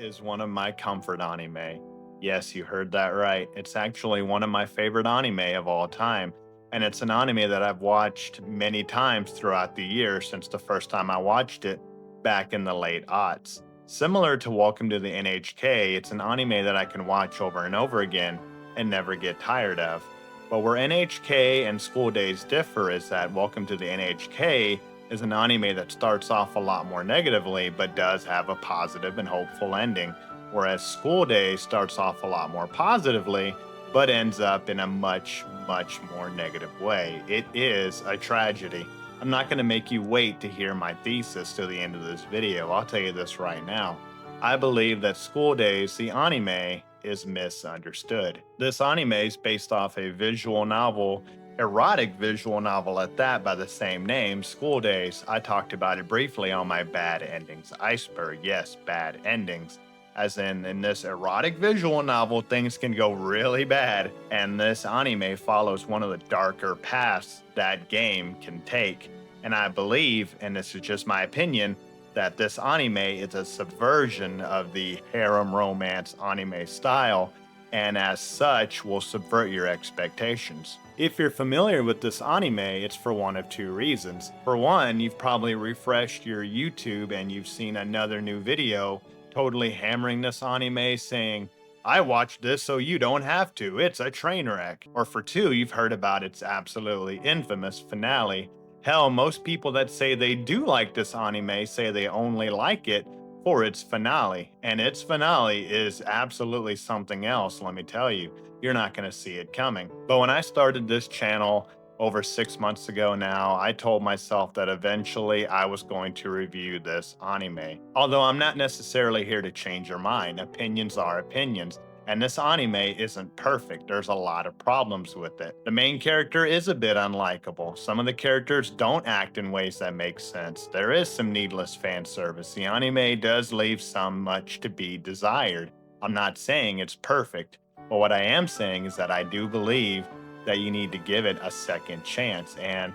is one of my comfort anime. Yes, you heard that right. It's actually one of my favorite anime of all time. And it's an anime that I've watched many times throughout the year since the first time I watched it back in the late aughts. Similar to Welcome to the NHK, it's an anime that I can watch over and over again and never get tired of. But where NHK and School Days differ is that Welcome to the NHK is an anime that starts off a lot more negatively, but does have a positive and hopeful ending. Whereas School Days starts off a lot more positively, but ends up in a much, much more negative way. It is a tragedy. I'm not going to make you wait to hear my thesis to the end of this video. I'll tell you this right now. I believe that School Days, the anime, is misunderstood. This anime is based off a visual novel, erotic visual novel at that, by the same name, School Days. I talked about it briefly on my bad endings iceberg. Yes, bad endings. As in this erotic visual novel, things can go really bad, and this anime follows one of the darker paths that game can take. And I believe, and this is just my opinion, that this anime is a subversion of the harem romance anime style, and as such will subvert your expectations. If you're familiar with this anime, it's for one of two reasons. For one, you've probably refreshed your YouTube and you've seen another new video totally hammering this anime saying, I watched this so you don't have to, it's a train wreck. Or for two, you've heard about its absolutely infamous finale. Hell, most people that say they do like this anime say they only like it for its finale. And its finale is absolutely something else, let me tell you. You're not going to see it coming. But when I started this channel over 6 months ago now, I told myself that eventually I was going to review this anime. Although I'm not necessarily here to change your mind, opinions are opinions. And this anime isn't perfect. There's a lot of problems with it. The main character is a bit unlikable. Some of the characters don't act in ways that make sense. There is some needless fan service. The anime does leave some much to be desired. I'm not saying it's perfect, but what I am saying is that I do believe that you need to give it a second chance. And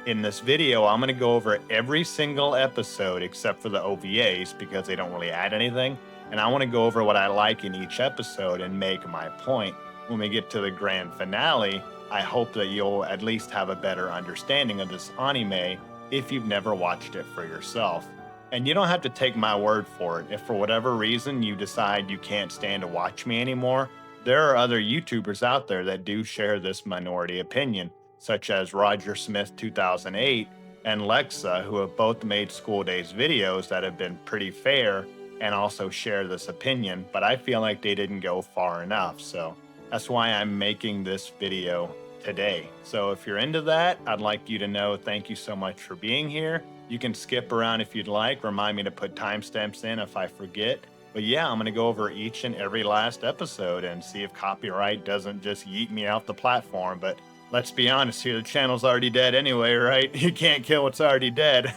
in this video, I'm going to go over every single episode except for the OVAs because they don't really add anything. And I want to go over what I like in each episode and make my point. When we get to the grand finale, I hope that you'll at least have a better understanding of this anime if you've never watched it for yourself. And you don't have to take my word for it. If for whatever reason you decide you can't stand to watch me anymore, there are other YouTubers out there that do share this minority opinion, such as Roger Smith 2008 and Lexa, who have both made School Days videos that have been pretty fair and also share this opinion, but I feel like they didn't go far enough. So that's why I'm making this video today. So if you're into that, I'd like you to know thank you so much for being here. You can skip around if you'd like. Remind me to put timestamps in if I forget. But yeah, I'm going to go over each and every last episode and see if copyright doesn't just yeet me off the platform. But let's be honest here, the channel's already dead anyway, right? You can't kill what's already dead.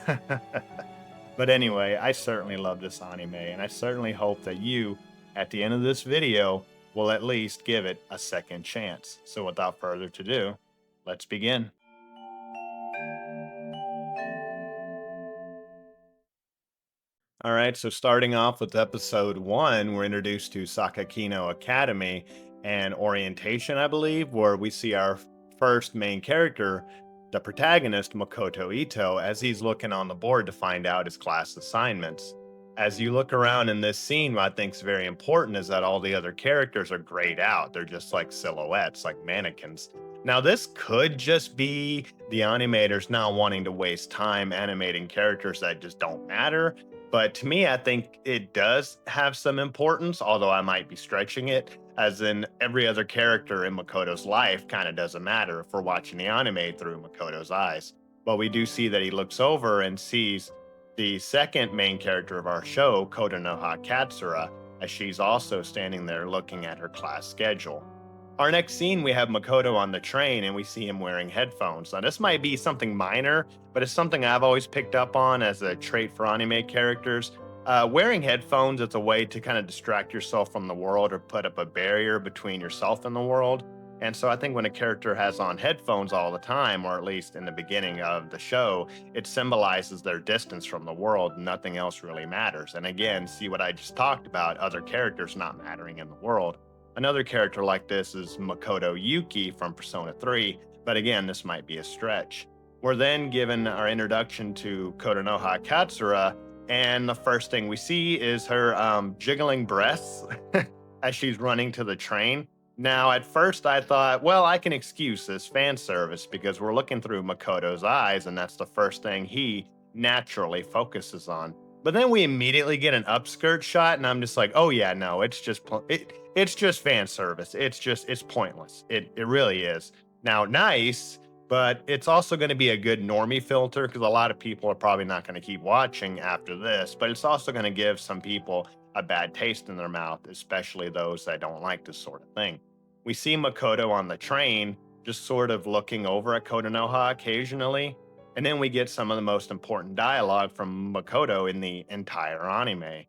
But anyway, I certainly love this anime, and I certainly hope that you, at the end of this video, will at least give it a second chance. So without further ado, let's begin. All right, so starting off with episode 1, we're introduced to Sakakino Academy and orientation, I believe, where we see our first main character, the protagonist, Makoto Ito, as he's looking on the board to find out his class assignments. As you look around in this scene, what I think is very important is that all the other characters are grayed out. They're just like silhouettes, like mannequins. Now, this could just be the animators not wanting to waste time animating characters that just don't matter. But to me, I think it does have some importance, although I might be stretching it, as in every other character in Makoto's life kind of doesn't matter if we're watching the anime through Makoto's eyes. But we do see that he looks over and sees the second main character of our show, Kodonoha Katsura, as she's also standing there looking at her class schedule. Our next scene, we have Makoto on the train and we see him wearing headphones. Now, this might be something minor, but it's something I've always picked up on as a trait for anime characters. Wearing headphones is a way to kind of distract yourself from the world or put up a barrier between yourself and the world. And so I think when a character has on headphones all the time, or at least in the beginning of the show, it symbolizes their distance from the world. Nothing else really matters. And again, see what I just talked about, other characters not mattering in the world. Another character like this is Makoto Yuki from Persona 3, but again, this might be a stretch. We're then given our introduction to Kotonoha Katsura, and the first thing we see is her jiggling breasts as she's running to the train. Now, at first, I thought, well, I can excuse this fan service because we're looking through Makoto's eyes, and that's the first thing he naturally focuses on. But then we immediately get an upskirt shot, and I'm just like, oh yeah, no, it's just fan service. It's pointless. It really is. Now, nice, but it's also going to be a good normie filter because a lot of people are probably not going to keep watching after this. But it's also going to give some people a bad taste in their mouth, especially those that don't like this sort of thing. We see Makoto on the train just sort of looking over at Kotonoha occasionally, and then we get some of the most important dialogue from Makoto in the entire anime.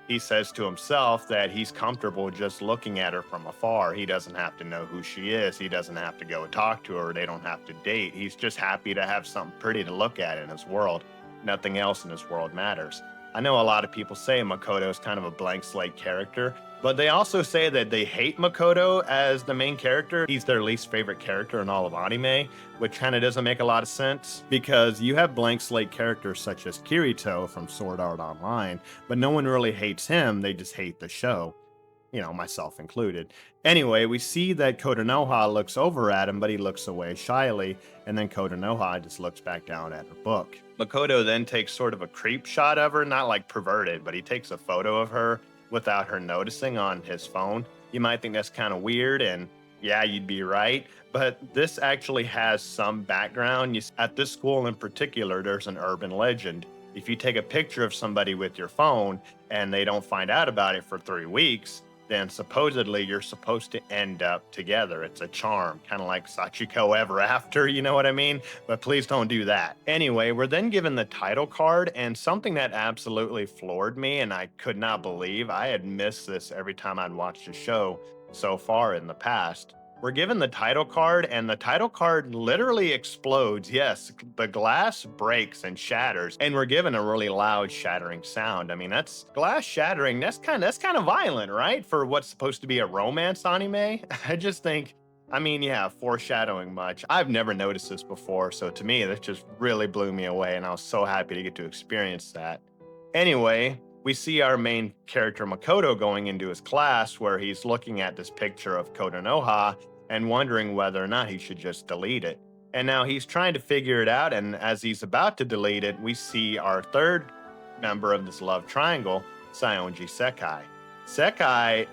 He says to himself that he's comfortable just looking at her from afar. He doesn't have to know who she is. He doesn't have to go talk to her. They don't have to date. He's just happy to have something pretty to look at in his world. Nothing else in his world matters. I know a lot of people say Makoto is kind of a blank slate character, but they also say that they hate Makoto as the main character. He's their least favorite character in all of anime, which kind of doesn't make a lot of sense because you have blank slate characters such as Kirito from Sword Art Online, but no one really hates him. They just hate the show, myself included. Anyway, we see that Kotonoha looks over at him, but he looks away shyly, and then Kotonoha just looks back down at her book. Makoto then takes sort of a creep shot of her, not like perverted, but he takes a photo of her without her noticing on his phone. You might think that's kind of weird, and yeah, you'd be right, but this actually has some background. At this school in particular, there's an urban legend. If you take a picture of somebody with your phone and they don't find out about it for 3 weeks, then supposedly you're supposed to end up together. It's a charm, kind of like Sachiko Ever After, you know what I mean? But please don't do that. Anyway, we're then given the title card, and something that absolutely floored me, and I could not believe I had missed this every time I'd watched the show so far in the past. We're given the title card, and the title card literally explodes. Yes, the glass breaks and shatters, and we're given a really loud shattering sound. I mean, that's glass shattering. That's kind of violent, right? For what's supposed to be a romance anime. I just think, I mean, yeah, foreshadowing much. I've never noticed this before, so to me, that just really blew me away, and I was so happy to get to experience that. Anyway, we see our main character Makoto going into his class where he's looking at this picture of Kotonoha and wondering whether or not he should just delete it. And now he's trying to figure it out, and as he's about to delete it, we see our third member of this love triangle, Saionji Sekai. Sekai,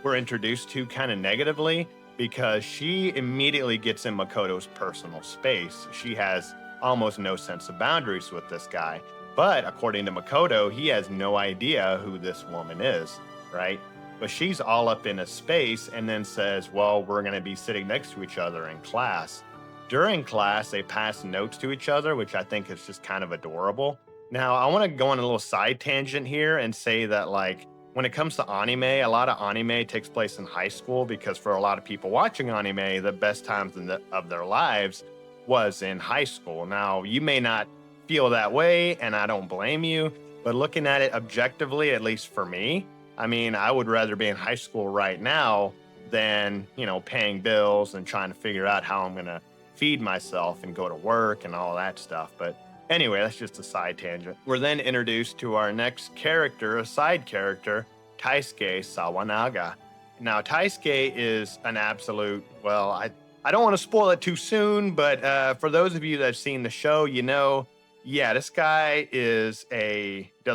we're introduced to kind of negatively because she immediately gets in Makoto's personal space. She has almost no sense of boundaries with this guy. But according to Makoto, he has no idea who this woman is, right? But she's all up in a space and then says, well, we're going to be sitting next to each other in class. During class, they pass notes to each other, which I think is just kind of adorable. Now, I want to go on a little side tangent here and say that, like, when it comes to anime, a lot of anime takes place in high school because for a lot of people watching anime, the best times of their lives was in high school. Now, you may not feel that way, and I don't blame you, but looking at it objectively, at least for me, I mean, I would rather be in high school right now than, paying bills and trying to figure out how I'm going to feed myself and go to work and all that stuff. But anyway, that's just a side tangent. We're then introduced to our next character, a side character, Taisuke Sawanaga. Now, Taisuke is an absolute, well, I don't want to spoil it too soon, but for those of you that have seen the show, yeah, this guy does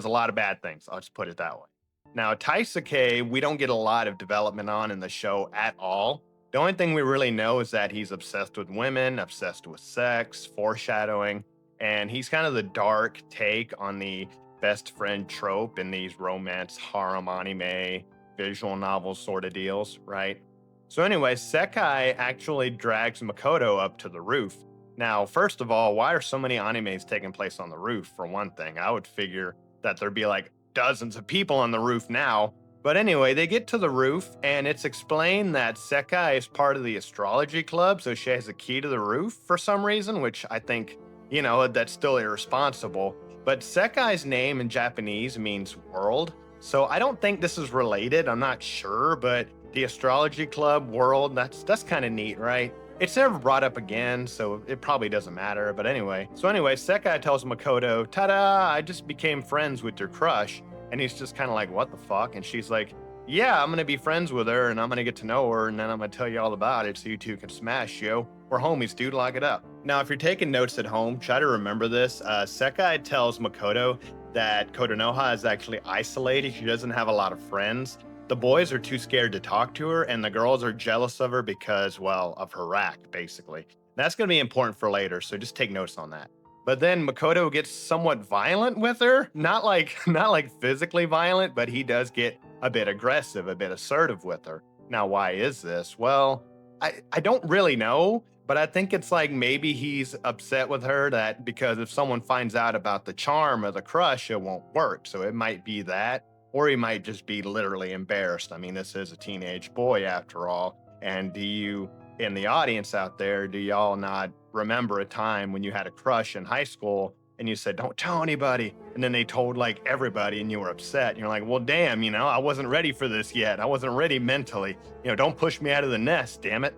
a lot of bad things. I'll just put it that way. Now, Taisuke, we don't get a lot of development on in the show at all. The only thing we really know is that he's obsessed with women, obsessed with sex, foreshadowing, and he's kind of the dark take on the best friend trope in these romance harem anime visual novel sort of deals, right? So anyway, Sekai actually drags Makoto up to the roof. Now, first of all, why are so many animes taking place on the roof, for one thing? I would figure that there'd be like dozens of people on the roof now. But anyway, they get to the roof, and it's explained that Sekai is part of the astrology club, so she has a key to the roof for some reason, which I think, that's still irresponsible. But Sekai's name in Japanese means world, so I don't think this is related. I'm not sure, but the astrology club world, that's kind of neat, right? It's never brought up again, so it probably doesn't matter. But anyway, Sekai tells Makoto, "Ta-da! I just became friends with your crush." And he's just kind of like, "What the fuck?" And she's like, "Yeah, I'm gonna be friends with her and I'm gonna get to know her and then I'm gonna tell you all about it so you two can smash, yo. We're homies, dude, lock it up." Now, if you're taking notes at home, try to remember this. Sekai tells Makoto that Kotonoha is actually isolated. She doesn't have a lot of friends. The boys are too scared to talk to her and the girls are jealous of her because, well, of her rack, basically. That's gonna be important for later, so just take notes on that. But then Makoto gets somewhat violent with her. Not like not like physically violent, but he does get a bit aggressive, a bit assertive with her. Now, why is this? Well, I don't really know, but I think it's like maybe he's upset with her that because if someone finds out about the charm or the crush, it won't work. So it might be that, or he might just be literally embarrassed. I mean, this is a teenage boy after all. And do you in the audience out there, do y'all not remember a time when you had a crush in high school and you said, "Don't tell anybody," and then they told like everybody and you were upset? And you're like, "Well, damn, I wasn't ready for this yet. I wasn't ready mentally. Don't push me out of the nest, damn it."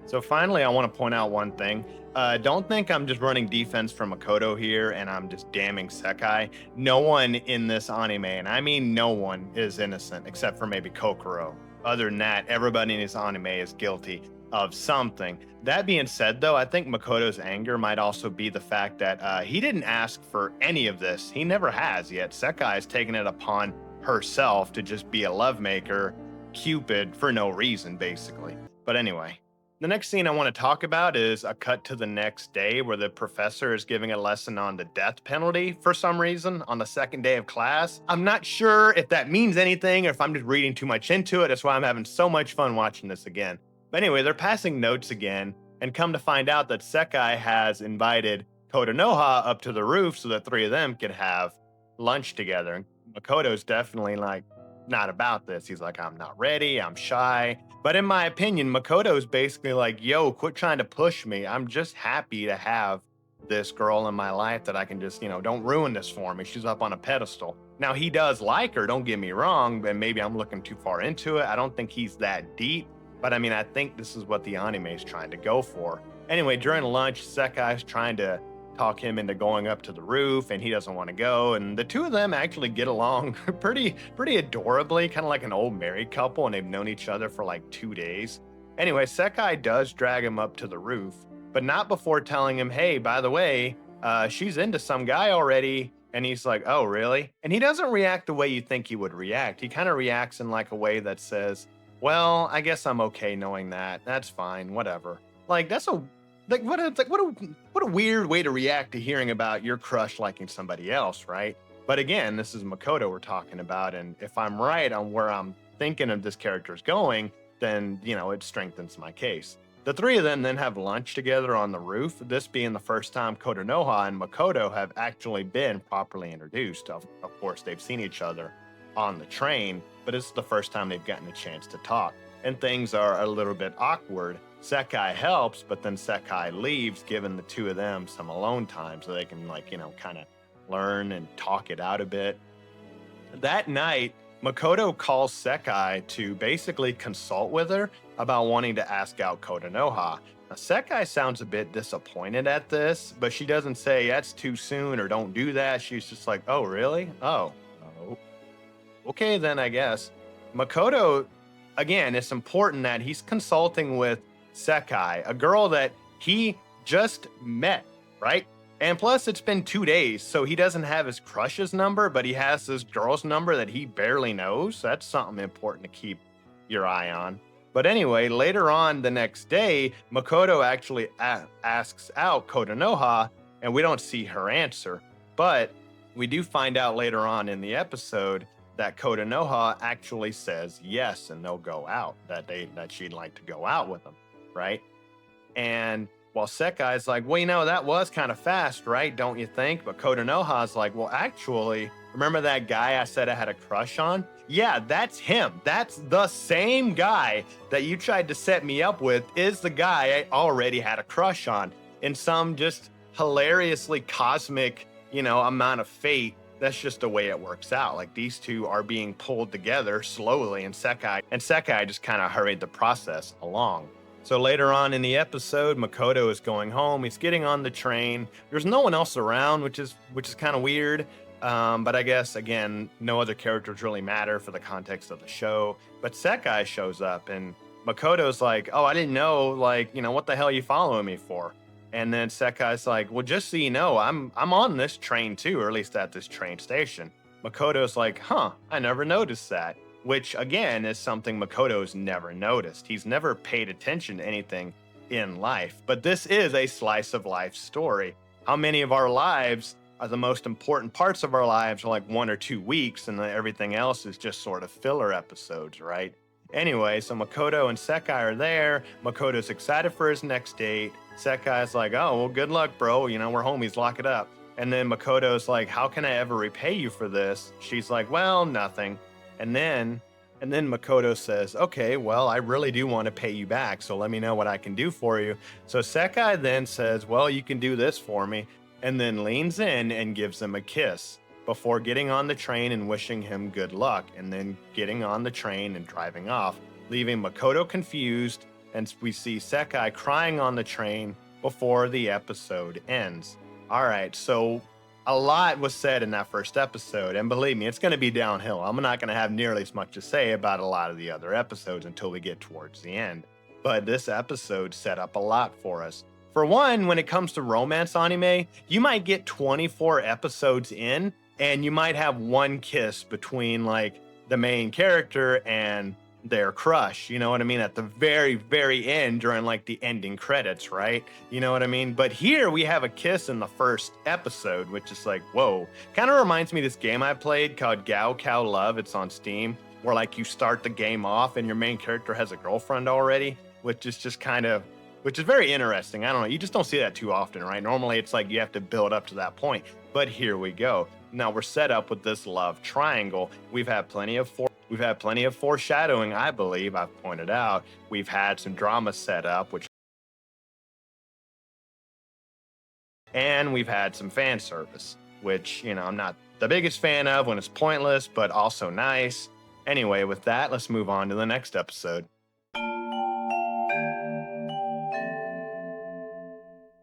So finally, I want to point out one thing. Don't think I'm just running defense for Makoto here and I'm just damning Sekai. No one in this anime, and I mean no one, is innocent except for maybe Kokoro. Other than that, everybody in this anime is guilty of something. That being said, though, I think Makoto's anger might also be the fact that he didn't ask for any of this. He never has yet. Sekai has taken it upon herself to just be a lovemaker, Cupid, for no reason, basically. But anyway, the next scene I want to talk about is a cut to the next day where the professor is giving a lesson on the death penalty for some reason on the second day of class. I'm not sure if that means anything or if I'm just reading too much into it. That's why I'm having so much fun watching this again. But anyway, they're passing notes again and come to find out that Sekai has invited Kotonoha up to the roof so the three of them could have lunch together. And Makoto's definitely like not about this. He's like, "I'm not ready. I'm shy." But in my opinion, Makoto's basically like, "Yo, quit trying to push me. I'm just happy to have this girl in my life that I can just, don't ruin this for me. She's up on a pedestal." Now, he does like her, don't get me wrong, and maybe I'm looking too far into it. I don't think he's that deep. But I mean, I think this is what the anime is trying to go for. Anyway, during lunch, Sekai's trying to talk him into going up to the roof and he doesn't want to go. And the two of them actually get along pretty adorably, kind of like an old married couple, and they've known each other for like 2 days. Anyway, Sekai does drag him up to the roof, but not before telling him, "Hey, by the way, she's into some guy already." And he's like, "Oh, really?" And he doesn't react the way you think he would react. He kind of reacts in like a way that says, "Well, I guess I'm okay knowing that. That's fine, whatever." Like what a weird way to react to hearing about your crush liking somebody else, right? But again, this is Makoto we're talking about, and if I'm right on where I'm thinking of this character's going, then it strengthens my case. The three of them then have lunch together on the roof, this being the first time Kotonoha and Makoto have actually been properly introduced. Of course, they've seen each other on the train, but it's the first time they've gotten a chance to talk. And things are a little bit awkward. Sekai helps, but then Sekai leaves, giving the two of them some alone time so they can, kind of learn and talk it out a bit. That night, Makoto calls Sekai to basically consult with her about wanting to ask out Kotonoha. Now, Sekai sounds a bit disappointed at this, but she doesn't say that's too soon or don't do that. She's just like, "Oh, really? Oh, okay, then I guess." Makoto, again, it's important that he's consulting with Sekai, a girl that he just met, right? And plus, it's been 2 days, so he doesn't have his crush's number, but he has this girl's number that he barely knows. That's something important to keep your eye on. But anyway, later on the next day, Makoto actually asks out Kotonoha, and we don't see her answer. But we do find out later on in the episode that Kotonoha actually says yes, and they'll go out, that she'd like to go out with him, right? And while Sekai's like, "Well, that was kind of fast, right? Don't you think?" But Kotonoha's like, "Well, actually, remember that guy I said I had a crush on? Yeah, that's him. That's the same guy that you tried to set me up with, is the guy I already had a crush on. In some just hilariously cosmic, amount of fate, that's just the way it works out. Like these two are being pulled together slowly, and Sekai just kind of hurried the process along. So later on in the episode, Makoto is going home. He's getting on the train. There's no one else around, which is kind of weird. But I guess again, no other characters really matter for the context of the show. But Sekai shows up, and Makoto's like, "Oh, I didn't know. Like, what the hell are you following me for?" And then Sekai's like, "Well, just so you know, I'm on this train too, or at least at this train station." Makoto's like, "Huh, I never noticed that." Which again is something Makoto's never noticed. He's never paid attention to anything in life. But this is a slice of life story. How many of our lives are the most important parts of our lives are like 1 or 2 weeks, and then everything else is just sort of filler episodes, right? Anyway, so Makoto and Sekai are there. Makoto's excited for his next date. Sekai's like, "Oh, well, good luck, bro. We're homies, lock it up." And then Makoto's like, "How can I ever repay you for this?" She's like, "Well, nothing." And then Makoto says, "Okay, well, I really do want to pay you back, so let me know what I can do for you." So Sekai then says, "Well, you can do this for me," and then leans in and gives him a kiss before getting on the train and wishing him good luck, and then getting on the train and driving off, leaving Makoto confused, and we see Sekai crying on the train before the episode ends. All right, so a lot was said in that first episode, and believe me, it's going to be downhill. I'm not going to have nearly as much to say about a lot of the other episodes until we get towards the end. But this episode set up a lot for us. For one, when it comes to romance anime, you might get 24 episodes in, and you might have one kiss between like the main character and their crush, you know what I mean? At the very, very end during like the ending credits, right? You know what I mean? But here we have a kiss in the first episode, which is like, whoa. Kind of reminds me of this game I played called Gao Cow Love. It's on Steam, where like you start the game off and your main character has a girlfriend already, which is just which is very interesting. I don't know. You just don't see that too often, right? Normally it's like you have to build up to that point, but here we go. Now we're set up with this love triangle. We've had plenty of foreshadowing, I believe. I've pointed out we've had some drama set up, and we've had some fan service, which, I'm not the biggest fan of when it's pointless, but also nice. Anyway, with that, let's move on to the next episode.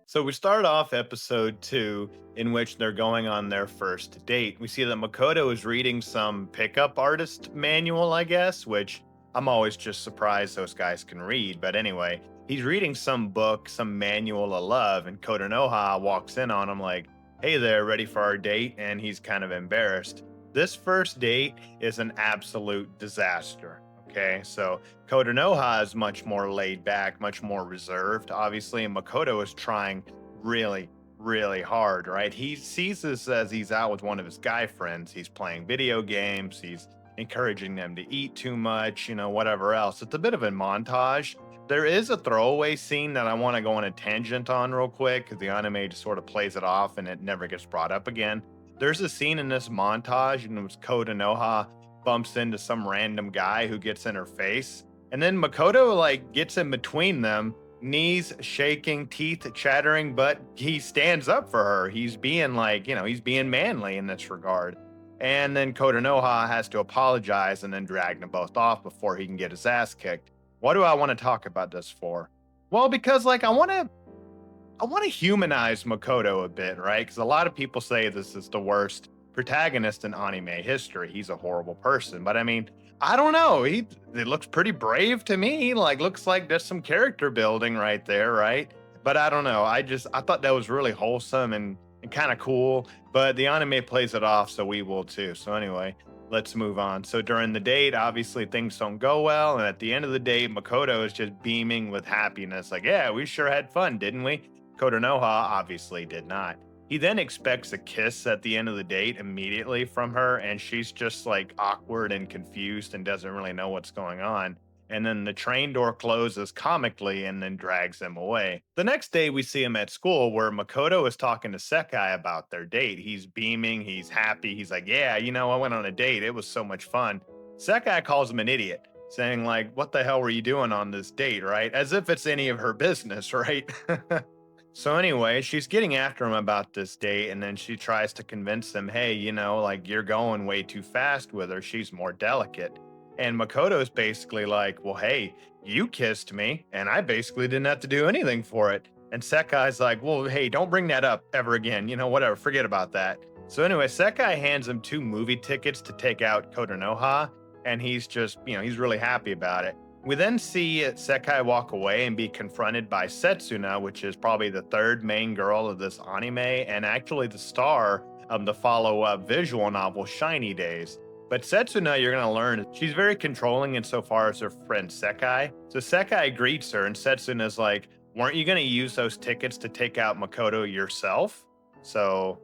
So we start off episode 2, in which they're going on their first date. We see that Makoto is reading some pickup artist manual, I guess, which I'm always just surprised those guys can read. But anyway, he's reading some book, some manual of love, and Kotonoha walks in on him like, "Hey there, ready for our date?" And he's kind of embarrassed. This first date is an absolute disaster. Okay, so Kotonoha is much more laid back, much more reserved, obviously, and Makoto is trying really, really hard, right? He sees this as he's out with one of his guy friends. He's playing video games, he's encouraging them to eat too much, whatever else. It's a bit of a montage. There is a throwaway scene that I want to go on a tangent on real quick because the anime just sort of plays it off and it never gets brought up again. There's a scene in this montage, and it was Kotonoha bumps into some random guy who gets in her face. And then Makoto like gets in between them, knees shaking, teeth chattering, but he stands up for her. He's being like, he's being manly in this regard. And then Kotonoha has to apologize and then drag them both off before he can get his ass kicked. What do I want to talk about this for? Well, because like I want to humanize Makoto a bit, right? Because a lot of people say this is the worst protagonist in anime history. He's a horrible person. But I mean, I don't know. It looks pretty brave to me. Like, looks like there's some character building right there, right? But I don't know. I thought that was really wholesome and kind of cool. But the anime plays it off, so we will too. So anyway, let's move on. So during the date, obviously things don't go well. And at the end of the date, Makoto is just beaming with happiness. Like, yeah, we sure had fun, didn't we? Kotonoha obviously did not. He then expects a kiss at the end of the date immediately from her, and she's just like awkward and confused and doesn't really know what's going on. And then the train door closes comically and then drags him away. The next day, we see him at school where Makoto is talking to Sekai about their date. He's beaming, he's happy. He's like, yeah, I went on a date. It was so much fun. Sekai calls him an idiot, saying, like, what the hell were you doing on this date, right? As if it's any of her business, right? So anyway, she's getting after him about this date, and then she tries to convince him, hey, like you're going way too fast with her. She's more delicate. And Makoto's basically like, well, hey, you kissed me, and I basically didn't have to do anything for it. And Sekai's like, well, hey, don't bring that up ever again. Whatever, forget about that. So anyway, Sekai hands him 2 movie tickets to take out Kotonoha, and he's just, he's really happy about it. We then see Sekai walk away and be confronted by Setsuna, which is probably the third main girl of this anime and actually the star of the follow up visual novel Shiny Days. But Setsuna, you're going to learn, she's very controlling insofar as her friend Sekai. So Sekai greets her, and Setsuna's like, weren't you going to use those tickets to take out Makoto yourself? So,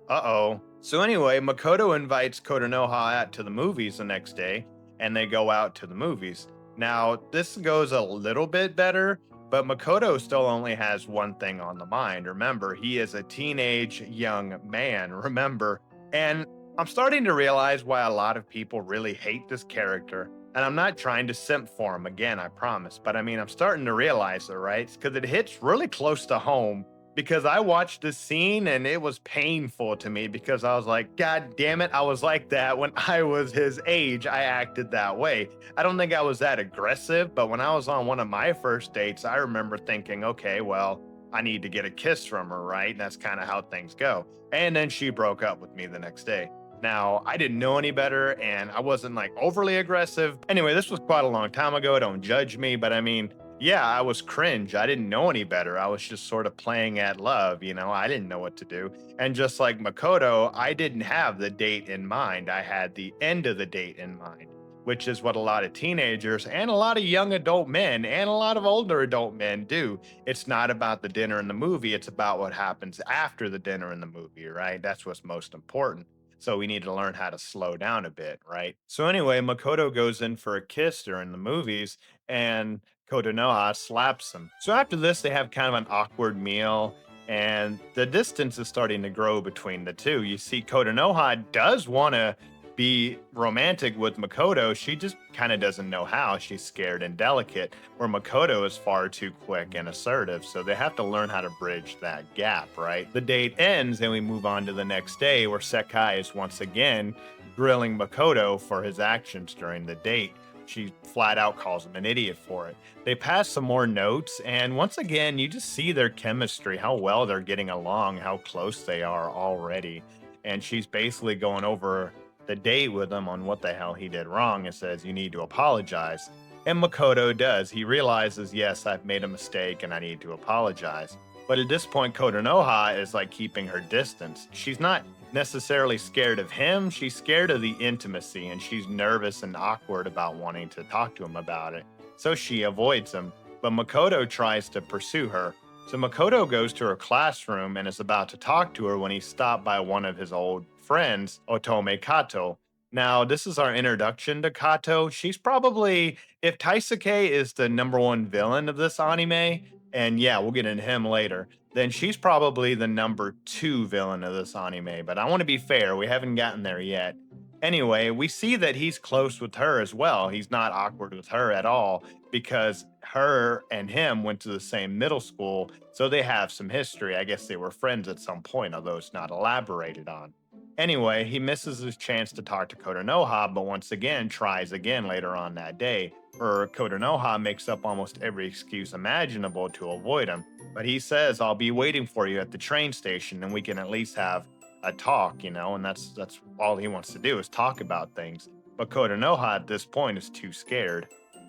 So anyway, Makoto invites Kotonoha out to the movies the next day, and they go out to the movies. Now, this goes a little bit better, but Makoto still only has one thing on the mind. Remember, he is a teenage young man, remember? And I'm starting to realize why a lot of people really hate this character. And I'm not trying to simp for him again, I promise. But I mean, I'm starting to realize it, right? Because it hits really close to home because I watched this scene and it was painful to me because I was like, God damn it, I was like that when I was his age. I acted that way. I don't think I was that aggressive, but when I was on one of my first dates, I remember thinking, okay, well, I need to get a kiss from her, right? And that's kind of how things go. And then she broke up with me the next day. Now, I didn't know any better and I wasn't like overly aggressive. Anyway, this was quite a long time ago. Don't judge me, but I mean, yeah, I was cringe. I didn't know any better. I was just sort of playing at love, I didn't know what to do. And just like Makoto, I didn't have the date in mind. I had the end of the date in mind, which is what a lot of teenagers and a lot of young adult men and a lot of older adult men do. It's not about the dinner and the movie, it's about what happens after the dinner and the movie, right? That's what's most important. So we need to learn how to slow down a bit, right? So anyway, Makoto goes in for a kiss during the movies and Kotonoha slaps him. So after this, they have kind of an awkward meal and the distance is starting to grow between the two. You see, Kotonoha does want to be romantic with Makoto. She just kind of doesn't know how. She's scared and delicate, where Makoto is far too quick and assertive. So they have to learn how to bridge that gap, right? The date ends and we move on to the next day where Sekai is once again grilling Makoto for his actions during the date. She flat out calls him an idiot for it. They pass some more notes, and once again, you just see their chemistry, how well they're getting along, how close they are already. And she's basically going over the date with him on what the hell he did wrong and says, you need to apologize. And Makoto does. He realizes, yes, I've made a mistake and I need to apologize. But at this point, Kotonoha is like keeping her distance. She's not necessarily scared of him. She's scared of the intimacy and she's nervous and awkward about wanting to talk to him about it. So she avoids him. But Makoto tries to pursue her. So Makoto goes to her classroom and is about to talk to her when he's stopped by one of his old friends, Otome Kato. Now, this is our introduction to Kato. She's probably, if Taisuke is the number one villain of this anime, and yeah, we'll get into him later, then she's probably the number 2 villain of this anime. But I want to be fair, we haven't gotten there yet. Anyway, we see that he's close with her as well. He's not awkward with her at all because her and him went to the same middle school, so they have some history. I guess they were friends at some point, although it's not elaborated on. Anyway, he misses his chance to talk to Kotonoha, but once again tries again later on that day, where Kotonoha makes up almost every excuse imaginable to avoid him. But he says, I'll be waiting for you at the train station and we can at least have a talk, and that's all he wants to do is talk about things. But Kotonoha at this point is too scared.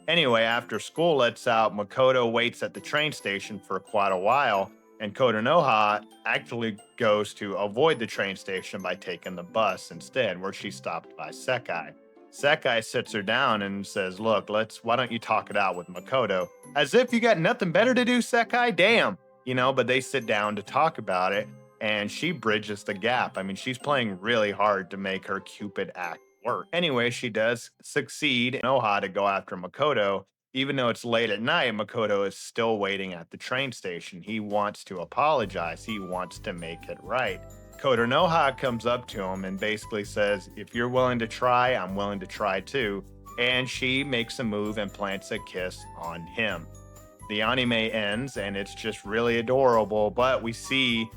Anyway, after school lets out, Makoto waits at the train station for quite a while, and Kotonoha actually goes to avoid the train station by taking the bus instead, where she's stopped by Sekai. Sekai sits her down and says, look, why don't you talk it out with Makoto? As if you got nothing better to do, Sekai? Damn. But they sit down to talk about it, and she bridges the gap. I mean, she's playing really hard to make her Cupid act work. Anyway, she does succeed in Oha to go after Makoto, Even though it's late at night, Makoto is still waiting at the train station. He wants to apologize. He wants to make it right. Kotonoha comes up to him and basically says, if you're willing to try, I'm willing to try too. And she makes a move and plants a kiss on him. The anime ends and it's just really adorable, but we see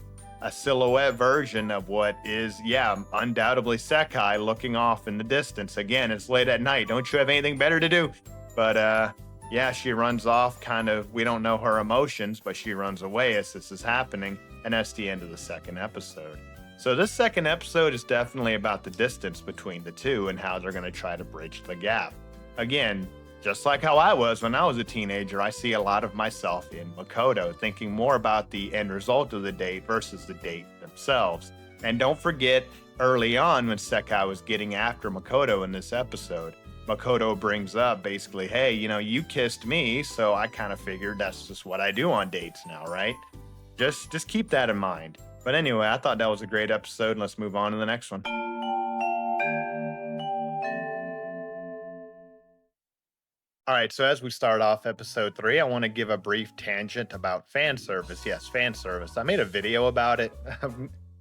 a silhouette version of what is, yeah, undoubtedly Sekai looking off in the distance. Again, it's late at night. Don't you have anything better to do? But yeah, she runs off kind of, we don't know her emotions, but she runs away as this is happening. And that's the end of the second episode. So this second episode is definitely about the distance between the two and how they're going to try to bridge the gap. Again, just like how I was when I was a teenager, I see a lot of myself in Makoto, thinking more about the end result of the date versus the date themselves. And don't forget, early on when Sekai was getting after Makoto in this episode, Makoto brings up basically, hey, you kissed me, so I kind of figured that's just what I do on dates now, right? Just keep that in mind. But anyway, I thought that was a great episode, and let's move on to the next one. All right, so as we start off episode 3, I want to give a brief tangent about fan service. Yes, fan service. I made a video about it.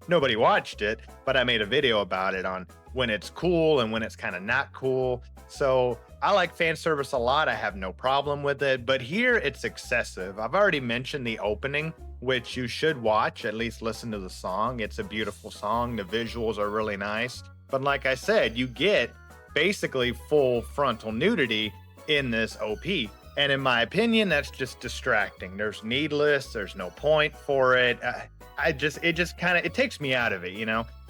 Nobody watched it, but I made a video about it on when it's cool and when it's kind of not cool. So I like fan service a lot. I have no problem with it, but here it's excessive. I've already mentioned the opening, which you should watch, at least listen to the song. It's a beautiful song. The visuals are really nice. But like I said, you get basically full frontal nudity in this OP. And in my opinion, that's just distracting. There's needless, there's no point for it. It just kind of, it takes me out of it,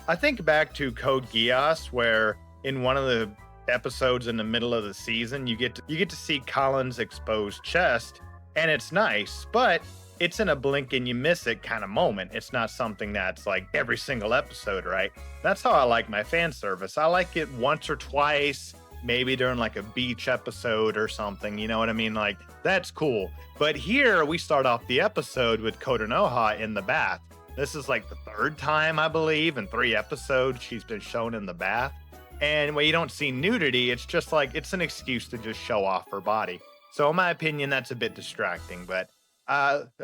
I think back to Code Geass, where in one of the episodes in the middle of the season, you get to see Colin's exposed chest, and it's nice, but it's in a blink and you miss it kind of moment. It's not something that's like every single episode, right? That's how I like my fan service. I like it once or twice, maybe during like a beach episode or something, you know what I mean? Like, that's cool. But here we start off the episode with Kotonoha in the bath. This is like the third time, I believe, in 3 episodes she's been shown in the bath. And when you don't see nudity, it's just like, it's an excuse to just show off her body. So in my opinion, that's a bit distracting, but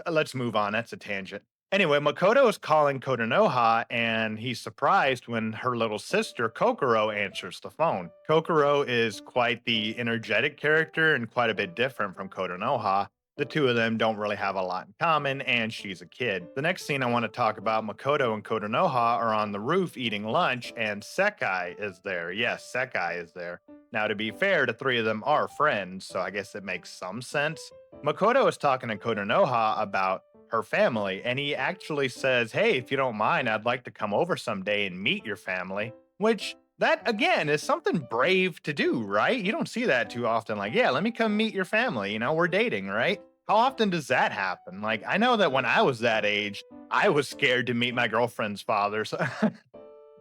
let's move on. That's a tangent. Anyway, Makoto is calling Kotonoha, and he's surprised when her little sister, Kokoro, answers the phone. Kokoro is quite the energetic character and quite a bit different from Kotonoha. The two of them don't really have a lot in common, and she's a kid. The next scene I want to talk about, Makoto and Kotonoha are on the roof eating lunch, and Sekai is there. Yes, Sekai is there. Now, to be fair, the 3 of them are friends, so I guess it makes some sense. Makoto is talking to Kotonoha about her family, and he actually says, hey, if you don't mind, I'd like to come over someday and meet your family, which that again is something brave to do, right? You don't see that too often. Like, yeah, let me come meet your family. We're dating, right? How often does that happen? Like, I know that when I was that age, I was scared to meet my girlfriend's father. So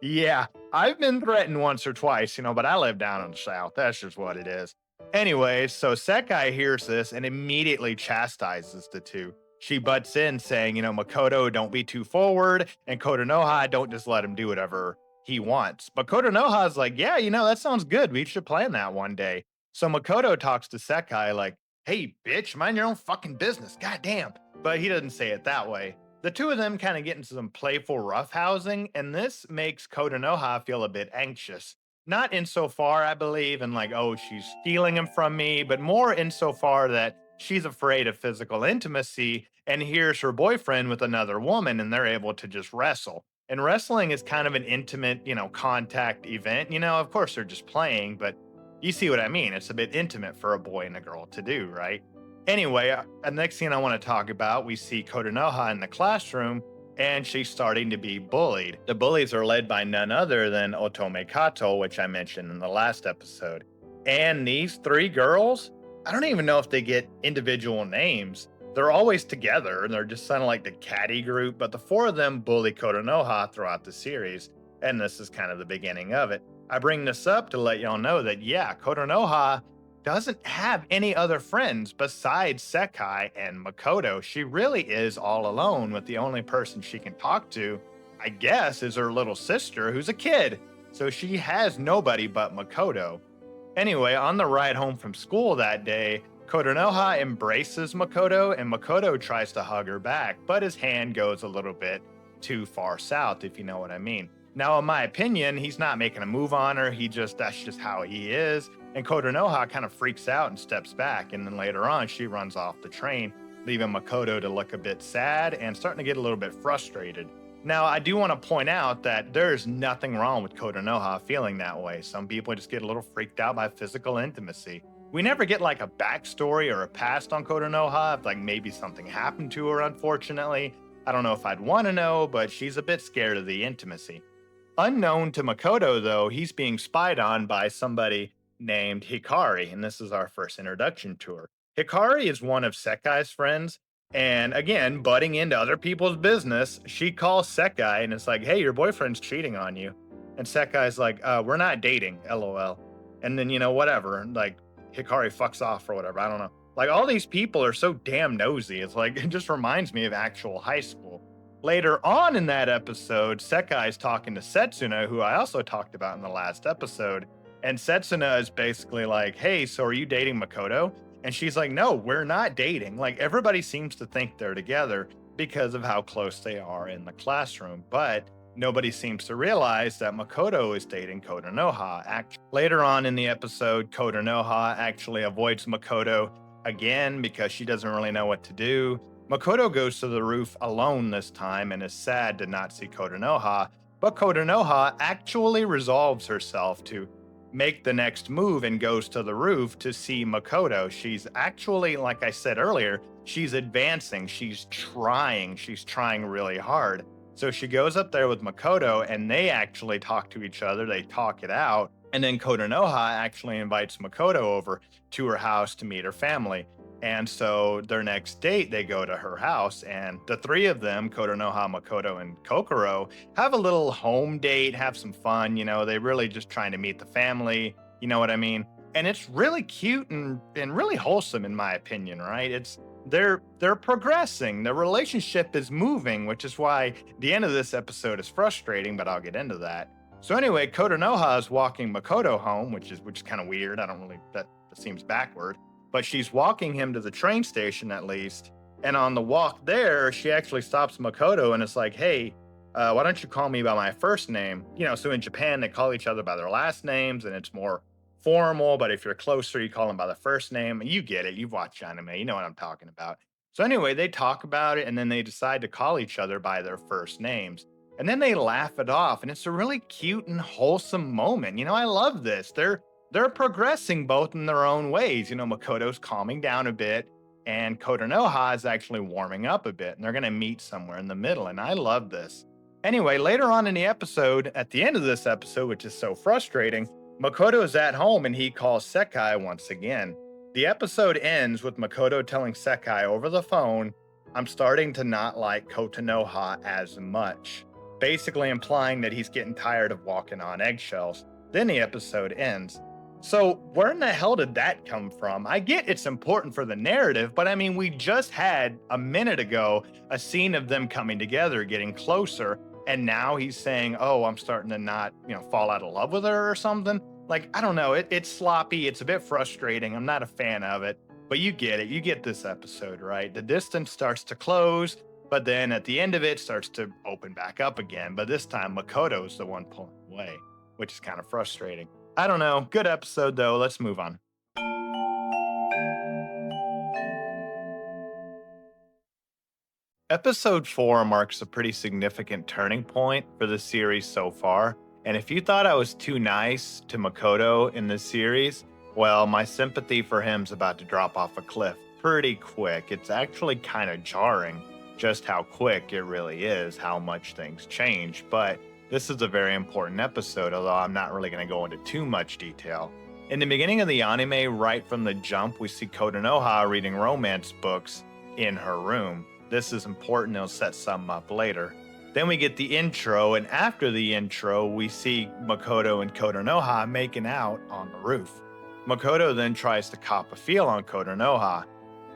yeah, I've been threatened once or twice, but I live down in the South. That's just what it is. Anyway, so Sekai hears this and immediately chastises the two. She butts in saying, Makoto, don't be too forward, and Kotonoha, don't just let him do whatever he wants. But Kotonoha's like, yeah, that sounds good. We should plan that one day. So Makoto talks to Sekai like, hey, bitch, mind your own fucking business. Goddamn. But he doesn't say it that way. The two of them kind of get into some playful roughhousing, and this makes Kotonoha feel a bit anxious. Not insofar, I believe, in like, oh, she's stealing him from me, but more insofar that she's afraid of physical intimacy and hears her boyfriend with another woman and they're able to just wrestle. And wrestling is kind of an intimate, contact event. Of course they're just playing, but you see what I mean. It's a bit intimate for a boy and a girl to do, right? Anyway, the next scene I want to talk about, we see Kotonoha in the classroom and she's starting to be bullied. The bullies are led by none other than Otome Kato, which I mentioned in the last episode. And these 3 girls, I don't even know if they get individual names. They're always together, and they're just kind of like the catty group, but the 4 of them bully Kotonoha throughout the series, and this is kind of the beginning of it. I bring this up to let y'all know that, yeah, Kotonoha doesn't have any other friends besides Sekai and Makoto. She really is all alone, with the only person she can talk to, I guess, is her little sister, who's a kid. So she has nobody but Makoto. Anyway, on the ride home from school that day, Kotonoha embraces Makoto, and Makoto tries to hug her back, but his hand goes a little bit too far south, if you know what I mean. Now, in my opinion, he's not making a move on her. That's just how he is. And Kotonoha kind of freaks out and steps back. And then later on, she runs off the train, leaving Makoto to look a bit sad and starting to get a little bit frustrated. Now, I do want to point out that there's nothing wrong with Kotonoha feeling that way. Some people just get a little freaked out by physical intimacy. We never get like a backstory or a past on Kotonoha, if like maybe something happened to her, unfortunately. I don't know if I'd want to know, but she's a bit scared of the intimacy. Unknown to Makoto, though, he's being spied on by somebody named Hikari, and this is our first introduction to her. Hikari is one of Sekai's friends, and again, butting into other people's business, she calls Sekai and it's like, hey, your boyfriend's cheating on you. And Sekai's like, we're not dating, lol. And then, whatever, like Hikari fucks off or whatever, I don't know. Like all these people are so damn nosy. It's like, it just reminds me of actual high school. Later on in that episode, Sekai's talking to Setsuna, who I also talked about in the last episode. And Setsuna is basically like, hey, so are you dating Makoto? And she's like, no, we're not dating. Like everybody seems to think they're together because of how close they are in the classroom. But nobody seems to realize that Makoto is dating Kotonoha. Later on in the episode, Kotonoha actually avoids Makoto again because she doesn't really know what to do. Makoto goes to the roof alone this time and is sad to not see Kotonoha, but Kotonoha actually resolves herself to make the next move and goes to the roof to see Makoto. She's actually, like I said earlier, she's advancing, she's trying really hard. So she goes up there with Makoto and they actually talk to each other, they talk it out, and then Kotonoha actually invites Makoto over to her house to meet her family. And so their next date, they go to her house, and the three of them, Kotonoha, Makoto, and Kokoro, have a little home date, have some fun. They really just trying to meet the family. You know what I mean? And it's really cute and really wholesome, in my opinion, right? They're progressing. Their relationship is moving, which is why the end of this episode is frustrating, but I'll get into that. So anyway, Kotonoha is walking Makoto home, which is kind of weird. That seems backward. But she's walking him to the train station at least. And on the walk there, she actually stops Makoto and it's like, hey, why don't you call me by my first name? So in Japan, they call each other by their last names and it's more formal. But if you're closer, you call them by the first name. You get it. You've watched anime. You know what I'm talking about. So anyway, they talk about it and then they decide to call each other by their first names. And then they laugh it off. And it's a really cute and wholesome moment. I love this. They're progressing both in their own ways. Makoto's calming down a bit and Kotonoha is actually warming up a bit and they're going to meet somewhere in the middle. And I love this. Anyway, later on in the episode, at the end of this episode, which is so frustrating, Makoto is at home and he calls Sekai once again. The episode ends with Makoto telling Sekai over the phone, I'm starting to not like Kotonoha as much, basically implying that he's getting tired of walking on eggshells. Then the episode ends. So where in the hell did that come from? I get it's important for the narrative, but I mean, we just had a minute ago a scene of them coming together, getting closer, and now he's saying, oh, I'm starting to not, fall out of love with her or something. Like, I don't know, it's sloppy, it's a bit frustrating, I'm not a fan of it, but you get it, you get this episode, right? The distance starts to close, but then at the end of it starts to open back up again, but this time Makoto's the one pulling away, which is kind of frustrating. I don't know. Good episode, though. Let's move on. Episode 4 marks a pretty significant turning point for the series so far. And if you thought I was too nice to Makoto in this series, well, my sympathy for him's about to drop off a cliff pretty quick. It's actually kind of jarring just how quick it really is, how much things change. But this is a very important episode, although I'm not really going to go into too much detail. In the beginning of the anime, right from the jump, we see Kotonoha reading romance books in her room. This is important, it'll set something up later. Then we get the intro, and after the intro, we see Makoto and Kotonoha making out on the roof. Makoto then tries to cop a feel on Kotonoha.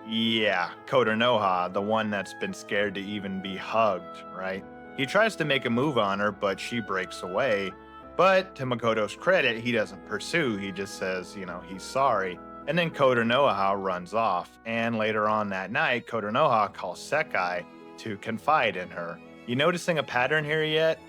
Yeah, Kotonoha, the one that's been scared to even be hugged, right? He tries to make a move on her, but she breaks away. But to Makoto's credit, he doesn't pursue. He just says, he's sorry. And then Kotonoha runs off. And later on that night, Kotonoha calls Sekai to confide in her. You noticing a pattern here yet?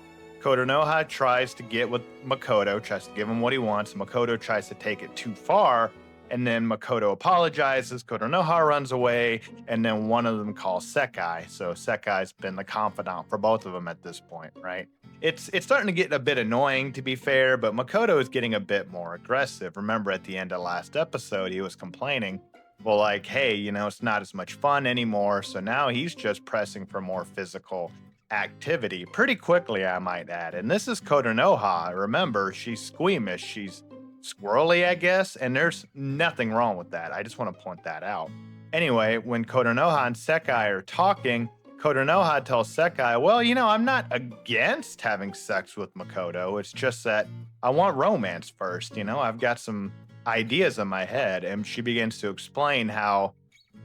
Kotonoha tries to get with Makoto, tries to give him what he wants. Makoto tries to take it too far, and then Makoto apologizes. Kotonoha runs away, and then one of them calls Sekai. So Sekai's been the confidant for both of them at this point, right? It's starting to get a bit annoying, to be fair, but Makoto is getting a bit more aggressive. Remember at the end of last episode, he was complaining, well, like, hey, it's not as much fun anymore. So now he's just pressing for more physical activity pretty quickly, I might add. And this is Kotonoha. Remember, she's squeamish. She's squirrely, I guess. And there's nothing wrong with that. I just want to point that out. Anyway, when Kotonoha and Sekai are talking, Kotonoha tells Sekai, well, I'm not against having sex with Makoto. It's just that I want romance first. I've got some ideas in my head. And she begins to explain how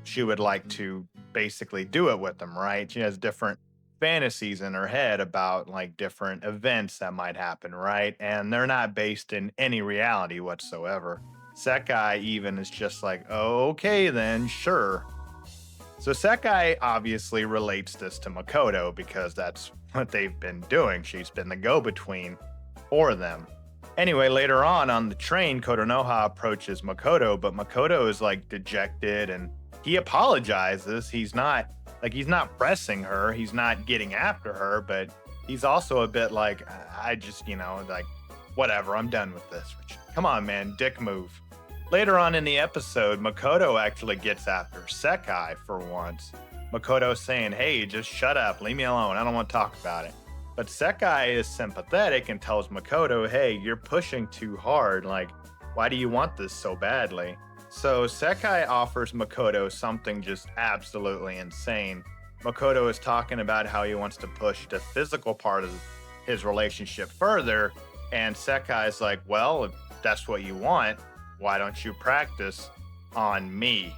she would like to basically do it with them, right? She has different fantasies in her head about like different events that might happen, right? And they're not based in any reality whatsoever. Sekai even is just like, okay, then sure. So Sekai obviously relates this to Makoto because that's what they've been doing. She's been the go-between for them. Anyway, later on the train, Kotonoha approaches Makoto, but Makoto is like dejected and he apologizes. He's not pressing her. He's not getting after her, but he's also a bit like, I just, like, whatever, I'm done with this. Which, come on, man, dick move. Later on in the episode, Makoto actually gets after Sekai for once. Makoto's saying, hey, just shut up, leave me alone, I don't want to talk about it. But Sekai is sympathetic and tells Makoto, hey, you're pushing too hard. Like, why do you want this so badly? So Sekai offers Makoto something just absolutely insane. Makoto is talking about how he wants to push the physical part of his relationship further. And Sekai's like, well, if that's what you want, why don't you practice on me?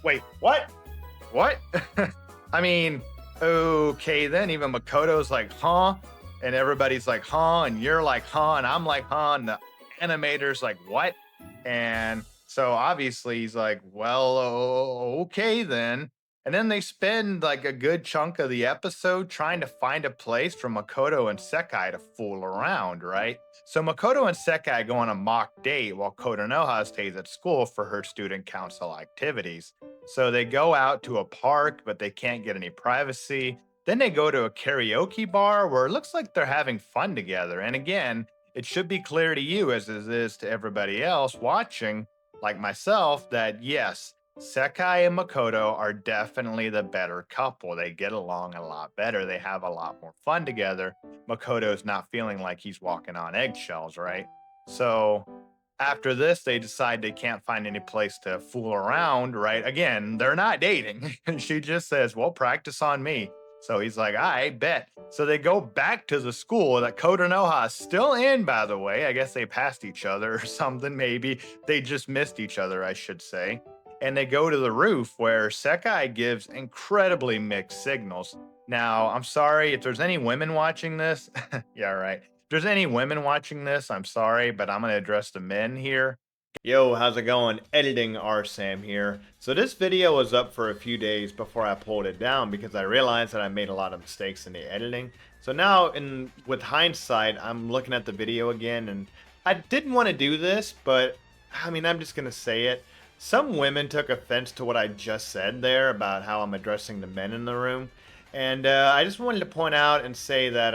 Wait, what? What? I mean, okay, then even Makoto's like, huh? And everybody's like, huh? And you're like, huh? And I'm like, huh? And the animator's like, what? And so obviously he's like, well, okay then. And then they spend like a good chunk of the episode trying to find a place for Makoto and Sekai to fool around, right? So Makoto and Sekai go on a mock date while Kotonoha stays at school for her student council activities. So they go out to a park, but they can't get any privacy. Then they go to a karaoke bar where it looks like they're having fun together. And again, it should be clear to you, as it is to everybody else watching, like myself, that yes, Sekai and Makoto are definitely the better couple. They get along a lot better. They have a lot more fun together. Makoto's not feeling like he's walking on eggshells, right? So after this, they decide they can't find any place to fool around, right? Again, they're not dating. She just says, well, practice on me. So he's like, I bet. So they go back to the school that Kotonoha is still in, by the way. I guess they passed each other or something, maybe. They just missed each other, I should say. And they go to the roof where Sekai gives incredibly mixed signals. Now, I'm sorry if there's any women watching this. Yeah, right. If there's any women watching this, I'm sorry, but I'm going to address the men here. Yo, how's it going? Editing R Sam here. So this video was up for a few days before I pulled it down because I realized that I made a lot of mistakes in the editing. So now, with hindsight, I'm looking at the video again, and I didn't want to do this, but I mean, I'm just going to say it. Some women took offense to what I just said there about how I'm addressing the men in the room. And I just wanted to point out and say that,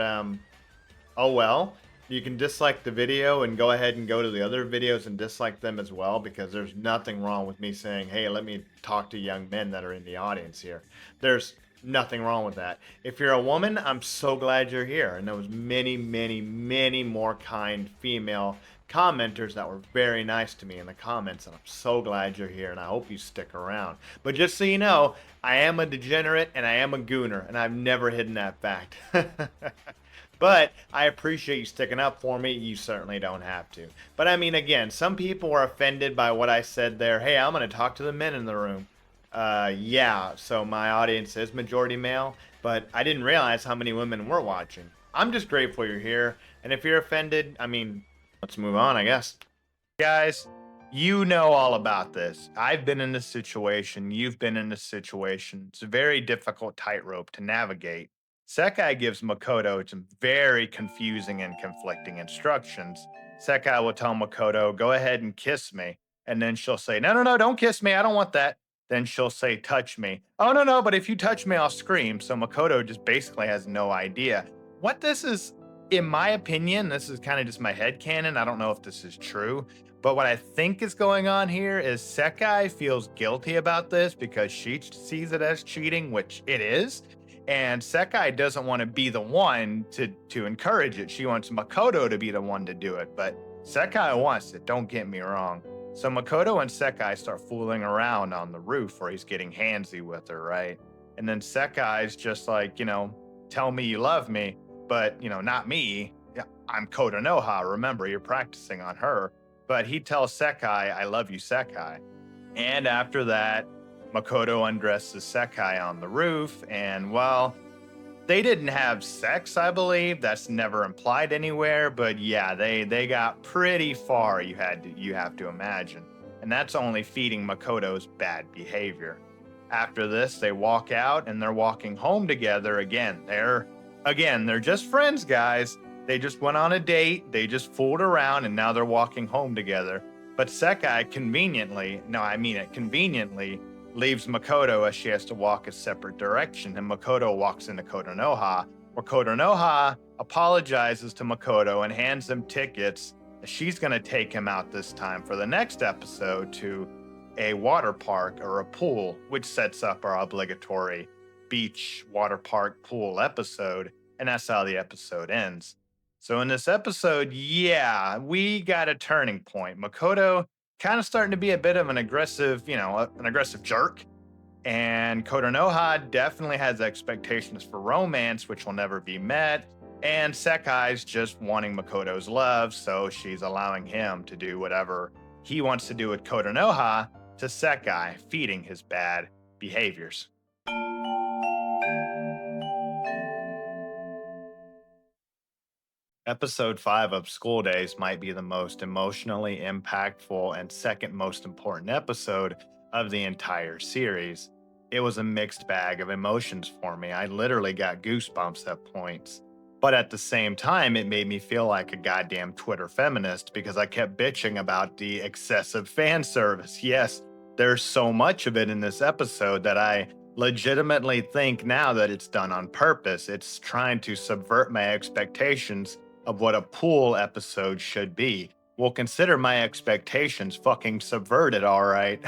oh well, you can dislike the video and go ahead and go to the other videos and dislike them as well, because there's nothing wrong with me saying, hey, let me talk to young men that are in the audience here. There's nothing wrong with that. If you're a woman, I'm so glad you're here. And there was many, many, many more kind female commenters that were very nice to me in the comments, and I'm so glad you're here, and I hope you stick around. But just so you know, I am a degenerate and I am a gooner, and I've never hidden that fact. But I appreciate you sticking up for me. You certainly don't have to. But I mean, again, some people were offended by what I said there. Hey, I'm going to talk to the men in the room. Yeah, so my audience is majority male, but I didn't realize how many women were watching. I'm just grateful you're here, and if you're offended, I mean, let's move on, I guess. Guys, You know all about this. I've been in this situation. You've been in this situation. It's a very difficult tightrope to navigate. Sekai gives Makoto some very confusing and conflicting instructions. Sekai will tell Makoto, go ahead and kiss me. And then she'll say, no, no, no, don't kiss me. I don't want that. Then she'll say, touch me. Oh, no, no, but if you touch me, I'll scream. So Makoto just basically has no idea. What this is, in my opinion, this is kind of just my head canon. I don't know if this is true. But what I think is going on here is Sekai feels guilty about this because she sees it as cheating, which it is. And Sekai doesn't want to be the one to encourage it. She wants Makoto to be the one to do it. But Sekai wants it, don't get me wrong. So Makoto and Sekai start fooling around on the roof where he's getting handsy with her, right? And then Sekai's just like, tell me you love me, but, not me. Yeah, I'm Kotonoha. Remember, you're practicing on her. But he tells Sekai, I love you, Sekai. And after that, Makoto undresses Sekai on the roof. And well, they didn't have sex, I believe. That's never implied anywhere. But yeah, they got pretty far, you have to imagine. And that's only feeding Makoto's bad behavior. After this, they walk out and they're walking home together again. They're just friends, guys. They just went on a date, they just fooled around, and now they're walking home together. But Sekai conveniently leaves Makoto as she has to walk a separate direction, and Makoto walks into Kotonoha, where Kotonoha apologizes to Makoto and hands him tickets. She's going to take him out this time for the next episode to a water park or a pool, which sets up our obligatory beach, water park, pool episode, and that's how the episode ends. So in this episode, yeah, we got a turning point. Makoto kind of starting to be a bit of an aggressive jerk. And Kotonoha definitely has expectations for romance, which will never be met. And Sekai's just wanting Makoto's love, so she's allowing him to do whatever he wants to do with Kotonoha to Sekai, feeding his bad behaviors. Episode 5 of School Days might be the most emotionally impactful and second most important episode of the entire series. It was a mixed bag of emotions for me. I literally got goosebumps at points. But at the same time, it made me feel like a goddamn Twitter feminist because I kept bitching about the excessive fan service. Yes, there's so much of it in this episode that I legitimately think now that it's done on purpose. It's trying to subvert my expectations of what a pool episode should be. Well, consider my expectations fucking subverted, all right?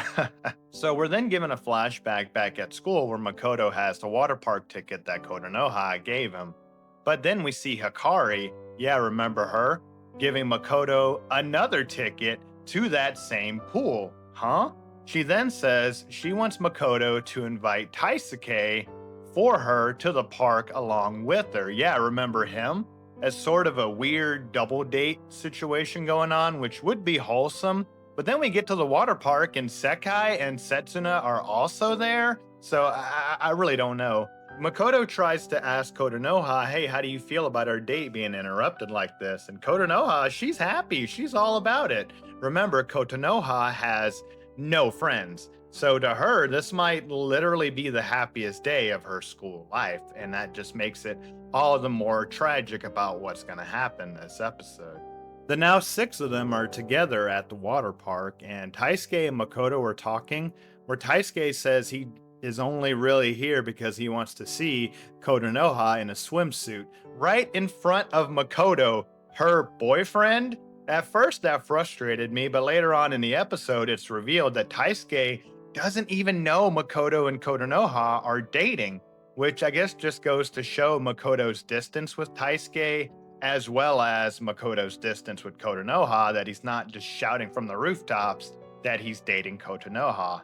So we're then given a flashback back at school where Makoto has the water park ticket that Kotonoha gave him. But then we see Hikari, yeah, remember her, giving Makoto another ticket to that same pool. Huh? She then says she wants Makoto to invite Taisuke for her to the park along with her. Yeah, remember him? As sort of a weird double date situation going on, which would be wholesome. But then we get to the water park and Sekai and Setsuna are also there. So I really don't know. Makoto tries to ask Kotonoha, hey, how do you feel about our date being interrupted like this? And Kotonoha, she's happy. She's all about it. Remember, Kotonoha has no friends. So to her, this might literally be the happiest day of her school life. And that just makes it all the more tragic about what's going to happen this episode. The now 6 of them are together at the water park, and Taisuke and Makoto are talking, where Taisuke says he is only really here because he wants to see Kotonoha in a swimsuit right in front of Makoto, her boyfriend. At first, that frustrated me, but later on in the episode, it's revealed that Taisuke doesn't even know Makoto and Kotonoha are dating, which I guess just goes to show Makoto's distance with Taisuke, as well as Makoto's distance with Kotonoha, that he's not just shouting from the rooftops that he's dating Kotonoha.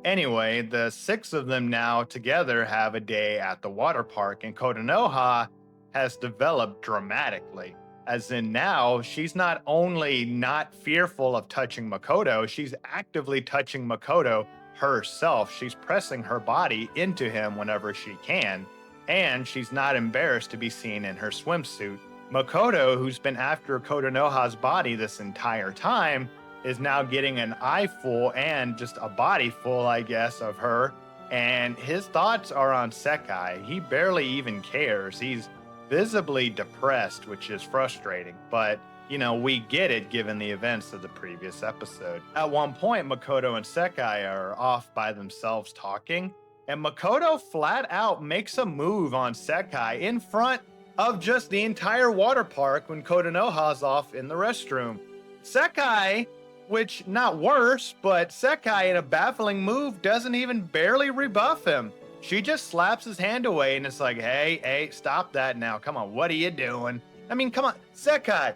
Anyway, the 6 of them now together have a day at the water park, and Kotonoha has developed dramatically. As in now, she's not only not fearful of touching Makoto, she's actively touching Makoto herself. She's pressing her body into him whenever she can, and she's not embarrassed to be seen in her swimsuit. Makoto, who's been after Kotonoha's body this entire time, is now getting an eye full and just a body full, I guess, of her. And his thoughts are on Sekai. He barely even cares. He's visibly depressed, which is frustrating. But, we get it given the events of the previous episode. At one point, Makoto and Sekai are off by themselves talking, and Makoto flat out makes a move on Sekai in front of just the entire water park when Kotonoha's off in the restroom. Sekai, which not worse, but Sekai in a baffling move doesn't even barely rebuff him. She just slaps his hand away and it's like, hey, stop that now. Come on, what are you doing? I mean, come on, Sekai,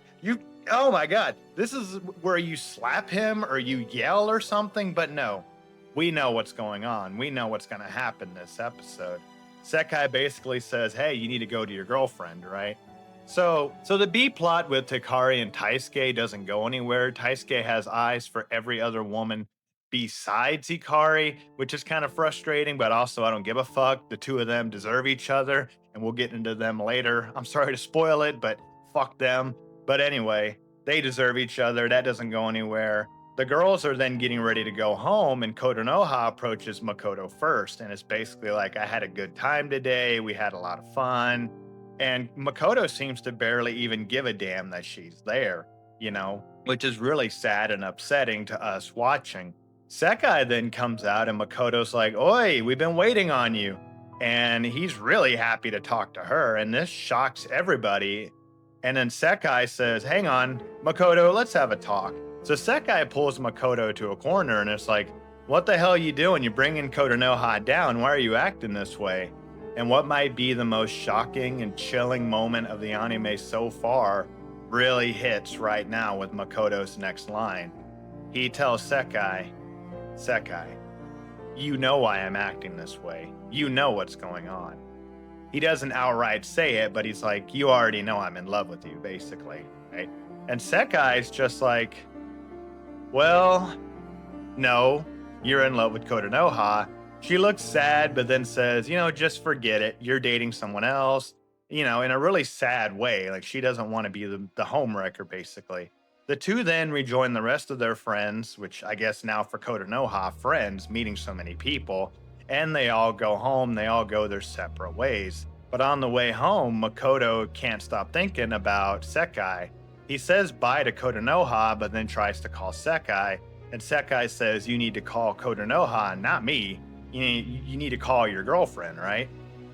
oh my God, this is where you slap him or you yell or something, but no, we know what's going on. We know what's going to happen this episode. Sekai basically says, hey, you need to go to your girlfriend, right? So the B plot with Takari and Taisuke doesn't go anywhere. Taisuke has eyes for every other woman besides Hikari, which is kind of frustrating, but also I don't give a fuck. The two of them deserve each other, and we'll get into them later. I'm sorry to spoil it, but fuck them. But anyway, they deserve each other. That doesn't go anywhere. The girls are then getting ready to go home, and Kotonoha approaches Makoto first. And it's basically like, I had a good time today. We had a lot of fun. And Makoto seems to barely even give a damn that she's there, which is really sad and upsetting to us watching. Sekai then comes out, and Makoto's like, Oi, we've been waiting on you. And he's really happy to talk to her. And this shocks everybody. And then Sekai says, hang on, Makoto, let's have a talk. So Sekai pulls Makoto to a corner and it's like, what the hell are you doing? You're bringing Kotonoha down. Why are you acting this way? And what might be the most shocking and chilling moment of the anime so far really hits right now with Makoto's next line. He tells Sekai, you know why I'm acting this way. You know what's going on. He doesn't outright say it, but he's like, you already know I'm in love with you, basically, right? And Sekai's just like, well, no, you're in love with Kotonoha. She looks sad, but then says, just forget it. You're dating someone else, in a really sad way. Like she doesn't want to be the homewrecker, basically. The two then rejoin the rest of their friends, which I guess now for Kotonoha, friends, meeting so many people, and they all go home. They all go their separate ways. But on the way home, Makoto can't stop thinking about Sekai. He says bye to Kotonoha, but then tries to call Sekai. And Sekai says, you need to call Kotonoha, not me. You need to call your girlfriend, right?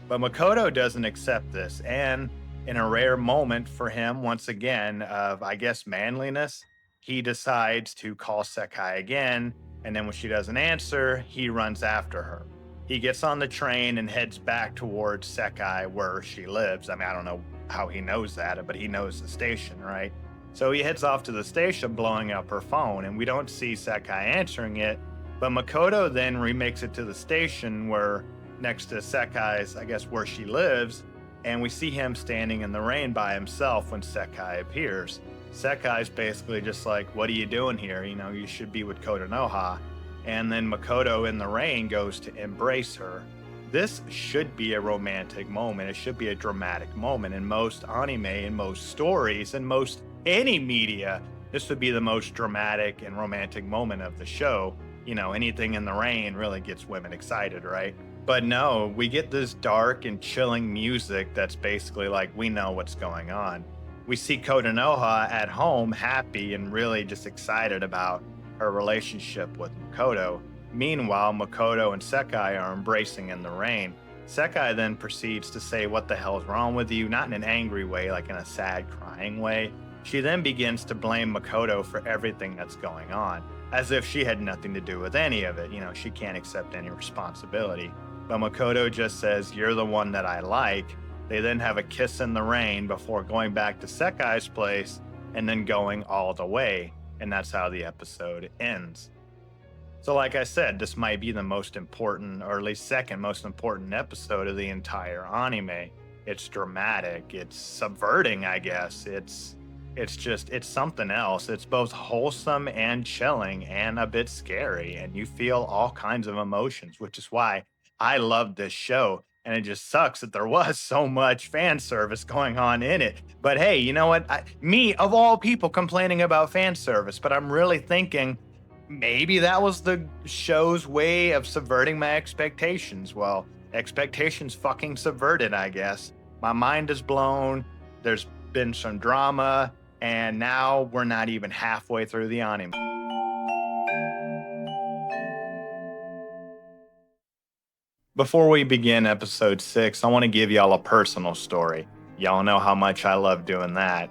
But Makoto doesn't accept this. And in a rare moment for him, once again, of, I guess, manliness, he decides to call Sekai again. And then when she doesn't answer, he runs after her. He gets on the train and heads back towards Sekai, where she lives. I mean, I don't know how he knows that, but he knows the station, right? So he heads off to the station, blowing up her phone, and we don't see Sekai answering it. But Makoto then remakes it to the station where next to Sekai's, I guess, where she lives, and we see him standing in the rain by himself when Sekai appears. Sekai's basically just like, what are you doing here? You should be with Kotonoha. And then Makoto in the rain goes to embrace her. This should be a romantic moment. It should be a dramatic moment. In most anime, in most stories, in most any media, this would be the most dramatic and romantic moment of the show. Anything in the rain really gets women excited, right? But no, we get this dark and chilling music that's basically like, we know what's going on. We see Kotonoha at home, happy and really just excited about her relationship with Makoto. Meanwhile, Makoto and Sekai are embracing in the rain. Sekai then proceeds to say, what the hell's wrong with you? Not in an angry way, like in a sad, crying way. She then begins to blame Makoto for everything that's going on, as if she had nothing to do with any of it. She can't accept any responsibility. But Makoto just says, you're the one that I like. They then have a kiss in the rain before going back to Sekai's place and then going all the way. And that's how the episode ends. So like I said, this might be the most important, or at least second most important episode of the entire anime. It's dramatic. It's subverting, I guess. It's something else. It's both wholesome and chilling and a bit scary. And you feel all kinds of emotions, which is why I love this show. And it just sucks that there was so much fan service going on in it. But hey, you know what? Me, of all people, complaining about fan service, but I'm really thinking maybe that was the show's way of subverting my expectations. Well, expectations fucking subverted, I guess. My mind is blown. There's been some drama, and now we're not even halfway through the anime. Before we begin episode 6, I want to give y'all a personal story. Y'all know how much I love doing that.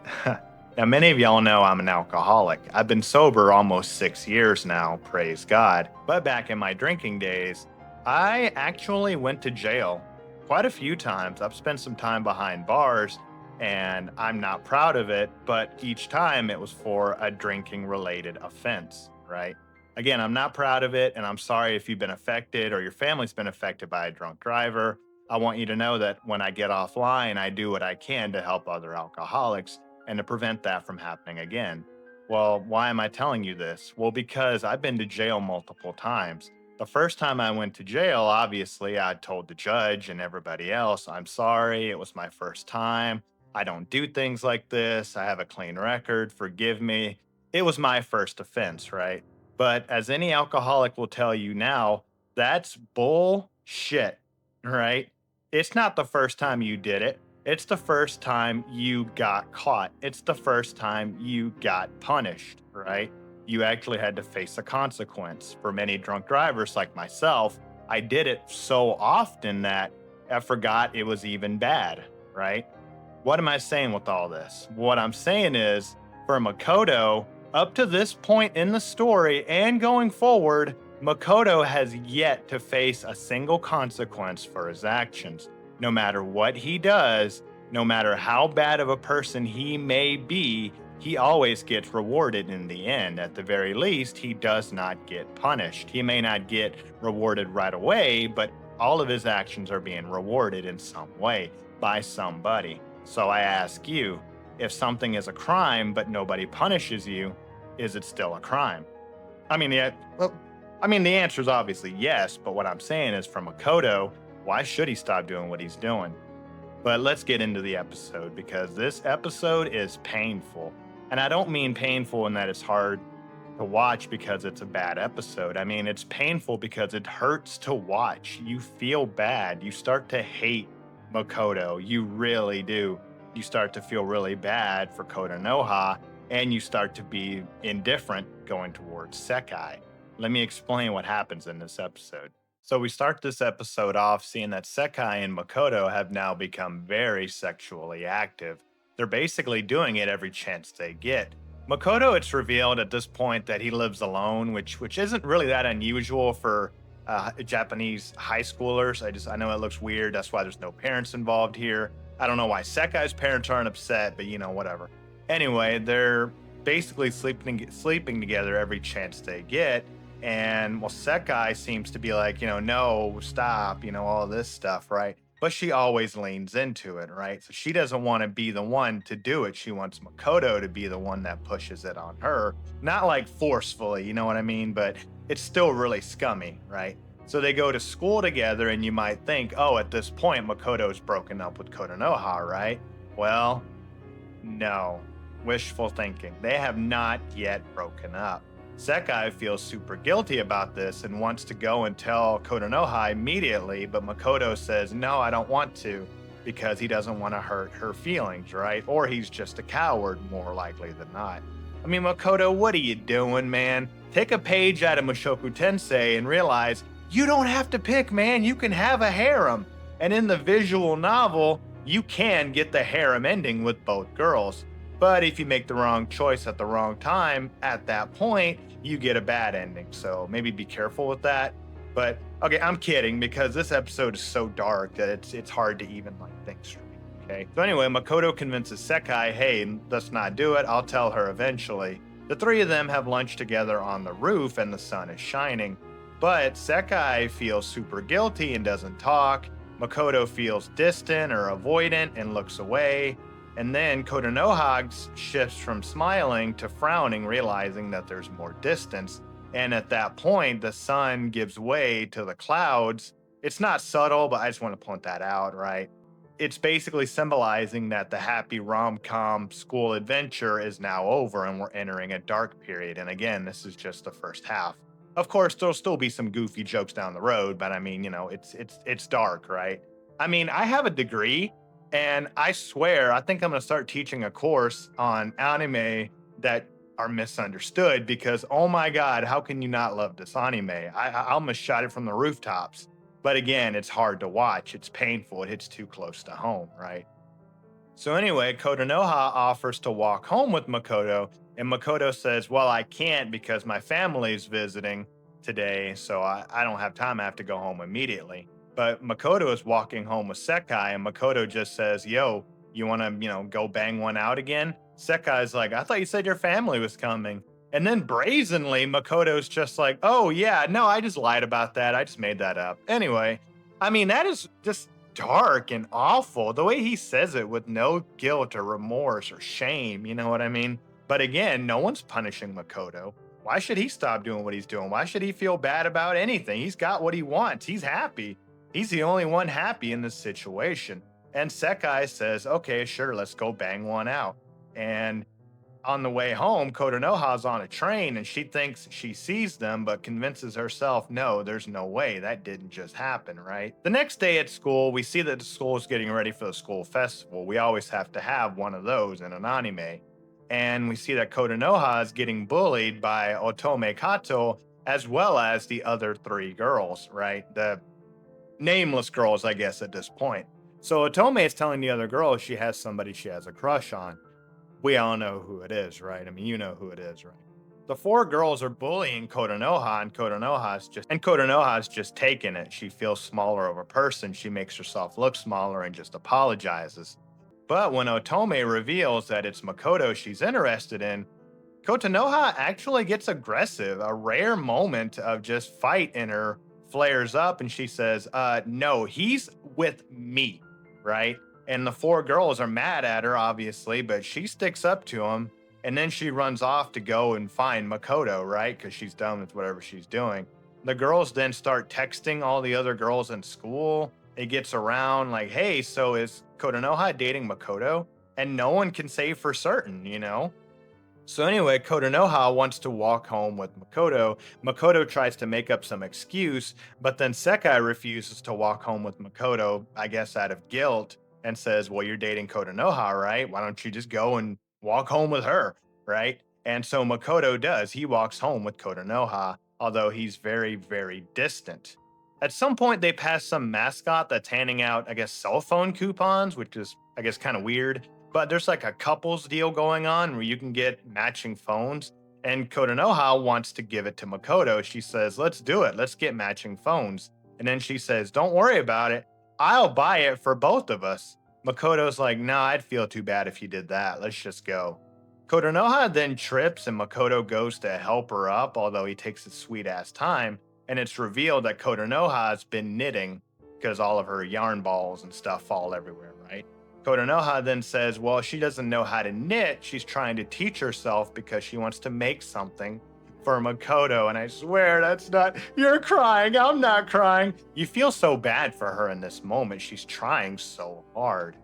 Now, many of y'all know I'm an alcoholic. I've been sober almost 6 years now, praise God. But back in my drinking days, I actually went to jail quite a few times. I've spent some time behind bars, and I'm not proud of it, but each time it was for a drinking related offense, right? Again, I'm not proud of it, and I'm sorry if you've been affected or your family's been affected by a drunk driver. I want you to know that when I get offline, I do what I can to help other alcoholics and to prevent that from happening again. Well, why am I telling you this? Well, because I've been to jail multiple times. The first time I went to jail, obviously, I told the judge and everybody else, I'm sorry, it was my first time. I don't do things like this. I have a clean record. Forgive me. It was my first offense, right? But as any alcoholic will tell you now, that's bullshit, right? It's not the first time you did it. It's the first time you got caught. It's the first time you got punished, right? You actually had to face a consequence. For many drunk drivers like myself, I did it so often that I forgot it was even bad, right? What am I saying with all this? What I'm saying is, for Makoto, up to this point in the story and going forward, Makoto has yet to face a single consequence for his actions. No matter what he does, no matter how bad of a person he may be, he always gets rewarded in the end. At the very least, he does not get punished. He may not get rewarded right away, but all of his actions are being rewarded in some way by somebody. So I ask you, if something is a crime but nobody punishes you, is it still a crime? I mean, yeah, well, the answer is obviously yes, but what I'm saying is from Makoto, why should he stop doing what he's doing? But let's get into the episode because this episode is painful. And I don't mean painful in that it's hard to watch because it's a bad episode. I mean, it's painful because it hurts to watch. You feel bad. You start to hate Makoto. You really do. You start to feel really bad for Kotonoha, and you start to be indifferent going towards Sekai. Let me explain what happens in this episode. So we start this episode off seeing that Sekai and Makoto have now become very sexually active. They're basically doing it every chance they get. Makoto, it's revealed at this point that he lives alone, which isn't really that unusual for Japanese high schoolers. I know it looks weird. That's why there's no parents involved here. I don't know why Sekai's parents aren't upset, but whatever. Anyway, they're basically sleeping together every chance they get. And well, Sekai seems to be like, no, stop, all this stuff, right? But she always leans into it, right? So she doesn't want to be the one to do it. She wants Makoto to be the one that pushes it on her. Not like forcefully, you know what I mean? But it's still really scummy, right? So they go to school together, and you might think, oh, at this point, Makoto's broken up with Kotonoha, right? Well, no. Wishful thinking. They have not yet broken up. Sekai feels super guilty about this and wants to go and tell Kotonoha immediately, but Makoto says, no, I don't want to, because he doesn't want to hurt her feelings, right? Or he's just a coward, more likely than not. I mean, Makoto, what are you doing, man? Take a page out of Mushoku Tensei and realize you don't have to pick, man. You can have a harem. And in the visual novel, you can get the harem ending with both girls. But if you make the wrong choice at the wrong time, at that point, you get a bad ending. So maybe be careful with that. But okay, I'm kidding because this episode is so dark that it's hard to even think straight. Okay. So anyway, Makoto convinces Sekai, hey, let's not do it. I'll tell her eventually. The three of them have lunch together on the roof and the sun is shining. But Sekai feels super guilty and doesn't talk. Makoto feels distant or avoidant and looks away. And then Kotonoha shifts from smiling to frowning, realizing that there's more distance. And at that point, the sun gives way to the clouds, It's not subtle, but I just want to point that out, right? It's basically symbolizing that the happy rom-com school adventure is now over and we're entering a dark period. And again, this is just the first half. Of course, there'll still be some goofy jokes down the road, but I mean, it's dark, right? I mean, I have a degree and I swear I think I'm going to start teaching a course on anime that are misunderstood because oh my god, how can you not love this anime? I almost shot it from the rooftops. But again, it's hard to watch. It's painful. It hits too close to home, right? So anyway, Kotonoha offers to walk home with Makoto, and Makoto says, "Well, I can't because my family's visiting today, so I don't have time. I have to go home immediately." But Makoto is walking home with Sekai, and Makoto just says, "Yo, you want to, go bang one out again?" Sekai's like, "I thought you said your family was coming." And then brazenly, Makoto's just like, "Oh, yeah, no, I just lied about that. I just made that up." Anyway, I mean, that is just dark and awful. The way he says it with no guilt or remorse or shame, you know what I mean? But again, no one's punishing Makoto. Why should he stop doing what he's doing? Why should he feel bad about anything? He's got what he wants. He's happy. He's the only one happy in this situation. And Sekai says, "Okay, sure, let's go bang one out." And on the way home, Kotonoha's on a train and she thinks she sees them, but convinces herself, no, there's no way. That didn't just happen, right? The next day at school, we see that the school is getting ready for the school festival. We always have to have one of those in an anime. And we see that Kotonoha is getting bullied by Otome Kato as well as the other three girls, right? The nameless girls, I guess, at this point. So Otome is telling the other girls she has somebody she has a crush on. We all know who it is, right? I mean, you know who it is, right? The four girls are bullying Kotonoha, and Kotonoha's just taking it. She feels smaller of a person. She makes herself look smaller and just apologizes. But when Otome reveals that it's Makoto she's interested in, Kotonoha actually gets aggressive. A rare moment of just fight in her flares up, and she says, no, he's with me, right? And the four girls are mad at her, obviously, but she sticks up to him. And then she runs off to go and find Makoto, right? Because she's done with whatever she's doing. The girls then start texting all the other girls in school. It gets around like, hey, so is Kotonoha dating Makoto? And no one can say for certain, you know? So anyway, Kotonoha wants to walk home with Makoto. Makoto tries to make up some excuse, but then Sekai refuses to walk home with Makoto, I guess out of guilt, and says, well, you're dating Kotonoha, right? Why don't you just go and walk home with her, right? And so Makoto does. He walks home with Kotonoha, although he's very, very distant. At some point, they pass some mascot that's handing out, I guess, cell phone coupons, which is, I guess, kind of weird. But there's like a couples deal going on where you can get matching phones. And Kotonoha wants to give it to Makoto. She says, let's do it. Let's get matching phones. And then she says, don't worry about it. I'll buy it for both of us. Makoto's like, nah, I'd feel too bad if you did that. Let's just go. Kotonoha then trips and Makoto goes to help her up, although he takes his sweet ass time. And it's revealed that Kotonoha has been knitting because all of her yarn balls and stuff fall everywhere, right? Kotonoha then says, well, she doesn't know how to knit. She's trying to teach herself because she wants to make something for Makoto. And I swear that's not, you're crying. I'm not crying. You feel so bad for her in this moment. She's trying so hard.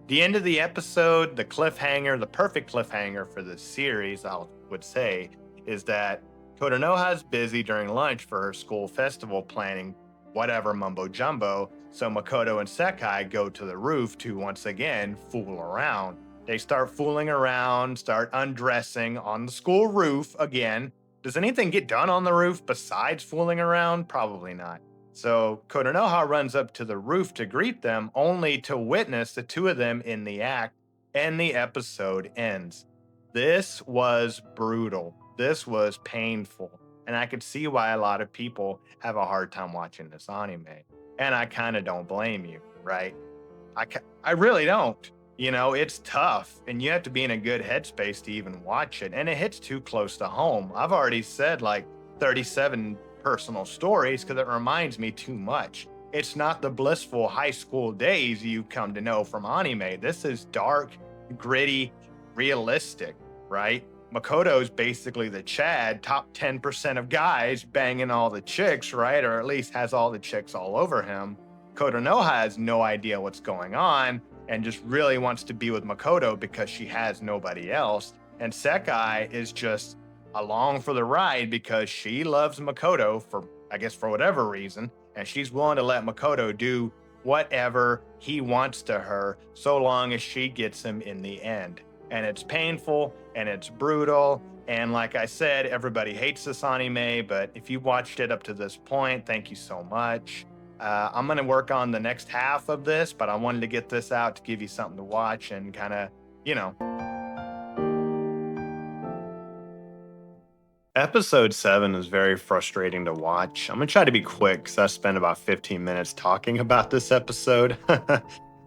The end of the episode, the cliffhanger, the perfect cliffhanger for this series, I would say, is that Kotonoha's busy during lunch for her school festival planning whatever mumbo jumbo. So Makoto and Sekai go to the roof to once again fool around. They start fooling around, start undressing on the school roof again. Does anything get done on the roof besides fooling around? Probably not. So Kotonoha runs up to the roof to greet them, only to witness the two of them in the act, and the episode ends. This was brutal. This was painful. And I could see why a lot of people have a hard time watching this anime. And I kind of don't blame you, right? I really don't. You know, it's tough and you have to be in a good headspace to even watch it. And it hits too close to home. I've already said like 37 personal stories because it reminds me too much. It's not the blissful high school days you come to know from anime. This is dark, gritty, realistic, right? Makoto's basically the Chad, top 10% of guys banging all the chicks, right? Or at least has all the chicks all over him. Kotonoha has no idea what's going on and just really wants to be with Makoto because she has nobody else. And Sekai is just along for the ride because she loves Makoto for, I guess, for whatever reason. And she's willing to let Makoto do whatever he wants to her so long as she gets him in the end. And it's painful and it's brutal. And like I said, everybody hates this anime, but if you watched it up to this point, thank you so much. I'm going to work on the next half of this, but I wanted to get this out to give you something to watch and kind of, you know. Episode 7 is very frustrating to watch. I'm going to try to be quick because I spent about 15 minutes talking about this episode.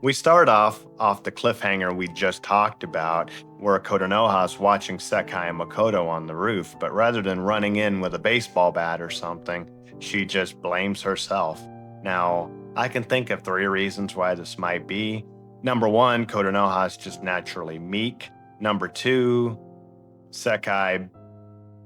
We start off the cliffhanger we just talked about, where Kotonoha is watching Sekai and Makoto on the roof, but rather than running in with a baseball bat or something, she just blames herself. Now, I can think of 3 reasons why this might be. Number 1, Kotonoha is just naturally meek. Number 2, Sekai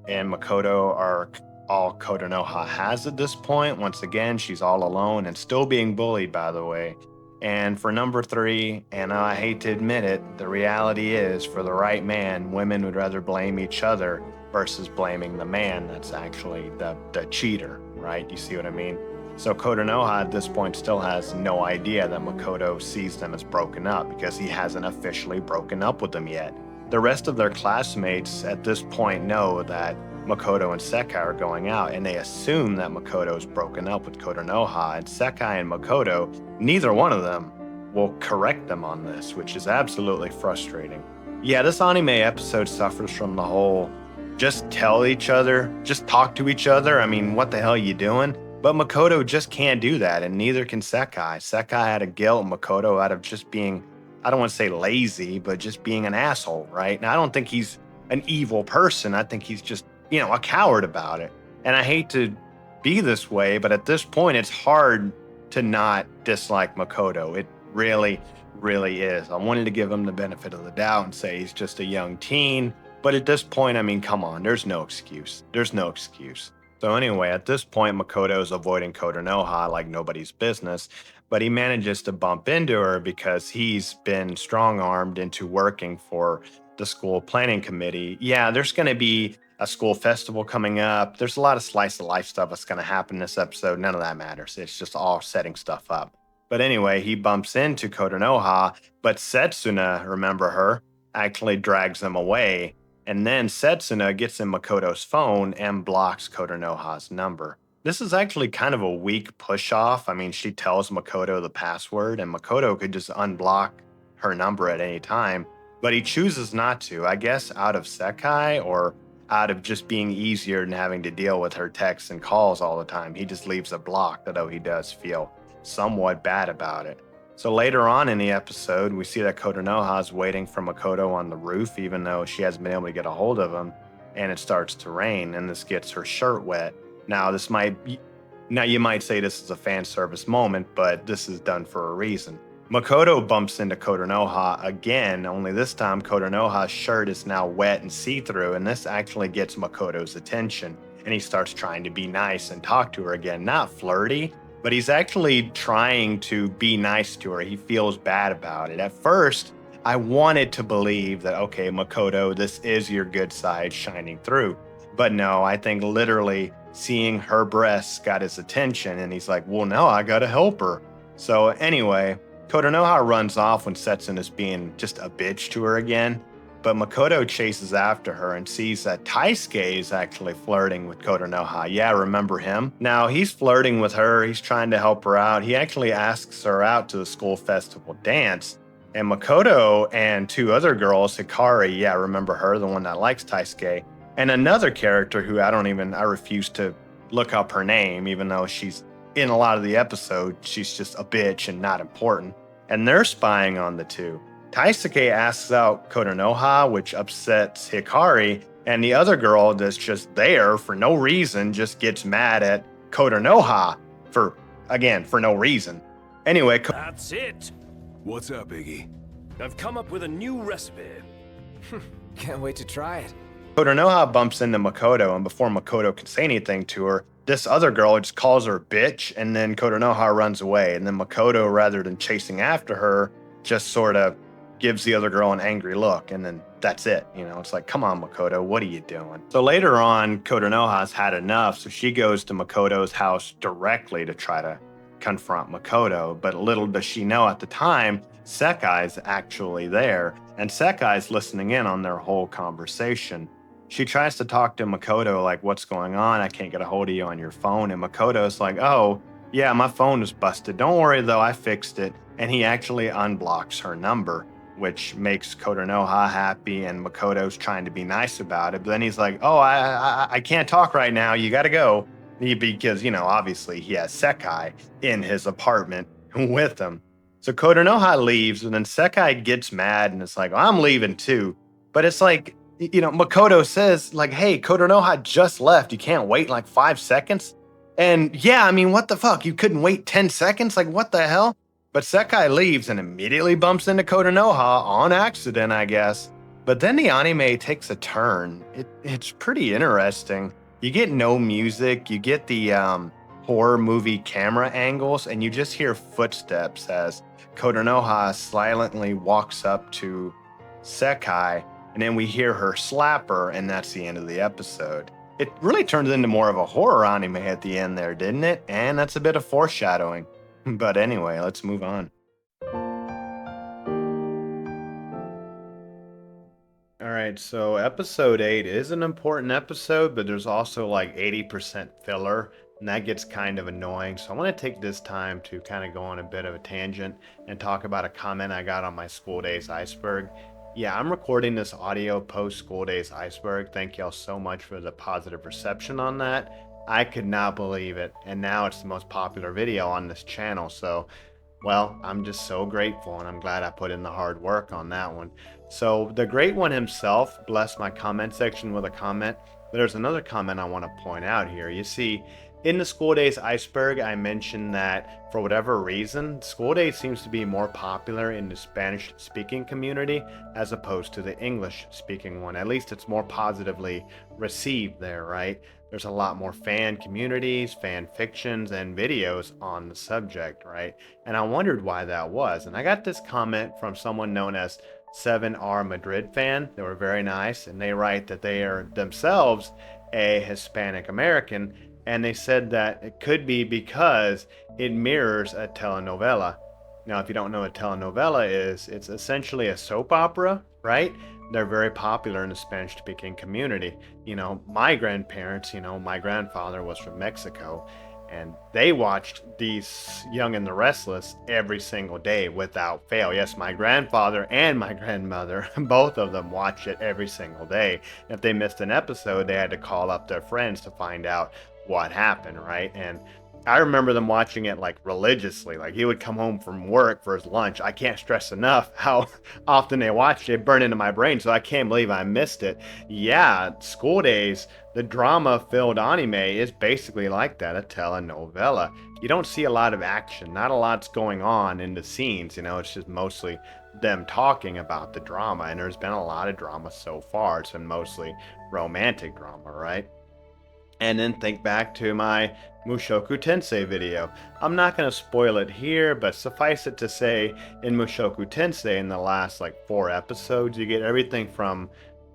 and Makoto are all Kotonoha has at this point. Once again, she's all alone and still being bullied, by the way. And for number 3, and I hate to admit it, the reality is for the right man, women would rather blame each other versus blaming the man that's actually the cheater, right? You see what I mean? So Kotonoha at this point still has no idea that Makoto sees them as broken up because he hasn't officially broken up with them yet. The rest of their classmates at this point know that Makoto and Sekai are going out, and they assume that Makoto's broken up with Kotonoha, and Sekai and Makoto, neither one of them will correct them on this, which is absolutely frustrating. Yeah, this anime episode suffers from the whole just tell each other, just talk to each other. I mean, what the hell are you doing? But Makoto just can't do that, and neither can Sekai. Sekai out of guilt, Makoto out of just being, I don't want to say lazy, but just being an asshole, right? And I don't think he's an evil person. I think he's just, a coward about it. And I hate to be this way, but at this point, it's hard to not dislike Makoto. It really, really is. I wanted to give him the benefit of the doubt and say he's just a young teen. But at this point, I mean, come on, there's no excuse. There's no excuse. So anyway, at this point, Makoto is avoiding Kotonoha like nobody's business, but he manages to bump into her because he's been strong-armed into working for the school planning committee. Yeah, there's going to be a school festival coming up. There's a lot of slice of life stuff that's going to happen in this episode. None of that matters. It's just all setting stuff up. But anyway, he bumps into Kotonoha, but Setsuna, remember her, actually drags them away. And then Setsuna gets in Makoto's phone and blocks Kotonoha's number. This is actually kind of a weak push-off. I mean, she tells Makoto the password, and Makoto could just unblock her number at any time. But he chooses not to, I guess out of Sekai or out of just being easier than having to deal with her texts and calls all the time. He just leaves it blocked, although he does feel somewhat bad about it. So later on in the episode, we see that Kotonoha is waiting for Makoto on the roof, even though she hasn't been able to get a hold of him, and it starts to rain, and this gets her shirt wet. Now, you might say this is a fan service moment, but this is done for a reason. Makoto bumps into Kotonoha again, only this time Kotonoha's shirt is now wet and see-through, and this actually gets Makoto's attention, and he starts trying to be nice and talk to her again. Not flirty, but he's actually trying to be nice to her. He feels bad about it. At first, I wanted to believe that, okay, Makoto, this is your good side shining through. But no, I think literally seeing her breasts got his attention, and he's like, well, no, I gotta help her. So anyway, Kotonoha runs off when Setsuna is being just a bitch to her again. But Makoto chases after her and sees that Taisuke is actually flirting with Kotonoha. Yeah, remember him? Now, he's flirting with her. He's trying to help her out. He actually asks her out to the school festival dance. And Makoto and 2 other girls, Hikari, yeah, remember her, the one that likes Taisuke, and another character who I refuse to look up her name, even though she's in a lot of the episode, she's just a bitch and not important. And they're spying on the 2. Taisuke asks out Kotonoha, which upsets Hikari, and the other girl that's just there for no reason just gets mad at Kotonoha for no reason. Anyway, That's it! What's up, Iggy? I've come up with a new recipe. Can't wait to try it. Kotonoha bumps into Makoto, and before Makoto can say anything to her, this other girl just calls her a bitch, and then Kotonoha runs away. And then Makoto, rather than chasing after her, just sort of gives the other girl an angry look, and then that's it. It's like, come on, Makoto, what are you doing? So later on, Kotonoha's had enough, so she goes to Makoto's house directly to try to confront Makoto. But little does she know at the time, Sekai's actually there, and Sekai's listening in on their whole conversation. She tries to talk to Makoto, like, what's going on? I can't get a hold of you on your phone. And Makoto's like, oh, yeah, my phone was busted. Don't worry, though, I fixed it. And he actually unblocks her number, which makes Kotonoha happy. And Makoto's trying to be nice about it. But then he's like, oh, I can't talk right now. You got to go. Because, obviously he has Sekai in his apartment with him. So Kotonoha leaves, and then Sekai gets mad and it's like, I'm leaving too. But it's like, Makoto says, like, hey, Kotonoha just left. You can't wait like 5 seconds. And yeah, I mean, what the fuck? You couldn't wait 10 seconds? Like, what the hell? But Sekai leaves and immediately bumps into Kotonoha on accident, I guess. But then the anime takes a turn. It's pretty interesting. You get no music, you get the horror movie camera angles, and you just hear footsteps as Kotonoha silently walks up to Sekai, and then we hear her slap her, and that's the end of the episode. It really turns into more of a horror anime at the end there, didn't it? And that's a bit of foreshadowing. But anyway, let's move on. All right, so episode 8 is an important episode, but there's also like 80% filler, and that gets kind of annoying. So I want to take this time to kind of go on a bit of a tangent and talk about a comment I got on my School Days Iceberg. Yeah, I'm recording this audio post School Days Iceberg. Thank y'all so much for the positive reception on that. I could not believe it, and now it's the most popular video on this channel. So, well, I'm just so grateful, and I'm glad I put in the hard work on that one. So the great one himself blessed my comment section with a comment. But there's another comment I want to point out here. You see, in the School Days Iceberg, I mentioned that for whatever reason, School Days seems to be more popular in the Spanish speaking community as opposed to the English speaking one. At least it's more positively received there, right? There's a lot more fan communities, fan fictions, and videos on the subject, right? And I wondered why that was. And I got this comment from someone known as 7R Madrid fan. They were very nice, and they write that they are themselves a Hispanic American, and they said that it could be because it mirrors a telenovela. Now, if you don't know what a telenovela is, it's essentially a soap opera, right? They're very popular in the Spanish-speaking community. My grandparents, my grandfather was from Mexico, and they watched these Young and the Restless every single day without fail. Yes, my grandfather and my grandmother, both of them watched it every single day. If they missed an episode, they had to call up their friends to find out what happened, right? And I remember them watching it like religiously. Like he would come home from work for his lunch. I can't stress enough how often they watched it. Burned into my brain, so I can't believe I missed it. Yeah, School Days, the drama-filled anime is basically like that, a telenovela. You don't see a lot of action. Not a lot's going on in the scenes, it's just mostly them talking about the drama. And there's been a lot of drama so far. It's been mostly romantic drama, right? And then think back to my Mushoku Tensei video. I'm not going to spoil it here, but suffice it to say, in Mushoku Tensei, in the last like 4 episodes, you get everything from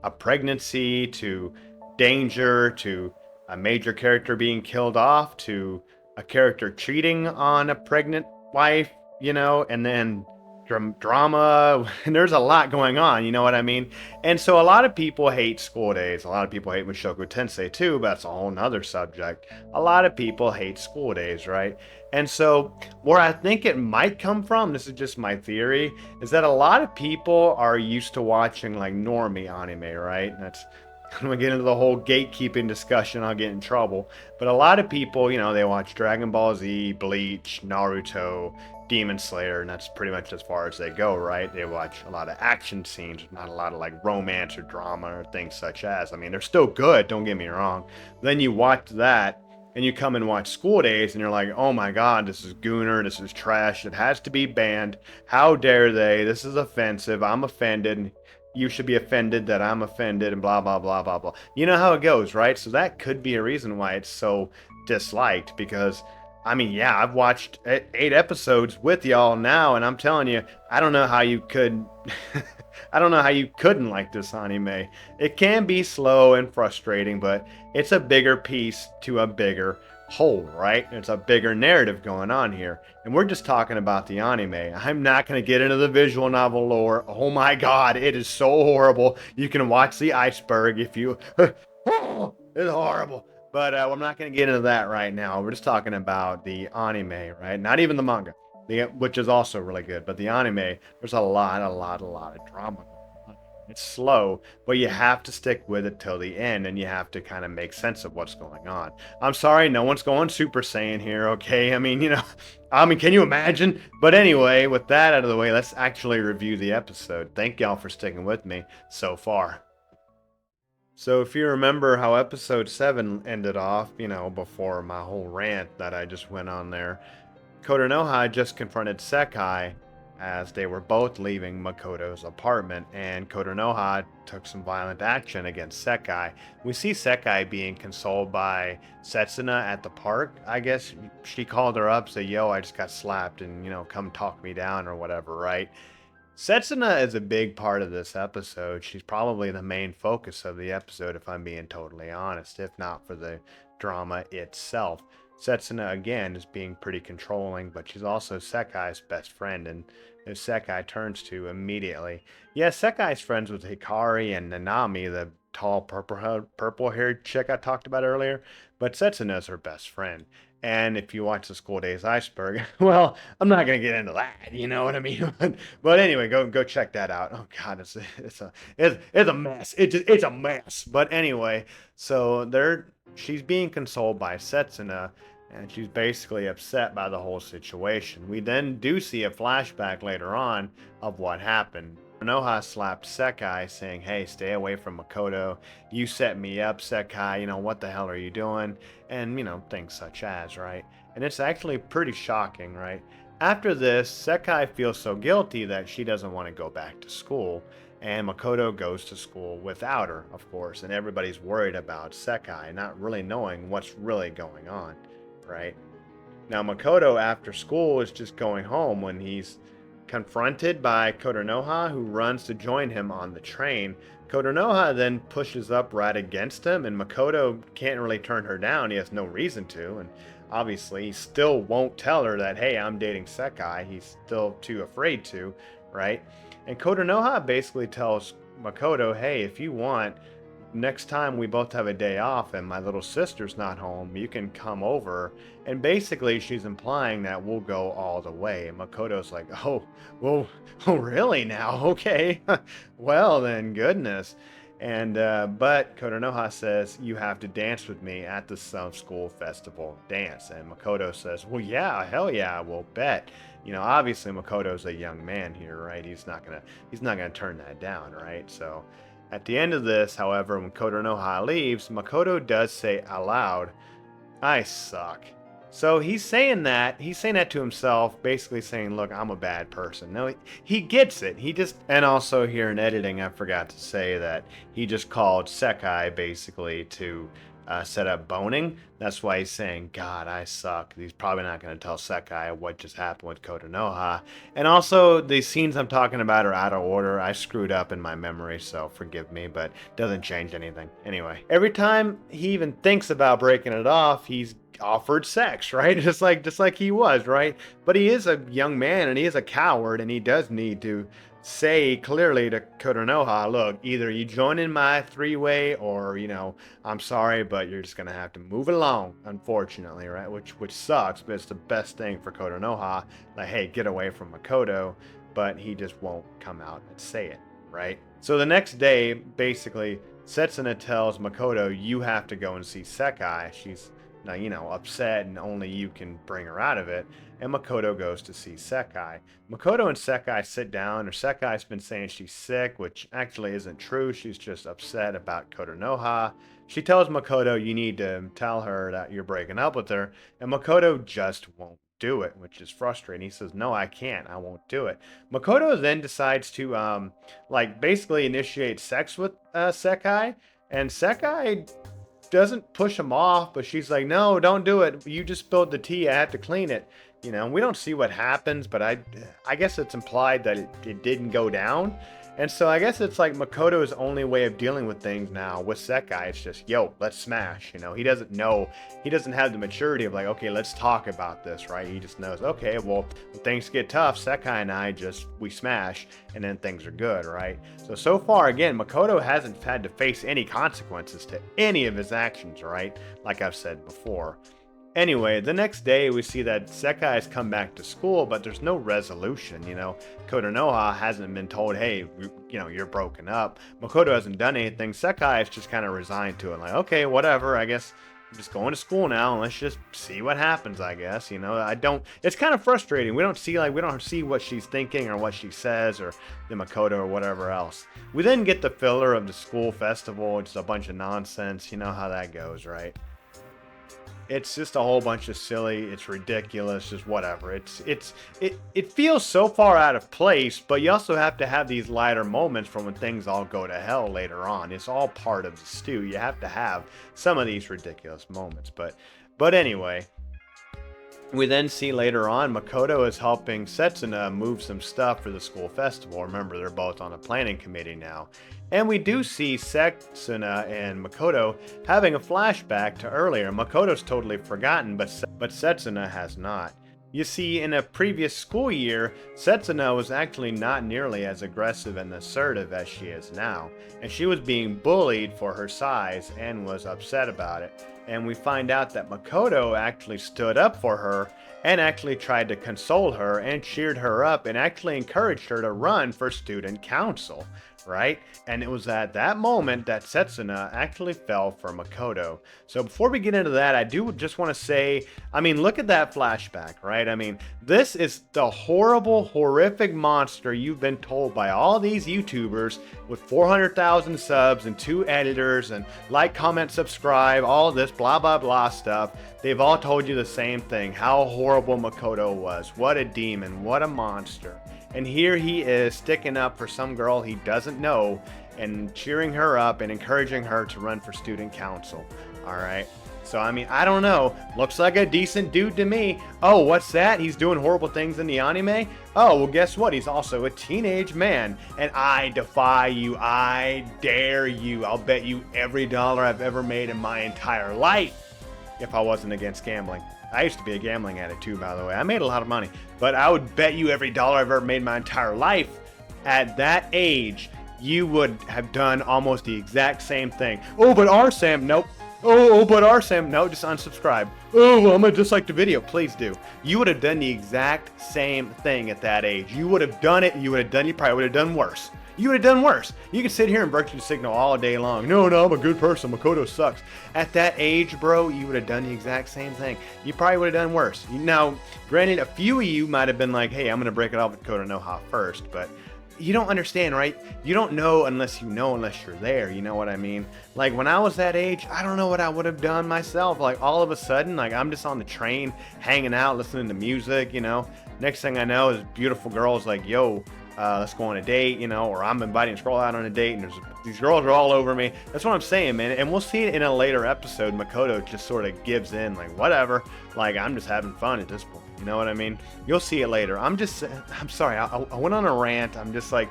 a pregnancy to danger to a major character being killed off to a character cheating on a pregnant wife, and then drama, and there's a lot going on, you know what I mean? And so a lot of people hate School Days. A lot of people hate Mushoku Tensei too, but that's a whole nother subject. A lot of people hate School Days, right? And so where I think it might come from, this is just my theory, is that a lot of people are used to watching like normie anime, right? That's I'm gonna get into the whole gatekeeping discussion, I'll get in trouble. But a lot of people, they watch Dragon Ball Z, Bleach, Naruto, Demon Slayer, and that's pretty much as far as they go, right? They watch a lot of action scenes, not a lot of like romance or drama or things such as. I mean, they're still good, don't get me wrong. Then you watch that, and you come and watch School Days, and you're like, oh my god, this is gooner, this is trash, it has to be banned. How dare they? This is offensive, I'm offended. you should be offended that I'm offended and blah blah blah blah blah. You know how it goes, right? So that could be a reason why it's so disliked because I mean, yeah, I've watched 8 episodes with y'all now, and I'm telling you, I don't know how you could, I don't know how you couldn't like this anime. It can be slow and frustrating, but it's a bigger piece to a bigger whole, right? It's a bigger narrative going on here. And we're just talking about the anime. I'm not going to get into the visual novel lore. Oh my god, it is so horrible. You can watch the iceberg if you. It's horrible. But I'm not going to get into that right now. We're just talking about the anime, right? Not even the manga, which is also really good. But the anime, there's a lot of drama. It's slow, but you have to stick with it till the end, and you have to kind of make sense of what's going on. I'm sorry, no one's going Super Saiyan here, okay? I mean, I mean, can you imagine? But anyway, with that out of the way, let's actually review the episode. Thank y'all for sticking with me so far. So, if you remember how episode 7 ended off, before my whole rant that I just went on there, Kotonoha just confronted Sekai as they were both leaving Makoto's apartment, and Kotonoha took some violent action against Sekai. We see Sekai being consoled by Setsuna at the park. I guess she called her up, say, "Yo, I just got slapped, and come talk me down or whatever," right? Setsuna is a big part of this episode. She's probably the main focus of the episode, if I'm being totally honest, if not for the drama itself. Setsuna, again, is being pretty controlling, but she's also Sekai's best friend, and who Sekai turns to immediately. Yes, Sekai's friends with Hikari and Nanami, the tall purple-haired chick I talked about earlier, but Setsuna's her best friend. And if you watch the School Days Iceberg, well, I'm not gonna get into that. You know what I mean? But anyway, go check that out. Oh God, it's a mess. It's a mess. But anyway, so she's being consoled by Setsuna, and she's basically upset by the whole situation. We then do see a flashback later on of what happened. Konoha slapped Sekai, saying, "Hey, stay away from Makoto. You set me up, Sekai. What the hell are you doing?" And, things such as, right? And it's actually pretty shocking, right? After this, Sekai feels so guilty that she doesn't want to go back to school. And Makoto goes to school without her, of course. And everybody's worried about Sekai, not really knowing what's really going on, right? Now, Makoto, after school, is just going home when he's confronted by Kotonoha, who runs to join him on the train. Kotonoha then pushes up right against him, and Makoto can't really turn her down. He has no reason to, and obviously he still won't tell her that, hey, I'm dating Sekai. He's still too afraid to, right? And Kotonoha basically tells Makoto, hey, if you want, next time we both have a day off and my little sister's not home, you can come over. And basically, she's implying that we'll go all the way. And Makoto's like, oh, well, oh, really now? Okay. Well, then, goodness. And, but Kotonoha says, you have to dance with me at the Sun School Festival dance. And Makoto says, well, yeah, hell yeah, we'll bet. Obviously Makoto's a young man here, right? He's not gonna turn that down, right? So, at the end of this, however, when Kotonoha leaves, Makoto does say aloud, I suck. So he's saying that to himself, basically saying, look, I'm a bad person. No, he gets it. And also here in editing, I forgot to say that he just called Sekai basically to set up boning. That's why he's saying, God, I suck. He's probably not going to tell Sekai what just happened with Kotonoha. And also, the scenes I'm talking about are out of order. I screwed up in my memory, so forgive me, but doesn't change anything. Anyway, every time he even thinks about breaking it off, he's offered sex, right? Just like he was, right? But he is a young man and he is a coward, and he does need to say clearly to Kotonoha, look, either you join in my three-way or, I'm sorry, but you're just gonna have to move it along, unfortunately, right? Which sucks, but it's the best thing for Kotonoha. Like, hey, get away from Makoto, but he just won't come out and say it, right? So the next day, basically, Setsuna tells Makoto, you have to go and see Sekai. She's now, upset, and only you can bring her out of it. And Makoto goes to see Sekai. Makoto and Sekai sit down, or Sekai's been saying she's sick, which actually isn't true. She's just upset about Kotonoha. She tells Makoto, you need to tell her that you're breaking up with her, and Makoto just won't do it, which is frustrating. He says, no, I can't. I won't do it. Makoto then decides to, like, basically initiate sex with Sekai. And Sekai doesn't push him off, but she's like, "No, don't do it. You just spilled the tea. I have to clean it." We don't see what happens, but I guess it's implied that it didn't go down. And so I guess it's like Makoto's only way of dealing with things now with Sekai. It's just, yo, let's smash. He doesn't know, he doesn't have the maturity of like, okay, let's talk about this, right? He just knows, okay, well, when things get tough, Sekai and I we smash, and then things are good, right? So far, again, Makoto hasn't had to face any consequences to any of his actions, right? Like I've said before. Anyway, the next day we see that Sekai has come back to school, but there's no resolution. Kotonoha hasn't been told, hey, you're broken up. Makoto hasn't done anything. Sekai is just kind of resigned to it, like, okay, whatever. I guess I'm just going to school now, and let's just see what happens. I guess I don't. It's kind of frustrating. We don't see what she's thinking or what she says or the Makoto or whatever else. We then get the filler of the school festival. It's a bunch of nonsense. You know how that goes, right? It's just a whole bunch of silly, it's ridiculous, just whatever. It feels so far out of place, but you also have to have these lighter moments from when things all go to hell later on. It's all part of the stew. You have to have some of these ridiculous moments. But anyway, we then see later on Makoto is helping Setsuna move some stuff for the school festival. Remember, they're both on a planning committee now. And we do see Setsuna and Makoto having a flashback to earlier. Makoto's totally forgotten, but Setsuna has not. You see, in a previous school year, Setsuna was actually not nearly as aggressive and assertive as she is now, and she was being bullied for her size and was upset about it. And we find out that Makoto actually stood up for her and actually tried to console her and cheered her up and actually encouraged her to run for student council, right? And it was at that moment that Setsuna actually fell for Makoto. So before we get into that, I do just want to say, look at that flashback, right? This is the horrible, horrific monster you've been told by all these YouTubers with 400,000 subs and 2 editors and like, comment, subscribe, all this blah, blah, blah stuff. They've all told you the same thing, how horrible Makoto was. What a demon, what a monster. And here he is sticking up for some girl he doesn't know and cheering her up and encouraging her to run for student council. All right. So, I don't know. Looks like a decent dude to me. Oh, what's that? He's doing horrible things in the anime? Oh, well, guess what? He's also a teenage man. And I defy you. I dare you. I'll bet you every dollar I've ever made in my entire life if I wasn't against gambling. I used to be a gambling addict too, by the way. I made a lot of money. But I would bet you every dollar I've ever made in my entire life, at that age, you would have done almost the exact same thing. Oh, but Sam, nope. Oh, Sam, no, just unsubscribe. Oh, well, I'm gonna dislike the video. Please do. You would have done the exact same thing at that age. You would have done it. You probably would have done worse. You would have done worse. You can sit here and virtue signal all day long. No, I'm a good person. Makoto sucks. At that age, bro, you would have done the exact same thing. You probably would have done worse. Now, granted, a few of you might have been like, hey, I'm going to break it off with Kotonoha first, but you don't understand, right? You don't know unless you're there. You know what I mean? Like, when I was that age, I don't know what I would have done myself. Like, all of a sudden, like, I'm just on the train, hanging out, listening to music, Next thing I know is beautiful girls like, yo, let's go on a date, or I'm inviting a girl out on a date and these girls are all over me. That's what I'm saying, man. And we'll see it in a later episode. Makoto just sort of gives in, like, whatever. Like, I'm just having fun at this point. You know what I mean? You'll see it later. I'm sorry. I went on a rant. I'm just like,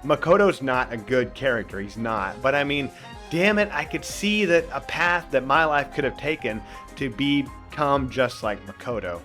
Makoto's not a good character. He's not. But damn it, I could see that a path that my life could have taken to become just like Makoto.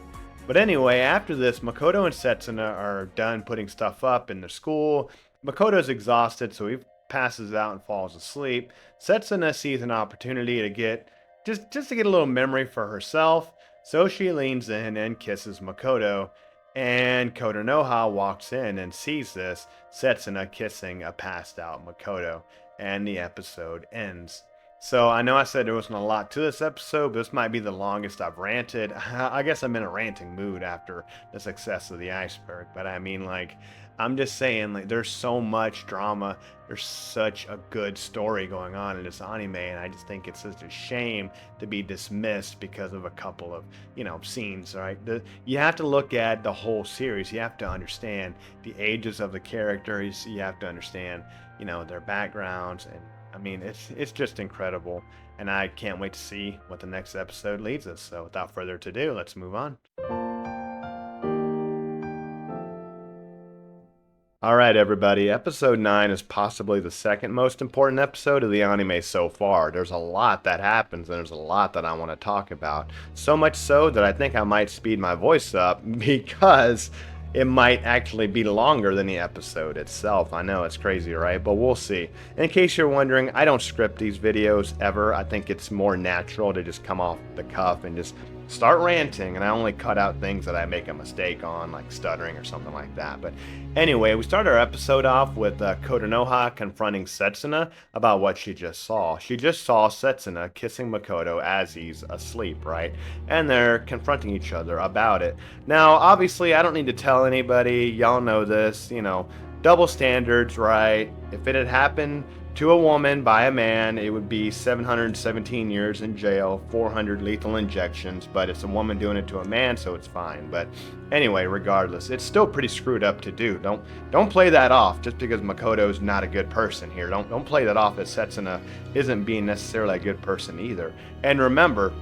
But anyway, after this, Makoto and Setsuna are done putting stuff up in their school. Makoto's exhausted, so he passes out and falls asleep. Setsuna sees an opportunity to get just to get a little memory for herself, so she leans in and kisses Makoto. And Kotonoha walks in and sees this, Setsuna kissing a passed out Makoto, and the episode ends. So I know I said there wasn't a lot to this episode, but this might be the longest I've ranted. I guess I'm in a ranting mood after the success of the iceberg, but I mean, like, I'm just saying, like, there's so much drama. There's such a good story going on in this anime, and I just think it's such a shame to be dismissed because of a couple of, scenes, right? You have to look at the whole series. You have to understand the ages of the characters. You have to understand, their backgrounds, and I mean, it's just incredible, and I can't wait to see what the next episode leads us. So, without further ado, let's move on. All right, everybody. Episode 9 is possibly the second most important episode of the anime so far. There's a lot that happens, and there's a lot that I want to talk about. So much so that I think I might speed my voice up because it might actually be longer than the episode itself. I know it's crazy, right? But we'll see. In case you're wondering, I don't script these videos ever. I think it's more natural to just come off the cuff and just start ranting, and I only cut out things that I make a mistake on, like stuttering or something like that. But anyway, we start our episode off with Kotonoha confronting Setsuna about what she just saw. She just saw Setsuna kissing Makoto as he's asleep, right? And they're confronting each other about it. Now, obviously, I don't need to tell anybody. Y'all know this, double standards, right? If it had happened to a woman by a man, it would be 717 years in jail, 400 lethal injections, but it's a woman doing it to a man, so it's fine. But anyway, regardless, it's still pretty screwed up to do. Don't play that off just because Makoto's not a good person here. Don't play that off as Setsuna isn't being necessarily a good person either. And remember,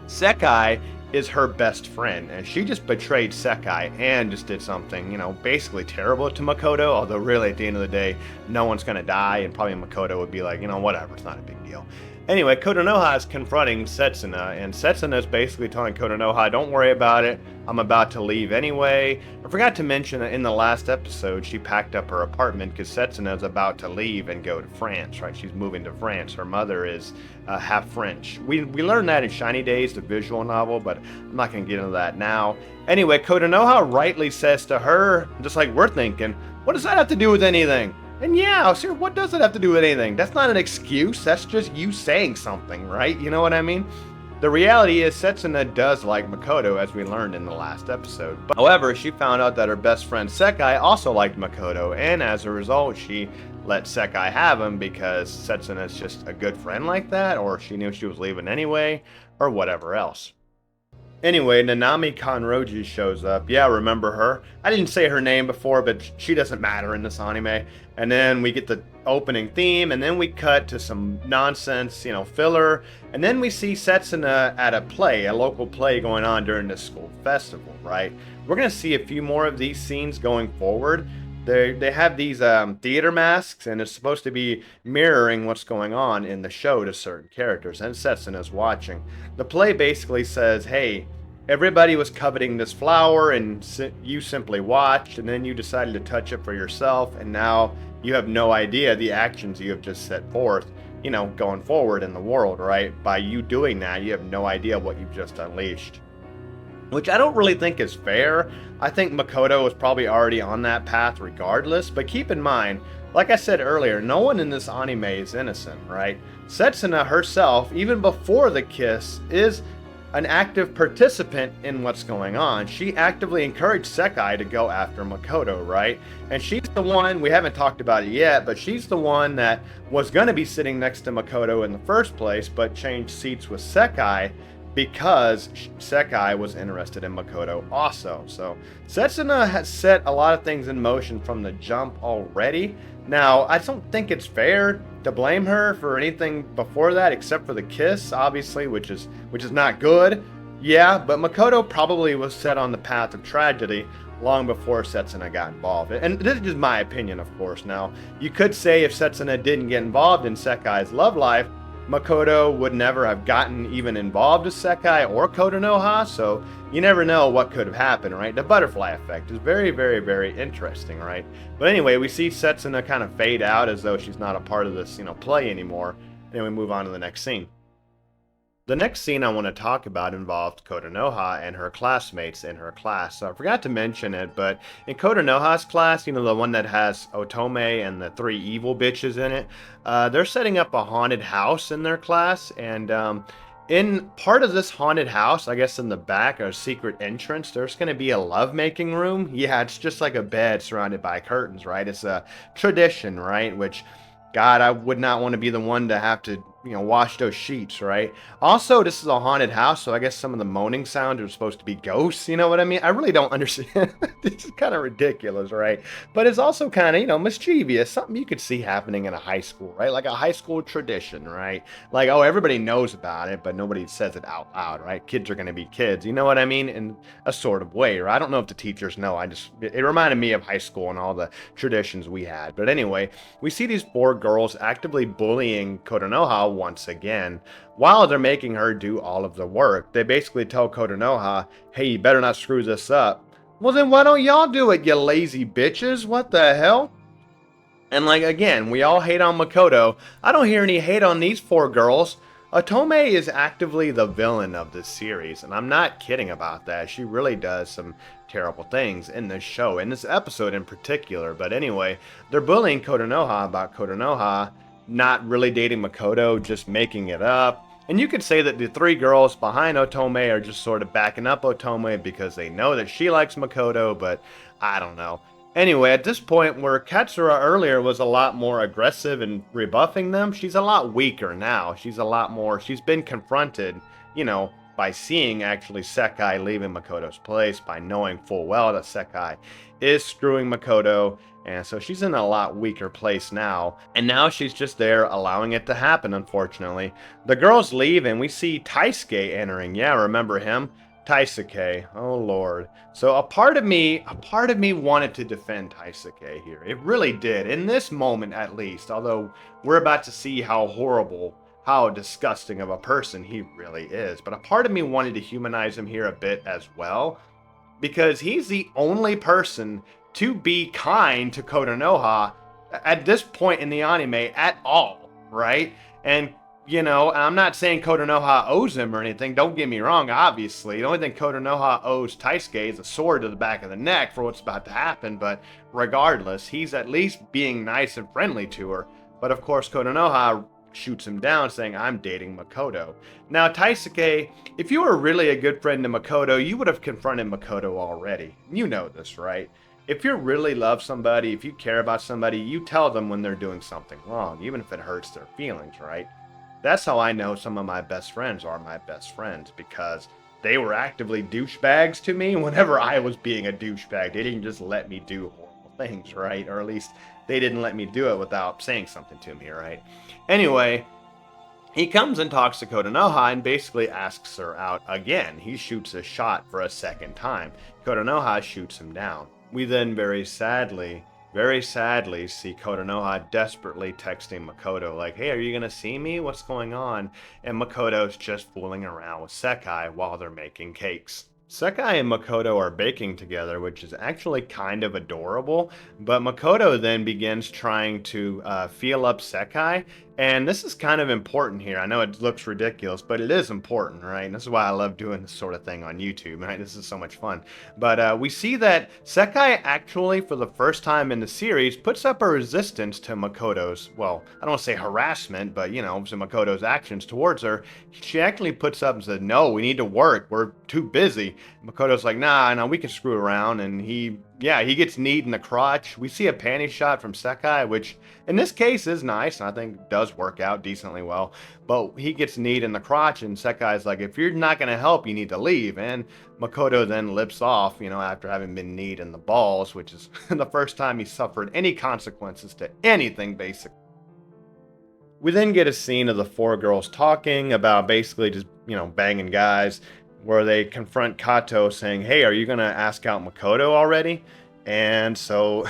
Sekai is her best friend, and she just betrayed Sekai and just did something, basically terrible to Makoto, although really at the end of the day, no one's gonna die, and probably Makoto would be like, whatever, it's not a big deal. Anyway, Kotonoha is confronting Setsuna, and Setsuna is basically telling Kotonoha, don't worry about it, I'm about to leave anyway. I forgot to mention that in the last episode, she packed up her apartment because Setsuna is about to leave and go to France, right? She's moving to France. Her mother is half French. We learned that in Shiny Days, the visual novel, but I'm not going to get into that now. Anyway, Kotonoha rightly says to her, just like we're thinking, what does that have to do with anything? And yeah, sir, what does it have to do with anything? That's not an excuse. That's just you saying something, right? You know what I mean? The reality is Setsuna does like Makoto, as we learned in the last episode. But however, she found out that her best friend Sekai also liked Makoto, and as a result, she let Sekai have him because Setsuna is just a good friend like that, or she knew she was leaving anyway, or whatever else. Anyway, Nanami Kanroji shows up. Yeah, remember her? I didn't say her name before, but she doesn't matter in this anime. And then we get the opening theme, and then we cut to some nonsense, filler. And then we see Setsuna at a local play going on during this school festival, right? We're going to see a few more of these scenes going forward. They have these theater masks, and it's supposed to be mirroring what's going on in the show to certain characters, and Setsuna's watching. The play basically says, hey, everybody was coveting this flower, and you simply watched, and then you decided to touch it for yourself, and now you have no idea the actions you have just set forth, going forward in the world, right? By you doing that, you have no idea what you've just unleashed. Which I don't really think is fair. I think Makoto was probably already on that path regardless, but keep in mind, like I said earlier, no one in this anime is innocent, right? Setsuna herself, even before the kiss, is an active participant in what's going on. She actively encouraged Sekai to go after Makoto, right? And she's the one, we haven't talked about it yet, but she's the one that was going to be sitting next to Makoto in the first place, but changed seats with Sekai because Sekai was interested in Makoto also. So Setsuna has set a lot of things in motion from the jump already. Now, I don't think it's fair to blame her for anything before that except for the kiss, obviously, which is not good. Yeah, but Makoto probably was set on the path of tragedy long before Setsuna got involved. And this is just my opinion, of course. Now, you could say if Setsuna didn't get involved in Sekai's love life, Makoto would never have gotten even involved with Sekai or Kotonoha, so you never know what could have happened, right? The butterfly effect is very, very, very interesting, right? But anyway, we see Setsuna kind of fade out as though she's not a part of this, play anymore, and then we move on to the next scene. The next scene I want to talk about involved Kotonoha and her classmates in her class. So I forgot to mention it, but in Kotonoha's class, the one that has Otome and the three evil bitches in it, they're setting up a haunted house in their class. And in part of this haunted house, I guess in the back, a secret entrance, there's going to be a lovemaking room. Yeah, it's just like a bed surrounded by curtains, right? It's a tradition, right? Which God, I would not want to be the one to have to, wash those sheets, right? Also, this is a haunted house, so I guess some of the moaning sounds are supposed to be ghosts, you know what I mean? I really don't understand. This is kind of ridiculous, right? But it's also kind of, mischievous, something you could see happening in a high school, right? Like a high school tradition, right? Like, oh, everybody knows about it, but nobody says it out loud, right? Kids are going to be kids, you know what I mean? In a sort of way, right? I don't know if the teachers know. It reminded me of high school and all the traditions we had. But anyway, we see these four girls actively bullying Kotonoha once again while they're making her do all of the work. They basically tell Kotonoha, hey, you better not screw this up. Well, then why don't y'all do it, you lazy bitches? What the hell? And like again, we all hate on Makoto. I don't hear any hate on these four girls. Otome is actively the villain of this series, and I'm not kidding about that. She really does some terrible things in this show, in this episode in particular. But anyway, they're bullying Kotonoha about Kotonoha not really dating Makoto, just making it up. And you could say that the three girls behind Otome are just sort of backing up Otome because they know that she likes Makoto, but I don't know. Anyway, at this point where Katsura earlier was a lot more aggressive and rebuffing them, she's a lot weaker now. She's been confronted, by seeing actually Sekai leaving Makoto's place, by knowing full well that Sekai is screwing Makoto, and so she's in a lot weaker place now. And now she's just there allowing it to happen, unfortunately. The girls leave and we see Taisuke entering. Yeah, remember him? Taisuke, oh lord. So a part of me wanted to defend Taisuke here. It really did, in this moment at least, although we're about to see how horrible, how disgusting of a person he really is. But a part of me wanted to humanize him here a bit as well, because he's the only person to be kind to Kotonoha at this point in the anime at all, right? And I'm not saying Kotonoha owes him or anything. Don't get me wrong, obviously. The only thing Kotonoha owes Taisuke is a sword to the back of the neck for what's about to happen, but regardless, he's at least being nice and friendly to her. But of course, Kotonoha shoots him down, saying, I'm dating Makoto. Now, Taisuke, if you were really a good friend to Makoto, you would have confronted Makoto already. You know this, right? If you really love somebody, if you care about somebody, you tell them when they're doing something wrong, even if it hurts their feelings, right? That's how I know some of my best friends are my best friends, because they were actively douchebags to me whenever I was being a douchebag. They didn't just let me do horrible things, right? Or at least they didn't let me do it without saying something to me, right? Anyway, he comes and talks to Kotonoha and basically asks her out again. He shoots a shot for a second time. Kotonoha shoots him down. We then very sadly see Kotonoha desperately texting Makoto like, hey, are you gonna see me? What's going on? And Makoto's just fooling around with Sekai while they're making cakes. Sekai and Makoto are baking together, which is actually kind of adorable, but Makoto then begins trying to feel up Sekai, and this is kind of important here. I know it looks ridiculous, but it is important, right? And this is why I love doing this sort of thing on YouTube, right? This is so much fun. But we see that Sekai actually, for the first time in the series, puts up a resistance to Makoto's, well, I don't want to say harassment, but, to Makoto's actions towards her. She actually puts up and says, no, we need to work. We're too busy. Makoto's like, nah, we can screw around, and he gets kneed in the crotch. We see a panty shot from Sekai, which in this case is nice, and I think does work out decently well. But he gets kneed in the crotch, and Sekai's like, if you're not going to help, you need to leave. And Makoto then lips off, after having been kneed in the balls, which is the first time he suffered any consequences to anything, basically. We then get a scene of the four girls talking about basically just, banging guys, where they confront Kato saying, hey, are you going to ask out Makoto already? And so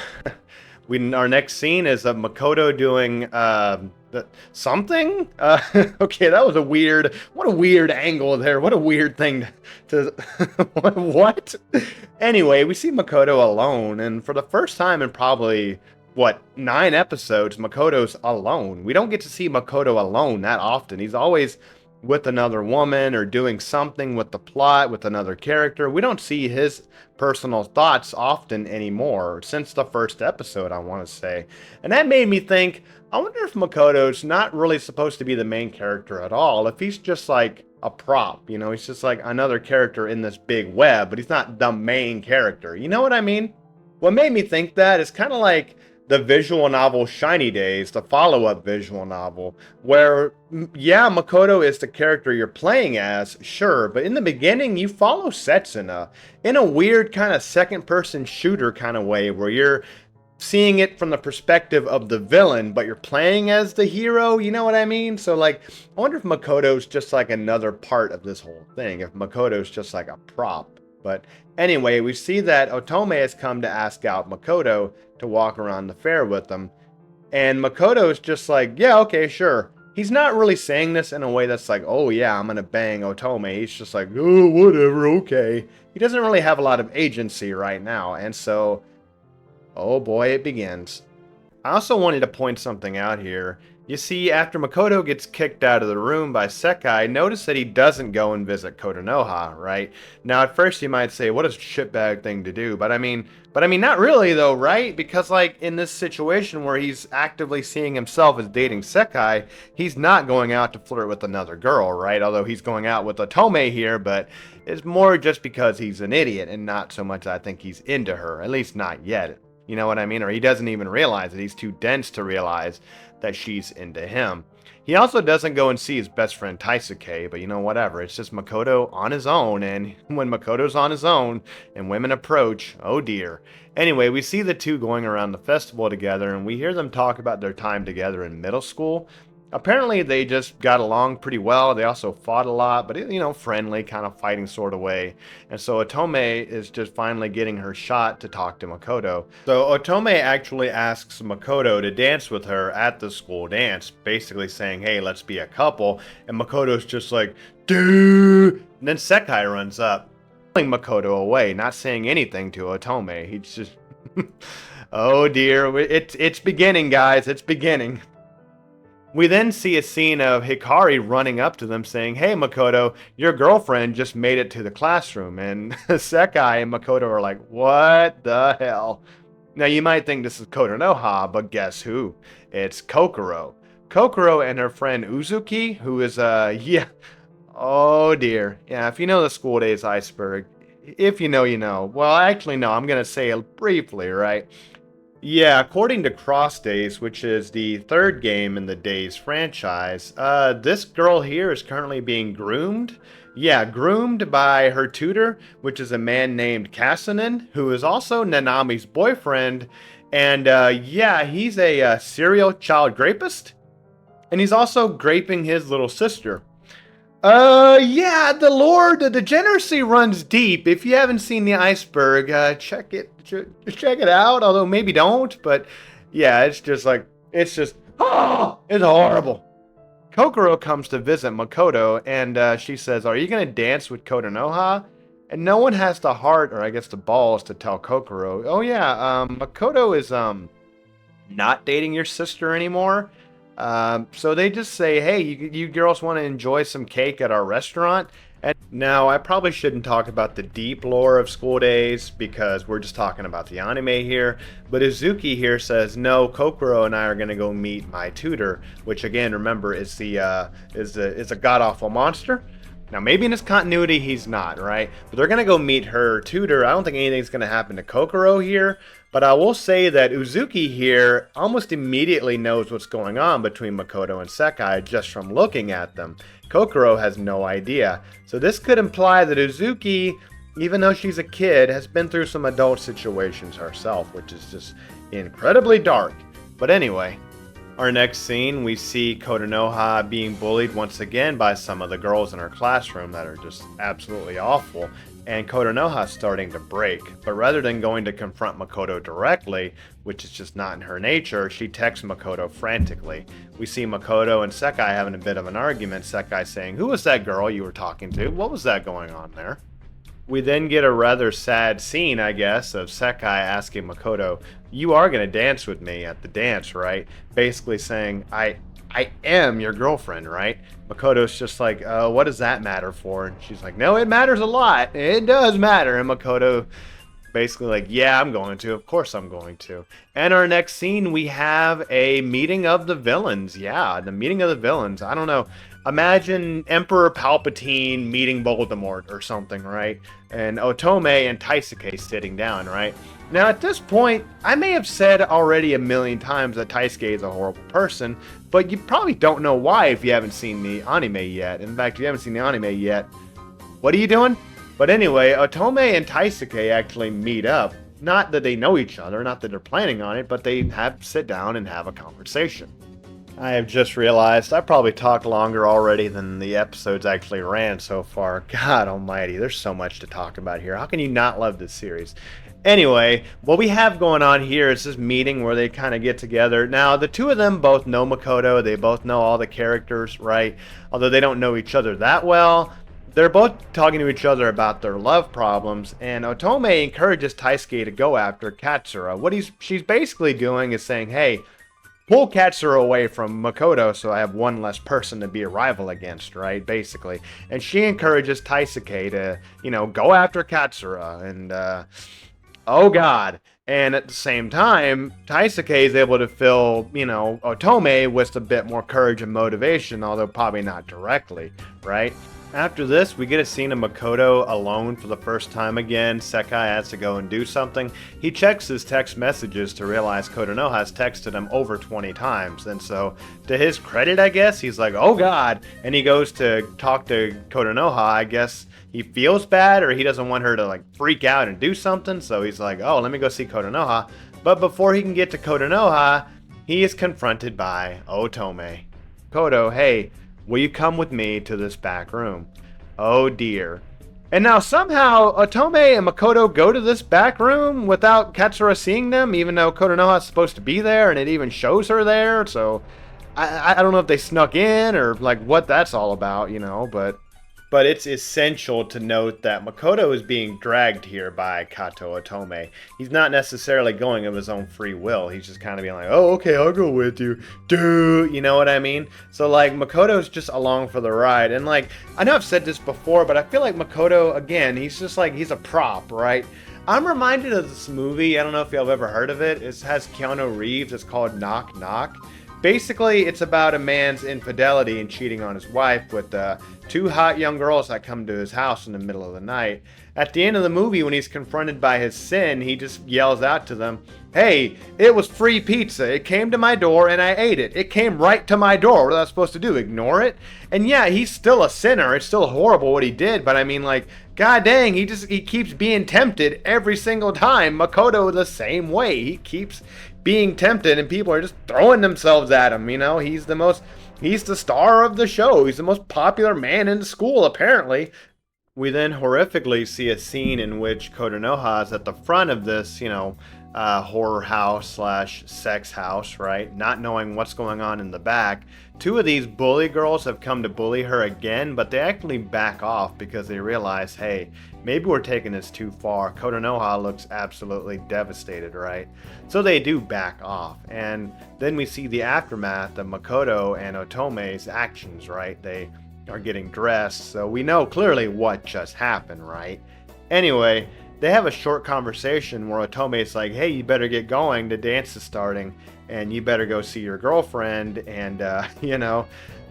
our next scene is of Makoto doing something? Okay, that was what a weird angle there. What a weird thing to what? Anyway, we see Makoto alone, and for the first time in probably 9 episodes, Makoto's alone. We don't get to see Makoto alone that often. He's always with another woman or doing something with the plot with another character. We don't see his personal thoughts often anymore, since the first episode, I want to say. And that made me think, I wonder if Makoto's not really supposed to be the main character at all. If he's just like a prop, you know, he's just like another character in this big web, but he's not the main character. You know what I mean? What made me think that is kind of like the visual novel Shiny Days, the follow-up visual novel, where, yeah, Makoto is the character you're playing as, sure, but in the beginning you follow Setsuna in a weird kind of second-person shooter kind of way, where you're seeing it from the perspective of the villain, but you're playing as the hero, you know what I mean? So, like, I wonder if Makoto's just like another part of this whole thing, if Makoto's just like a prop. But anyway, we see that Otome has come to ask out Makoto to walk around the fair with them. And Makoto's just like, yeah, okay, sure. He's not really saying this in a way that's like, oh yeah, I'm gonna bang Otome. He's just like, oh, whatever, okay. He doesn't really have a lot of agency right now. And so, oh boy, it begins. I also wanted to point something out here. You see, after Makoto gets kicked out of the room by Sekai, notice that he doesn't go and visit Kotonoha, right? Now, at first you might say, what a shitbag thing to do, but I mean, not really though, right? Because like in this situation where he's actively seeing himself as dating Sekai, he's not going out to flirt with another girl, right? Although he's going out with Otome here, but it's more just because he's an idiot and not so much I think he's into her, at least not yet. You know what I mean? Or he doesn't even realize it. He's too dense to realize that she's into him. He also doesn't go and see his best friend Taisuke, but you know, whatever. It's just Makoto on his own, and when Makoto's on his own and women approach, oh dear. Anyway, we see the two going around the festival together, and we hear them talk about their time together in middle school. Apparently, they just got along pretty well. They also fought a lot, but, you know, friendly, kind of fighting sort of way. And so Otome is just finally getting her shot to talk to Makoto. So Otome actually asks Makoto to dance with her at the school dance, basically saying, hey, let's be a couple. And Makoto's just like, dude. And then Sekai runs up, pulling Makoto away, not saying anything to Otome. He's just, oh dear, it's beginning, guys, it's beginning. We then see a scene of Hikari running up to them saying, hey Makoto, your girlfriend just made it to the classroom. And Sekai and Makoto are like, what the hell? Now you might think this is Kotonoha, but guess who? It's Kokoro. Kokoro and her friend Uzuki, who is, yeah, oh dear. Yeah, if you know the School Days iceberg, if you know, you know. Well, actually, no, I'm going to say it briefly, right? Yeah, according to Cross Days, which is the third game in the Days franchise, this girl here is currently being groomed. Yeah, groomed by her tutor, which is a man named Kasunen, who is also Nanami's boyfriend. And yeah, he's a serial child rapist. And he's also graping his little sister. Yeah, the lore, the degeneracy runs deep. If you haven't seen the iceberg, check it out. Although maybe don't, but yeah, it's just like, it's just, oh, it's horrible. Kokoro comes to visit Makoto, and she says, are you gonna dance with Kotonoha? And no one has the heart, or I guess the balls, to tell Kokoro, oh yeah, Makoto is, not dating your sister anymore. So they just say, hey, you girls want to enjoy some cake at our restaurant? And now, I probably shouldn't talk about the deep lore of School Days because we're just talking about the anime here. But Izuki here says, no, Kokoro and I are going to go meet my tutor, which again, remember, is a god-awful monster. Now, maybe in this continuity, he's not, right? But they're going to go meet her tutor. I don't think anything's going to happen to Kokoro here. But I will say that Uzuki here almost immediately knows what's going on between Makoto and Sekai just from looking at them. Kokoro has no idea. So this could imply that Uzuki, even though she's a kid, has been through some adult situations herself, which is just incredibly dark. But anyway, our next scene, we see Kotonoha being bullied once again by some of the girls in her classroom that are just absolutely awful. And Kotonoha starting to break, but rather than going to confront Makoto directly, which is just not in her nature, she texts Makoto frantically. We see Makoto and Sekai having a bit of an argument, Sekai saying, who was that girl you were talking to? What was that going on there? We then get a rather sad scene, I guess, of Sekai asking Makoto, you are going to dance with me at the dance, right? Basically saying, I am your girlfriend, right? Makoto's just like, what does that matter for? And she's like, no, it matters a lot. It does matter. And Makoto basically like, yeah, I'm going to. Of course I'm going to. And our next scene, we have a meeting of the villains. Yeah, the meeting of the villains. I don't know. Imagine Emperor Palpatine meeting Voldemort or something, right? And Otome and Taisuke sitting down, right? Now, at this point, I may have said already a million times that Taisuke is a horrible person, but you probably don't know why if you haven't seen the anime yet. In fact, if you haven't seen the anime yet, what are you doing? But anyway, Otome and Taisuke actually meet up. Not that they know each other, not that they're planning on it, but they have sit down and have a conversation. I have just realized I probably talked longer already than the episodes actually ran so far. God almighty, there's so much to talk about here. How can you not love this series? Anyway, what we have going on here is this meeting where they kind of get together. Now, the two of them both know Makoto. They both know all the characters, right? Although they don't know each other that well. They're both talking to each other about their love problems, and Otome encourages Taisuke to go after Katsura. She's basically doing is saying, hey, pull Katsura away from Makoto so I have one less person to be a rival against, right? Basically. And she encourages Taisuke to, go after Katsura. And, oh god. And at the same time, Taisuke is able to fill, Otome with a bit more courage and motivation, although probably not directly, right? After this, we get a scene of Makoto alone for the first time again. Sekai has to go and do something. He checks his text messages to realize Kotonoha's texted him over 20 times. And so, to his credit, I guess, he's like, oh god. And he goes to talk to Kotonoha. I guess he feels bad or he doesn't want her to freak out and do something. So he's like, oh, let me go see Kotonoha. But before he can get to Kotonoha, he is confronted by Otome. Koto, hey, will you come with me to this back room? Oh dear. And now somehow Otome and Makoto go to this back room without Katsura seeing them, even though Kotonoha is supposed to be there and it even shows her there. So I don't know if they snuck in or what that's all about, But it's essential to note that Makoto is being dragged here by Kato Otome. He's not necessarily going of his own free will. He's just kind of being like, oh, okay, I'll go with you. Dude, you know what I mean? So, Makoto's just along for the ride. And, I know I've said this before, but I feel like Makoto, again, he's just he's a prop, right? I'm reminded of this movie. I don't know if y'all have ever heard of it. It has Keanu Reeves. It's called Knock Knock. Basically, it's about a man's infidelity and cheating on his wife with two hot young girls that come to his house in the middle of the night. At the end of the movie, when he's confronted by his sin, he just yells out to them, hey, it was free pizza. It came to my door and I ate it. It came right to my door. What was I supposed to do? Ignore it? And yeah, he's still a sinner. It's still horrible what he did, but I mean, god dang, he keeps being tempted every single time. Makoto the same way. He keeps being tempted and people are just throwing themselves at him, he's the star of the show. He's the most popular man in the school, apparently. We then horrifically see a scene in which Kotonoha is at the front of this, horror house slash sex house, right? Not knowing what's going on in the back. Two of these bully girls have come to bully her again, but they actually back off because they realize, hey, maybe we're taking this too far. Kotonoha looks absolutely devastated, right? So they do back off. And then we see the aftermath of Makoto and Otome's actions, right? They are getting dressed, so we know clearly what just happened, right? Anyway, they have a short conversation where Otome's like, hey, you better get going, the dance is starting, and you better go see your girlfriend, and,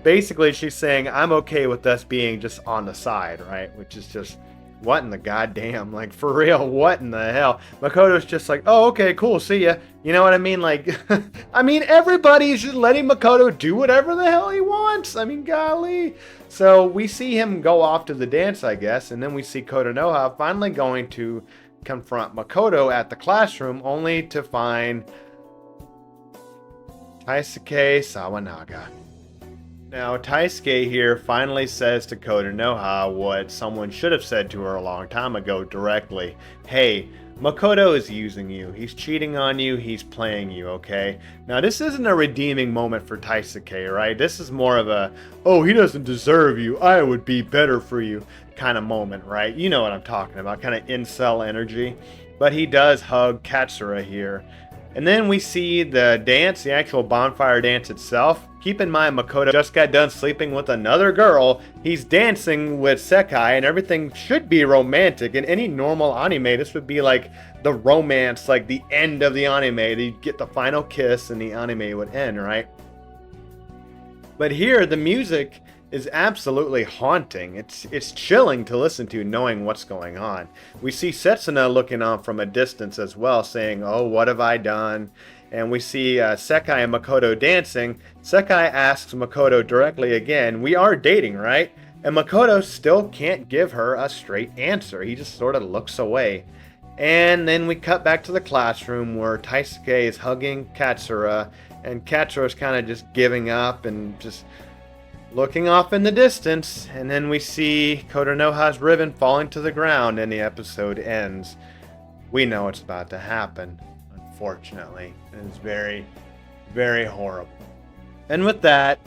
basically she's saying, I'm okay with us being just on the side, right? Which is just, what in the goddamn, for real, what in the hell? Makoto's just like, oh, okay, cool, see ya. You know what I mean? I mean, everybody's just letting Makoto do whatever the hell he wants. I mean, golly. So we see him go off to the dance, I guess, and then we see Kotonoha finally going to confront Makoto at the classroom, only to find Taisuke Sawanaga. Now, Taisuke here finally says to Kotonoha what someone should have said to her a long time ago directly. Hey, Makoto is using you. He's cheating on you. He's playing you, okay? Now, this isn't a redeeming moment for Taisuke, right? This is more of a, oh, he doesn't deserve you. I would be better for you kind of moment, right? You know what I'm talking about, kind of incel energy. But he does hug Katsura here. And then we see the dance, the actual bonfire dance itself. Keep in mind, Makoto just got done sleeping with another girl. He's dancing with Sekai, and everything should be romantic. In any normal anime, this would be like the romance, like the end of the anime. You'd get the final kiss, and the anime would end, right? But here, the music is absolutely haunting. It's chilling to listen to, knowing what's going on. We see Setsuna looking on from a distance as well, saying, "Oh, what have I done?" And we see Sekai and Makoto dancing. Sekai asks Makoto directly again, "We are dating, right?" And Makoto still can't give her a straight answer. He just sort of looks away. And then we cut back to the classroom where Taisuke is hugging Katsura, and Katsura is kind of just giving up and just looking off in the distance. And then we see Kotonoha's ribbon falling to the ground, and the episode ends. We know it's about to happen, unfortunately. It's very, very horrible. And with that,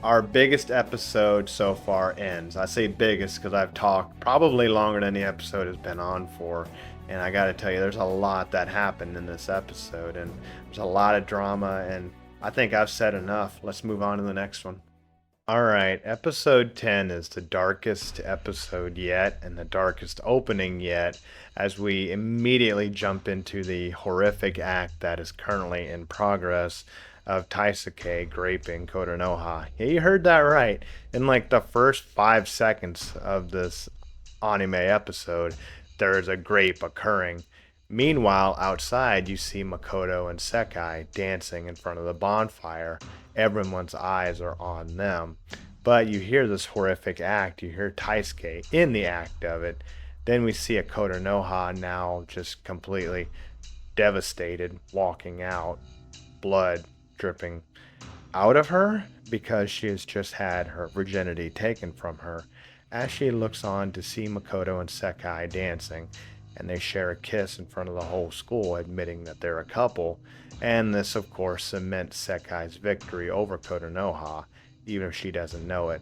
our biggest episode so far ends. I say biggest because I've talked probably longer than the episode has been on for. And I gotta tell you, there's a lot that happened in this episode, and there's a lot of drama, and I think I've said enough. Let's move on to the next one. Alright, episode 10 is the darkest episode yet, and the darkest opening yet, as we immediately jump into the horrific act that is currently in progress of Taisuke graping Kotonoha. Yeah, you heard that right. In like the first 5 seconds of this anime episode, there is a grape occurring. Meanwhile, outside, you see Makoto and Sekai dancing in front of the bonfire. Everyone's eyes are on them. But you hear this horrific act. You hear Taisuke in the act of it. Then we see a Kotonoha now just completely devastated, walking out, blood dripping out of her because she has just had her virginity taken from her. As she looks on to see Makoto and Sekai dancing, and they share a kiss in front of the whole school, admitting that they're a couple. And this, of course, cements Sekai's victory over Kotonoha, even if she doesn't know it.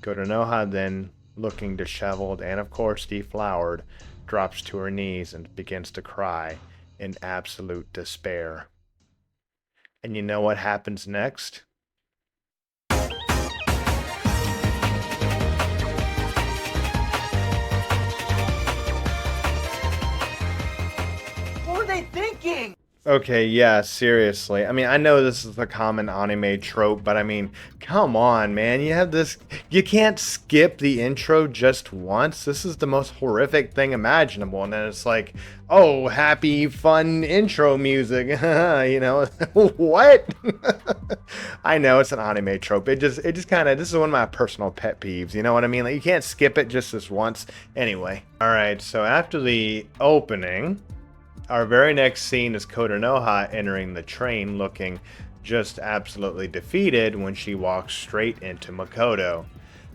Kotonoha then, looking disheveled and, of course, deflowered, drops to her knees and begins to cry in absolute despair. And you know what happens next? What were they thinking? Okay, yeah, seriously. I mean, I know this is the common anime trope, but I mean, come on, man. You have this. You can't skip the intro just once. This is the most horrific thing imaginable. And then it's like, oh, happy, fun intro music. You know, what? I know it's an anime trope. It just kind of, this is one of my personal pet peeves. You know what I mean? Like, you can't skip it just this once. Anyway. All right, so after the opening, our very next scene is Kotonoha entering the train looking just absolutely defeated when she walks straight into Makoto.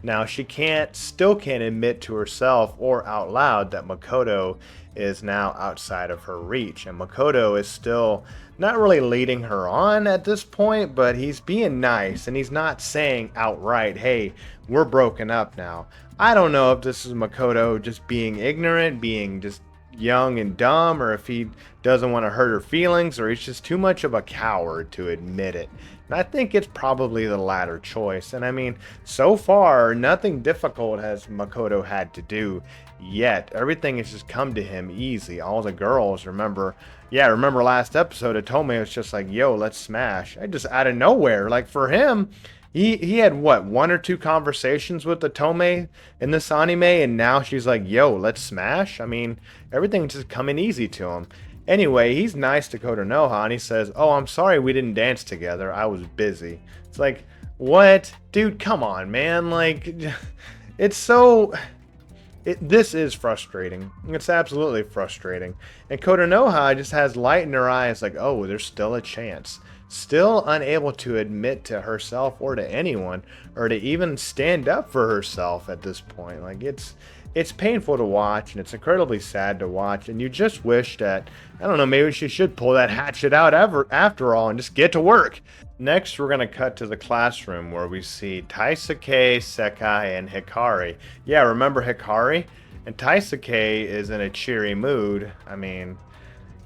Now she still can't admit to herself or out loud that Makoto is now outside of her reach, and Makoto is still not really leading her on at this point, but he's being nice and he's not saying outright, "Hey, we're broken up now." I don't know if this is Makoto just being ignorant, being just young and dumb, or if he doesn't want to hurt her feelings, or he's just too much of a coward to admit it. And I think it's probably the latter choice. And I mean, so far, nothing difficult has Makoto had to do yet. Everything has just come to him easy. All the girls, remember last episode, Otome was just like, "Yo, let's smash." I just out of nowhere. Like, for him, he had what, 1 or 2 conversations with Otome in this anime, and now she's like, "Yo, let's smash." I mean, everything's just coming easy to him. Anyway, he's nice to Kotonoha, and he says, "Oh, I'm sorry we didn't dance together. I was busy." It's like, what? Dude, come on, man. Like, it's so... this is frustrating. It's absolutely frustrating. And Kotonoha just has light in her eyes like, oh, there's still a chance. Still unable to admit to herself or to anyone, or to even stand up for herself at this point. Like, it's painful to watch, and it's incredibly sad to watch, and you just wish that, I don't know, maybe she should pull that hatchet out after all and just get to work. Next, we're going to cut to the classroom where we see Taisuke, Sekai, and Hikari. Yeah, remember Hikari? And Taisuke is in a cheery mood. I mean,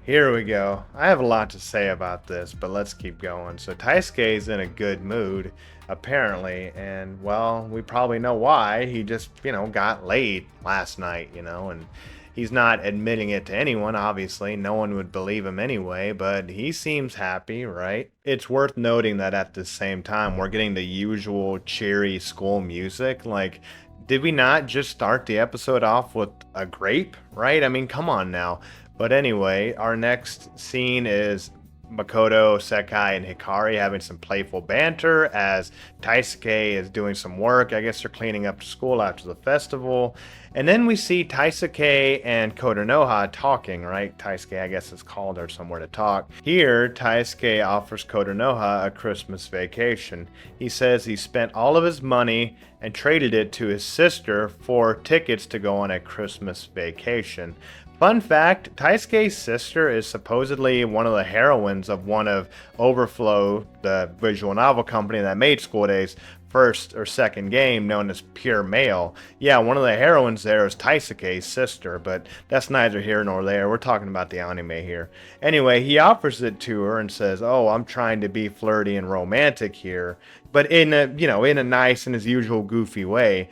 Here we go. I have a lot to say about this, but let's keep going. So Taisuke is in a good mood, apparently, and well, we probably know why. He just, got laid last night, and he's not admitting it to anyone, obviously. No one would believe him anyway, but he seems happy, right? It's worth noting that at the same time, we're getting the usual cheery school music. Like, did we not just start the episode off with a grape, right? I mean, come on now. But anyway, our next scene is Makoto, Sekai, and Hikari having some playful banter as Taisuke is doing some work. I guess they're cleaning up school after the festival. And then we see Taisuke and Kotonoha talking, right? Taisuke, I guess, is called her somewhere to talk. Here, Taisuke offers Kotonoha a Christmas vacation. He says he spent all of his money and traded it to his sister for tickets to go on a Christmas vacation. Fun fact, Taisuke's sister is supposedly one of the heroines of one of Overflow, the visual novel company that made School Days' first or second game, known as Pure Mail. Yeah, one of the heroines there is Taisuke's sister, but that's neither here nor there. We're talking about the anime here. Anyway, he offers it to her and says, "Oh, I'm trying to be flirty and romantic here," but in a nice and his usual goofy way.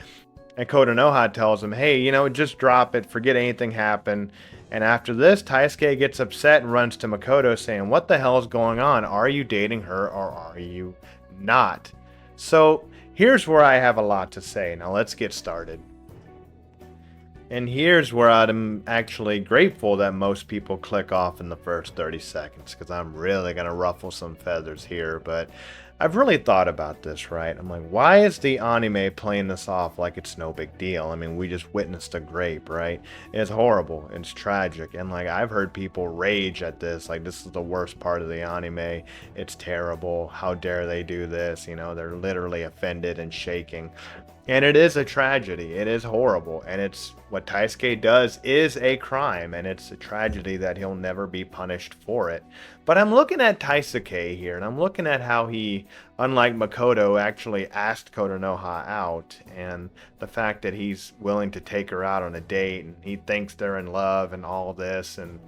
And Kotonoha tells him, "Hey, just drop it, forget anything happened." And after this, Taisuke gets upset and runs to Makoto saying, "What the hell is going on? Are you dating her or are you not?" So here's where I have a lot to say. Now let's get started. And here's where I'm actually grateful that most people click off in the first 30 seconds, because I'm really going to ruffle some feathers here. But I've really thought about this, right? I'm like, why is the anime playing this off like it's no big deal? I mean, we just witnessed a grape, right? It's horrible. It's tragic. And like, I've heard people rage at this. Like, this is the worst part of the anime. It's terrible. How dare they do this? They're literally offended and shaking. And it is a tragedy. It is horrible. And it's what Taisuke does is a crime. And it's a tragedy that he'll never be punished for it. But I'm looking at Taisuke here, and I'm looking at how he, unlike Makoto, actually asked Kotonoha out. And the fact that he's willing to take her out on a date, and he thinks they're in love, and all this, and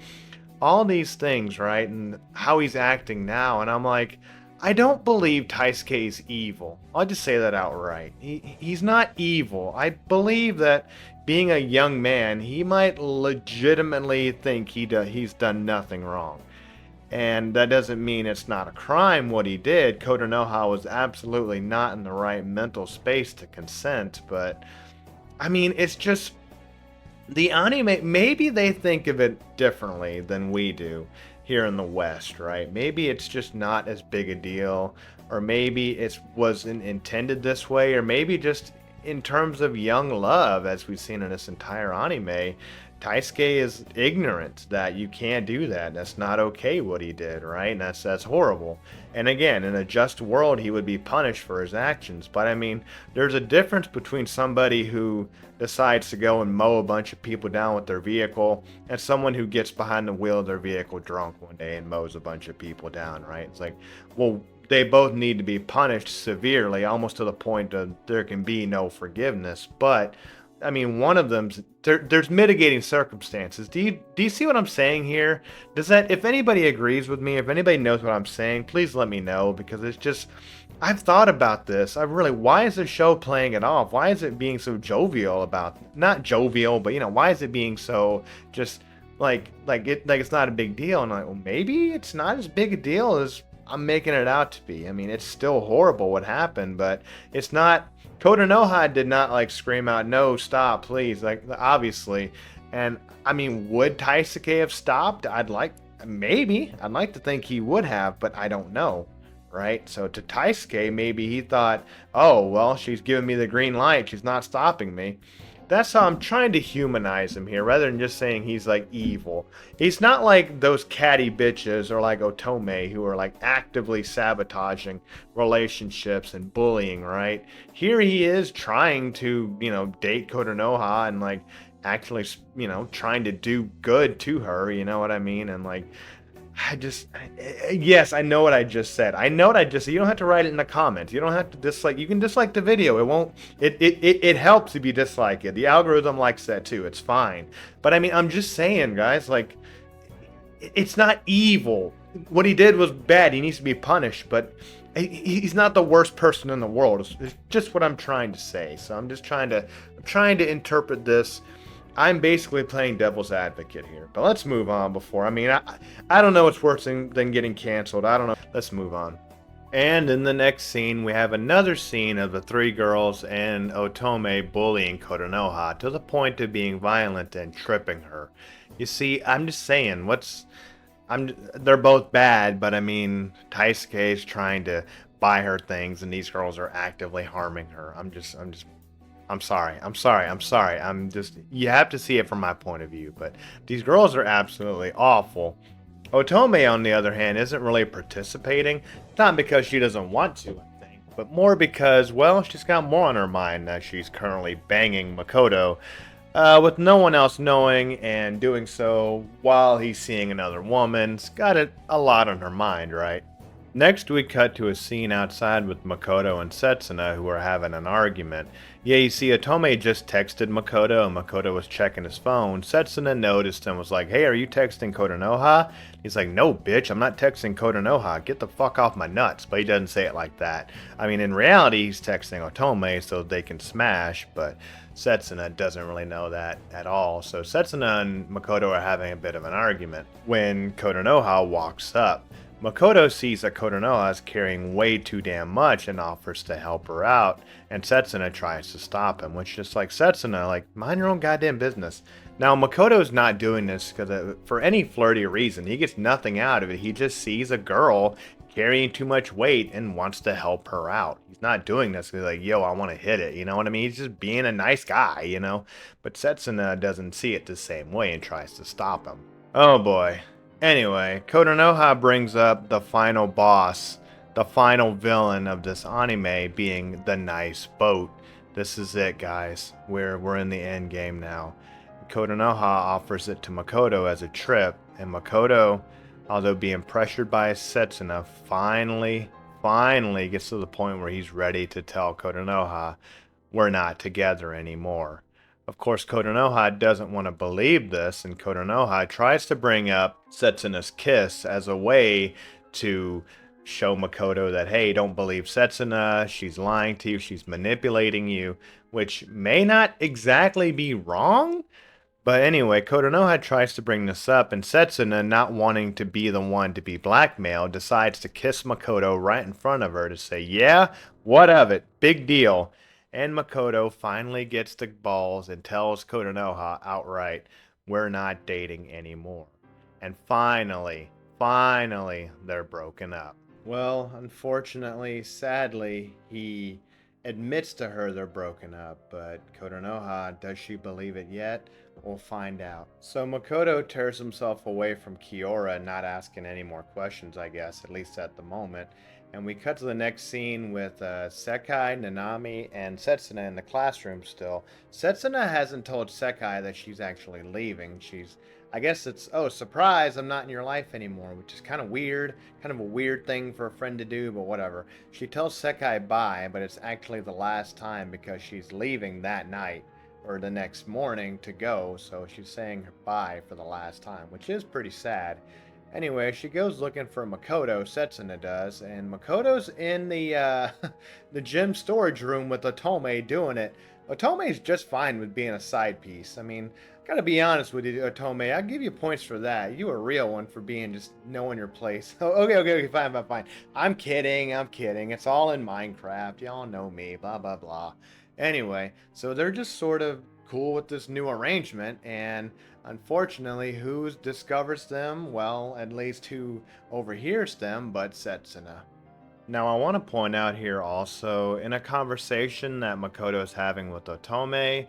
all these things, right? And how he's acting now. And I'm like, I don't believe Taisuke's evil. I'll just say that outright. He's not evil. I believe that being a young man, he might legitimately think he's done nothing wrong. And that doesn't mean it's not a crime what he did. Kotonoha was absolutely not in the right mental space to consent. But, I mean, it's just the anime, maybe they think of it differently than we do here in the West, right? Maybe it's just not as big a deal, or maybe it wasn't intended this way, or maybe just in terms of young love, as we've seen in this entire anime, Taisuke is ignorant that you can't do that. That's not okay what he did, right? And that's horrible. And again, in a just world, he would be punished for his actions. But I mean, there's a difference between somebody who decides to go and mow a bunch of people down with their vehicle and someone who gets behind the wheel of their vehicle drunk one day and mows a bunch of people down, right? It's like, well, they both need to be punished severely, almost to the point that there can be no forgiveness. But I mean, one of them's there's mitigating circumstances. Do you see what I'm saying here? Does that, if anybody agrees with me, if anybody knows what I'm saying, please let me know, because it's just, I've thought about this. Why is the show playing it off? Why is it being so jovial about, not jovial, but why is it being so just like it's not a big deal? And I'm like, well, maybe it's not as big a deal as I'm making it out to be. I mean, it's still horrible what happened, but it's not. Kotonoha did not like scream out, "No, stop, please!" Like, obviously. And I mean, would Taisuke have stopped? I'd like to think he would have, but I don't know, right? So to Taisuke, maybe he thought, "Oh, well, she's giving me the green light. She's not stopping me." That's how I'm trying to humanize him here, rather than just saying he's like evil. He's not like those catty bitches or like Otome who are like actively sabotaging relationships and bullying, right? Here he is trying to, date Kotonoha and like actually, trying to do good to her, you know what I mean? And like, yes, I know what I just said. I know what I just said. You don't have to write it in the comments. You don't have to dislike. You can dislike the video. It won't, it helps if you dislike it. The algorithm likes that too. It's fine. But I mean, I'm just saying, guys, like, it's not evil. What he did was bad. He needs to be punished, but he's not the worst person in the world. It's just what I'm trying to say. So I'm trying to interpret this. I'm basically playing devil's advocate here. But let's move on before. I don't know what's worse than getting canceled. I don't know. Let's move on. And in the next scene, we have another scene of the three girls and Otome bullying Kotonoha to the point of being violent and tripping her. You see, I'm just saying, they're both bad, but I mean, Taisuke is trying to buy her things, and these girls are actively harming her. I'm sorry. You have to see it from my point of view, but these girls are absolutely awful. Otome, on the other hand, isn't really participating, not because she doesn't want to, I think, but more because, well, she's got more on her mind that she's currently banging Makoto, with no one else knowing, and doing so while he's seeing another woman. It's got a lot on her mind, right? Next, we cut to a scene outside with Makoto and Setsuna, who are having an argument. Yeah, you see, Otome just texted Makoto, and Makoto was checking his phone. Setsuna noticed and was like, "Hey, are you texting Kotonoha?" He's like, "No, bitch, I'm not texting Kotonoha. Get the fuck off my nuts." But he doesn't say it like that. I mean, in reality, he's texting Otome so they can smash, but Setsuna doesn't really know that at all. So Setsuna and Makoto are having a bit of an argument when Kotonoha walks up. Makoto sees that Kotonoha is carrying way too damn much and offers to help her out, and Setsuna tries to stop him, which just like Setsuna, like, mind your own goddamn business. Now, Makoto's not doing this because for any flirty reason. He gets nothing out of it. He just sees a girl carrying too much weight and wants to help her out. He's not doing this because, like, yo, I want to hit it, you know what I mean? He's just being a nice guy, you know? But Setsuna doesn't see it the same way and tries to stop him. Oh boy. Anyway, Kotonoha brings up the final boss, the final villain of this anime being the nice boat. This is it, guys. We're in the end game now. Kotonoha offers it to Makoto as a trip, and Makoto, although being pressured by Setsuna, finally gets to the point where he's ready to tell Kotonoha, "We're not together anymore." Of course, Kotonoha doesn't want to believe this, and Kotonoha tries to bring up Setsuna's kiss as a way to show Makoto that, hey, don't believe Setsuna, she's lying to you, she's manipulating you, which may not exactly be wrong. But anyway, Kotonoha tries to bring this up, and Setsuna, not wanting to be the one to be blackmailed, decides to kiss Makoto right in front of her to say, yeah, what of it? Big deal. And Makoto finally gets the balls and tells Kotonoha outright, we're not dating anymore. And finally, they're broken up. Well, unfortunately, sadly, he admits to her they're broken up, but Kotonoha, does she believe it yet? We'll find out. So Makoto tears himself away from Kiora, not asking any more questions, I guess, at least at the moment. And we cut to the next scene with Sekai, Nanami, and Setsuna in the classroom still. Setsuna hasn't told Sekai that she's actually leaving. I guess it's, oh, surprise, I'm not in your life anymore, which is kind of weird. Kind of a weird thing for a friend to do, but whatever. She tells Sekai bye, but it's actually the last time because she's leaving that night or the next morning to go, so she's saying bye for the last time, which is pretty sad. Anyway, she goes looking for Makoto, Setsuna does, and Makoto's in the the gym storage room with Otome doing it. Otome's just fine with being a side piece. I mean, gotta be honest with you, Otome. I'll give you points for that. You a real one for being just knowing your place. Okay, fine. I'm kidding. It's all in Minecraft. Y'all know me. Blah blah blah. Anyway, so they're just sort of cool with this new arrangement, and unfortunately, who discovers them? Well, at least who overhears them, but Setsuna. Now, I want to point out here also, in a conversation that Makoto is having with Otome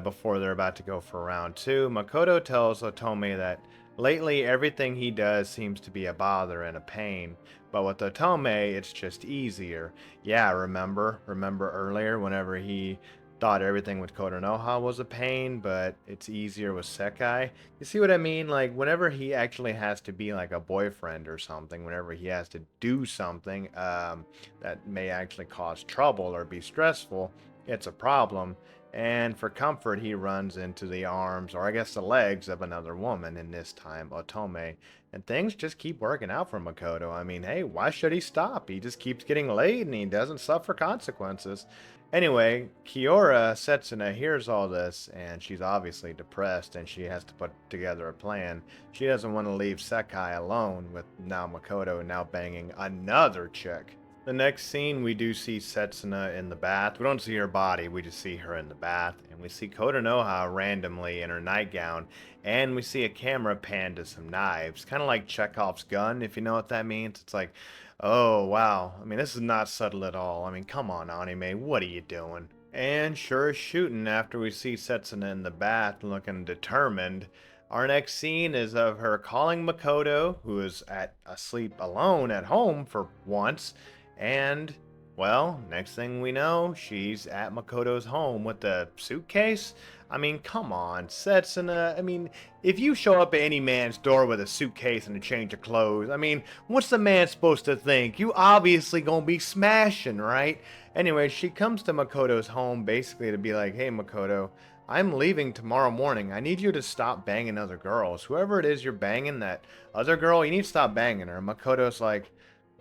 before they're about to go for round two, Makoto tells Otome that lately everything he does seems to be a bother and a pain, but with Otome, it's just easier. Yeah, remember earlier whenever he thought everything with Kotonoha was a pain, but it's easier with Sekai. You see what I mean? Like, whenever he actually has to be like a boyfriend or something, whenever he has to do something that may actually cause trouble or be stressful, it's a problem. and for comfort, he runs into the arms, or I guess the legs, of another woman, and this time Otome. And things just keep working out for Makoto. I mean, hey, why should he stop? He just keeps getting laid and he doesn't suffer consequences. Anyway, Kiora Setsuna hears all this, and she's obviously depressed, and she has to put together a plan. She doesn't want to leave Sekai alone with now Makoto now banging another chick. The next scene, we do see Setsuna in the bath. We don't see her body, we just see her in the bath. And we see Kotonoha randomly in her nightgown. And we see a camera pan to some knives. Kind of like Chekhov's gun, if you know what that means. It's like, oh, wow. I mean, this is not subtle at all. I mean, come on, anime, what are you doing? And sure as shooting, after we see Setsuna in the bath looking determined, our next scene is of her calling Makoto, who is asleep alone at home for once, and, well, next thing we know, she's at Makoto's home with a suitcase. I mean, come on, Setsuna. I mean, if you show up at any man's door with a suitcase and a change of clothes, I mean, what's the man supposed to think? You obviously gonna be smashing, right? Anyway, she comes to Makoto's home basically to be like, hey, Makoto, I'm leaving tomorrow morning. I need you to stop banging other girls. Whoever it is you're banging, that other girl, you need to stop banging her. Makoto's like,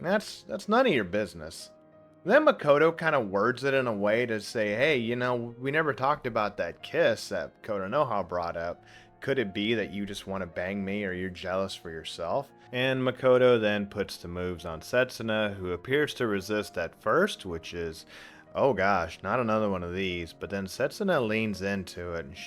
that's none of your business. Then Makoto kind of words it in a way to say, hey, you know, we never talked about that kiss that Kotonoha brought up. Could it be that you just want to bang me or you're jealous for yourself? And Makoto then puts the moves on Setsuna, who appears to resist at first, which is, oh gosh, not another one of these. But then Setsuna leans into it and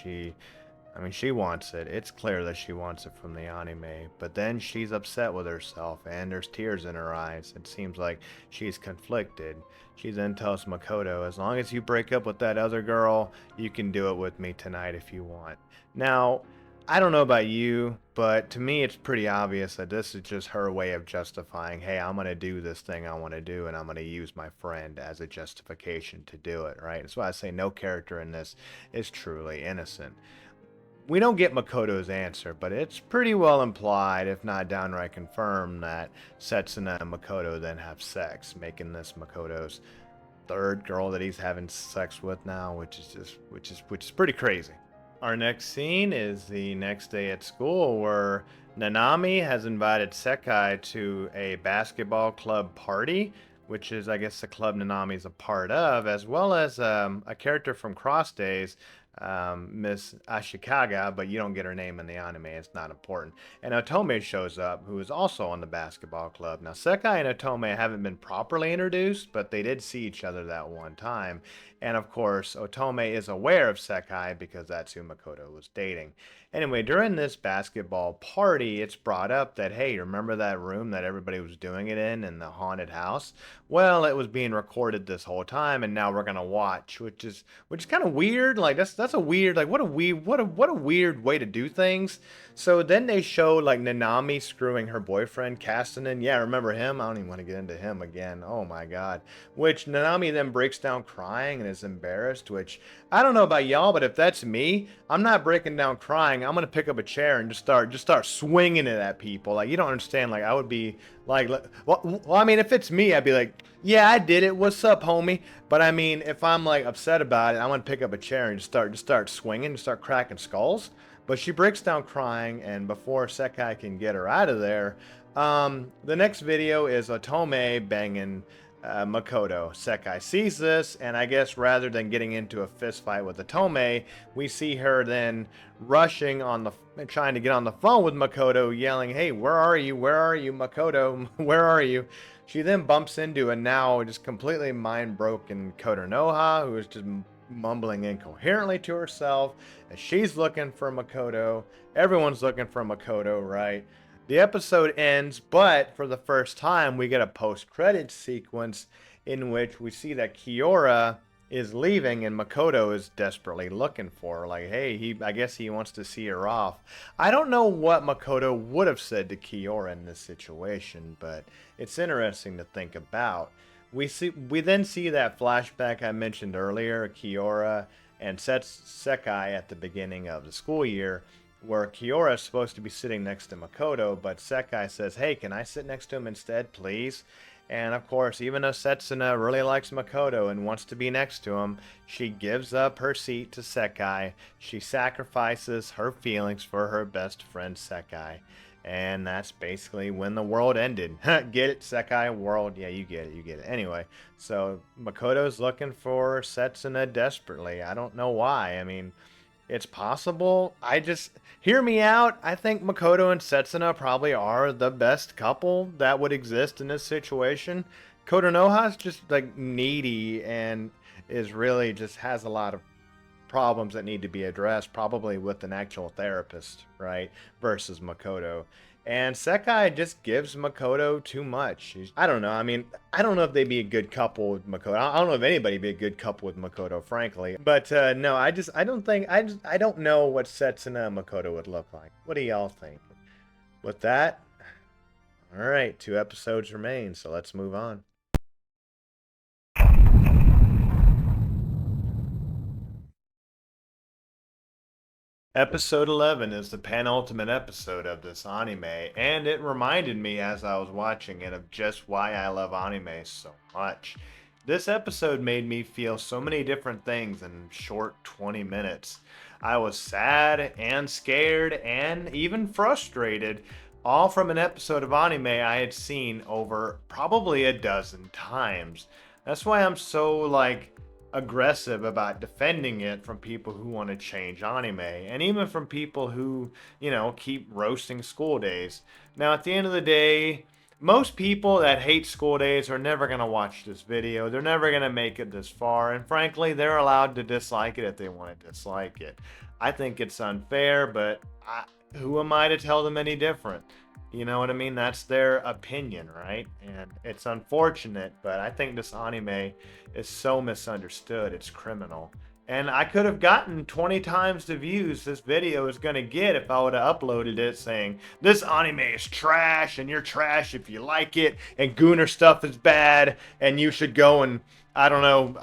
she wants it. It's clear that she wants it from the anime, but then she's upset with herself and there's tears in her eyes. It seems like she's conflicted. She then tells Makoto, as long as you break up with that other girl, you can do it with me tonight if you want. Now, I don't know about you, but to me it's pretty obvious that this is just her way of justifying, hey, I'm going to do this thing I want to do and I'm going to use my friend as a justification to do it, right? That's why I say no character in this is truly innocent. We don't get Makoto's answer, but it's pretty well implied, if not downright confirmed, that Setsuna and Makoto then have sex, making this Makoto's third girl that he's having sex with now, which is pretty crazy. Our next scene is the next day at school, where Nanami has invited Sekai to a basketball club party, which is, I guess, the club Nanami's a part of, as well as a character from Cross Days, Miss Ashikaga, but you don't get her name in the anime. It's not important. And Otome shows up, who is also on the basketball club. Now, Sekai and Otome haven't been properly introduced, but they did see each other that one time. And of course, Otome is aware of Sekai because that's who Makoto was dating. Anyway, during this basketball party, it's brought up that, hey, remember that room that everybody was doing it in the haunted house? Well, it was being recorded this whole time, and now we're gonna watch, which is kind of weird. Like that's a weird, like what a weird way to do things. So then they show like Nanami screwing her boyfriend Castanen. Yeah, remember him? I don't even want to get into him again. Oh my god. Which Nanami then breaks down crying and is embarrassed. Which I don't know about y'all, but if that's me, I'm not breaking down crying. I'm gonna pick up a chair and just start swinging it at people. Like, you don't understand. Like, I would be like, well, I mean, if it's me, I'd be like, yeah, I did it. What's up, homie? But I mean, if I'm like upset about it, I'm gonna pick up a chair and just start swinging, just start cracking skulls. But she breaks down crying, and before Sekai can get her out of there, the next video is Otome banging Makoto. Sekai sees this, and I guess rather than getting into a fist fight with Otome, we see her then rushing trying to get on the phone with Makoto, yelling, "Hey, where are you? Where are you, Makoto? Where are you?" She then bumps into a now just completely mind-broken Kotonoha, who is just mumbling incoherently to herself as she's looking for Makoto. Everyone's looking for Makoto, right? The episode ends, but for the first time, we get a post-credits sequence in which we see that Kiora is leaving and Makoto is desperately looking for her. Like, hey, I guess he wants to see her off. I don't know what Makoto would have said to Kiora in this situation, but it's interesting to think about. We then see that flashback I mentioned earlier, Kiora and Sekai at the beginning of the school year, where Kiora is supposed to be sitting next to Makoto, but Sekai says, hey, can I sit next to him instead, please? And of course, even though Setsuna really likes Makoto and wants to be next to him, she gives up her seat to Sekai. She sacrifices her feelings for her best friend Sekai. And that's basically when the world ended. Get it, Sekai? World? Yeah, you get it, you get it. Anyway, so Makoto's looking for Setsuna desperately. I don't know why. I mean, it's possible. I just hear me out. I think Makoto and Setsuna probably are the best couple that would exist in this situation. Kotonoha's just like needy and is really just has a lot of problems that need to be addressed, probably with an actual therapist, right? Versus Makoto. And Sekai just gives Makoto too much. I don't know. I mean, I don't know if they'd be a good couple with Makoto. I don't know if anybody'd be a good couple with Makoto, frankly. But no, I don't think, I don't know what Setsuna and Makoto would look like. What do y'all think? With that, all right, 2 episodes remain, so let's move on. Episode 11 is the penultimate episode of this anime, and it reminded me as I was watching it of just why I love anime so much. This episode made me feel so many different things in short 20 minutes. I was sad and scared and even frustrated, all from an episode of anime I had seen over probably a dozen times. That's why I'm so aggressive about defending it from people who want to change anime, and even from people who, keep roasting School Days. Now, at the end of the day, most people that hate School Days are never going to watch this video. They're never going to make it this far, and frankly, they're allowed to dislike it if they want to dislike it. I think it's unfair, but who am I to tell them any different? You know what I mean? That's their opinion, right? And it's unfortunate, but I think this anime is so misunderstood, it's criminal. And I could have gotten 20 times the views this video is going to get if I would have uploaded it saying, this anime is trash and you're trash if you like it, and Gooner stuff is bad and you should go and, I don't know,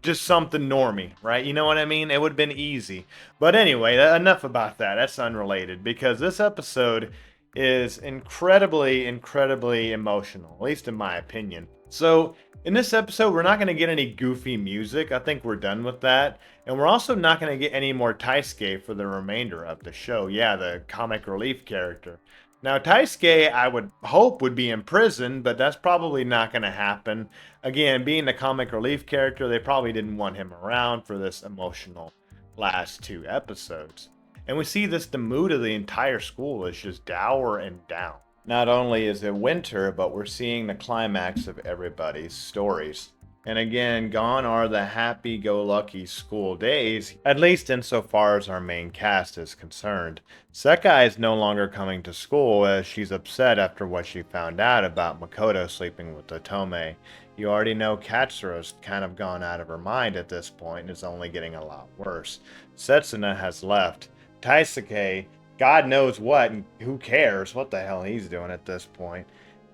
just something normie, right? You know what I mean? It would have been easy. But anyway, enough about that. That's unrelated, because this episode is incredibly, incredibly emotional, at least in my opinion. So, in this episode, we're not going to get any goofy music. I think we're done with that. And we're also not going to get any more Taisuke for the remainder of the show. Yeah, the comic relief character. Now, Taisuke, I would hope, would be in prison, but that's probably not going to happen. Again, being the comic relief character, they probably didn't want him around for this emotional last 2 episodes. And we see this, the mood of the entire school is just dour and down. Not only is it winter, but we're seeing the climax of everybody's stories. And again, gone are the happy-go-lucky school days, at least insofar as our main cast is concerned. Sekai is no longer coming to school as she's upset after what she found out about Makoto sleeping with Otome. You already know Katsura's kind of gone out of her mind at this point and is only getting a lot worse. Setsuna has left. Taisuke, God knows what, and who cares what the hell he's doing at this point.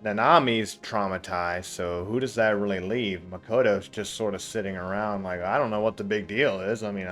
Nanami's traumatized, so who does that really leave? Makoto's just sort of sitting around like, I don't know what the big deal is. I mean,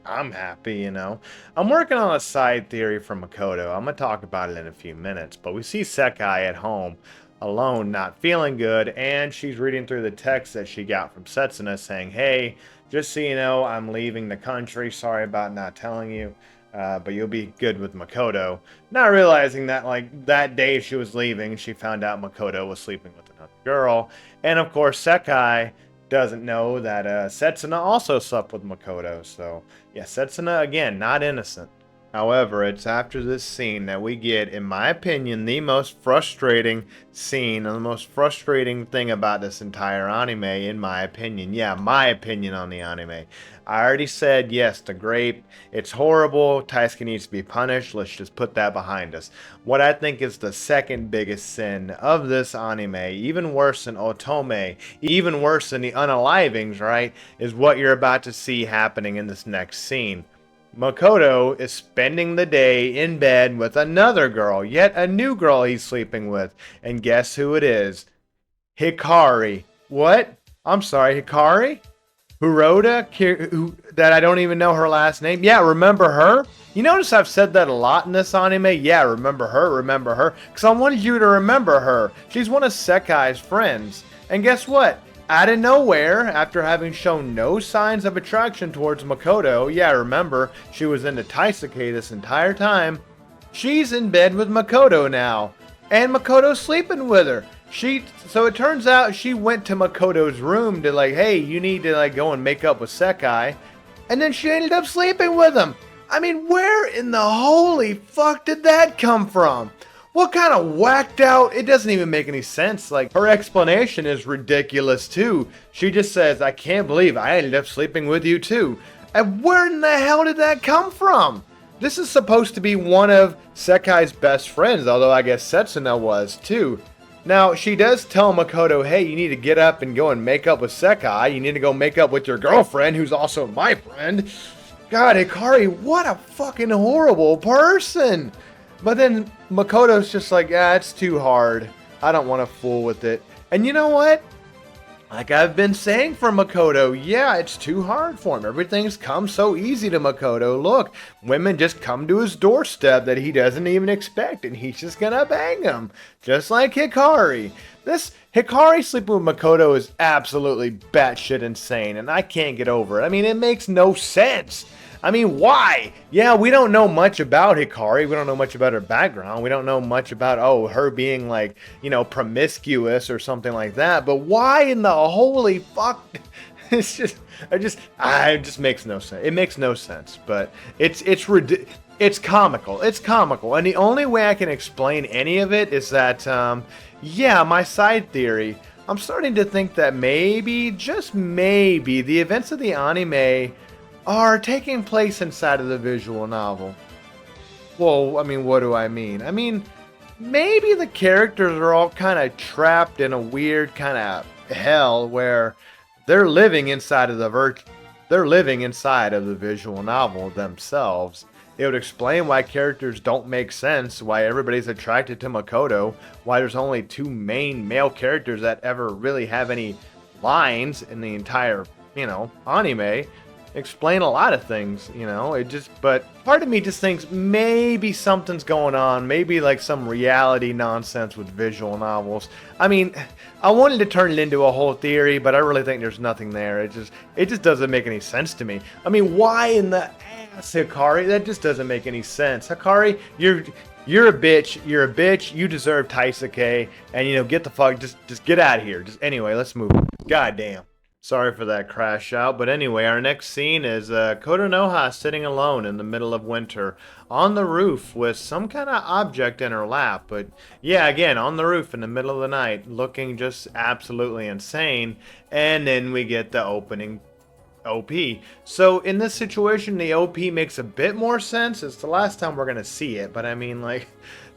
I'm happy, you know. I'm working on a side theory for Makoto. I'm gonna talk about it in a few minutes, but we see Sekai at home alone, not feeling good, and she's reading through the text that she got from Setsuna saying, hey, just so you know, I'm leaving the country. Sorry about not telling you. But you'll be good with Makoto. Not realizing that, that day she was leaving, she found out Makoto was sleeping with another girl. And of course, Sekai doesn't know that Setsuna also slept with Makoto. So, yeah, Setsuna, again, not innocent. However, it's after this scene that we get, in my opinion, the most frustrating scene and the most frustrating thing about this entire anime, in my opinion. Yeah, my opinion on the anime. I already said, yes, the grape, it's horrible. Taisuke needs to be punished. Let's just put that behind us. What I think is the second biggest sin of this anime, even worse than Otome, even worse than the unalivings, right, is what you're about to see happening in this next scene. Makoto is spending the day in bed with another girl, yet a new girl he's sleeping with. And guess who it is? Hikari. What? I'm sorry, Hikari? That I don't even know her last name. Yeah, remember her? You notice I've said that a lot in this anime? Yeah, remember her. Because I wanted you to remember her. She's one of Sekai's friends. And guess what? Out of nowhere, after having shown no signs of attraction towards Makoto, yeah, remember, she was into Taisuke this entire time, she's in bed with Makoto now. And Makoto's sleeping with her. So it turns out she went to Makoto's room to like, hey, you need to like go and make up with Sekai. And then she ended up sleeping with him. I mean, where in the holy fuck did that come from? What kind of whacked out? It doesn't even make any sense. Like, her explanation is ridiculous too. She just says, I can't believe I ended up sleeping with you too. And where in the hell did that come from? This is supposed to be one of Sekai's best friends, although I guess Setsuna was too. Now, she does tell Makoto, hey, you need to get up and go and make up with Sekai. You need to go make up with your girlfriend, who's also my friend. God, Hikari, what a fucking horrible person. But then Makoto's just like, yeah, it's too hard. I don't want to fool with it. And you know what? Like I've been saying for Makoto, yeah, it's too hard for him. Everything's come so easy to Makoto. Look, women just come to his doorstep that he doesn't even expect, and he's just gonna bang them. Just like Hikari. This Hikari sleeping with Makoto is absolutely batshit insane, and I can't get over it. I mean, it makes no sense. I mean, why? Yeah, we don't know much about Hikari. We don't know much about her background. We don't know much about, her being like, promiscuous or something like that. But why in the holy fuck? It's just, it just makes no sense. It makes no sense. But it's comical. It's comical. And the only way I can explain any of it is that, my side theory, I'm starting to think that maybe, just maybe, the events of the anime are taking place inside of the visual novel. Well, I mean, what do I mean? I mean, maybe the characters are all kind of trapped in a weird kind of hell where they're living inside of they're living inside of the visual novel themselves. It would explain why characters don't make sense, why everybody's attracted to Makoto, why there's only two main male characters that ever really have any lines in the entire, anime. Explain a lot of things, but part of me just thinks maybe something's going on, maybe like some reality nonsense with visual novels. I mean, I wanted to turn it into a whole theory, but I really think there's nothing there. It just doesn't make any sense to me. I mean, why in the ass, Hikari? That just doesn't make any sense. Hikari, you're a bitch. You're a bitch. You deserve Taisuke, and get the fuck, just get out of here. Anyway, let's move. Goddamn. Sorry for that crash out, but anyway, our next scene is Kotonoha sitting alone in the middle of winter on the roof with some kind of object in her lap. But yeah, again, on the roof in the middle of the night, looking just absolutely insane. And then we get the opening OP. So in this situation, the OP makes a bit more sense. It's the last time we're going to see it, but I mean, like,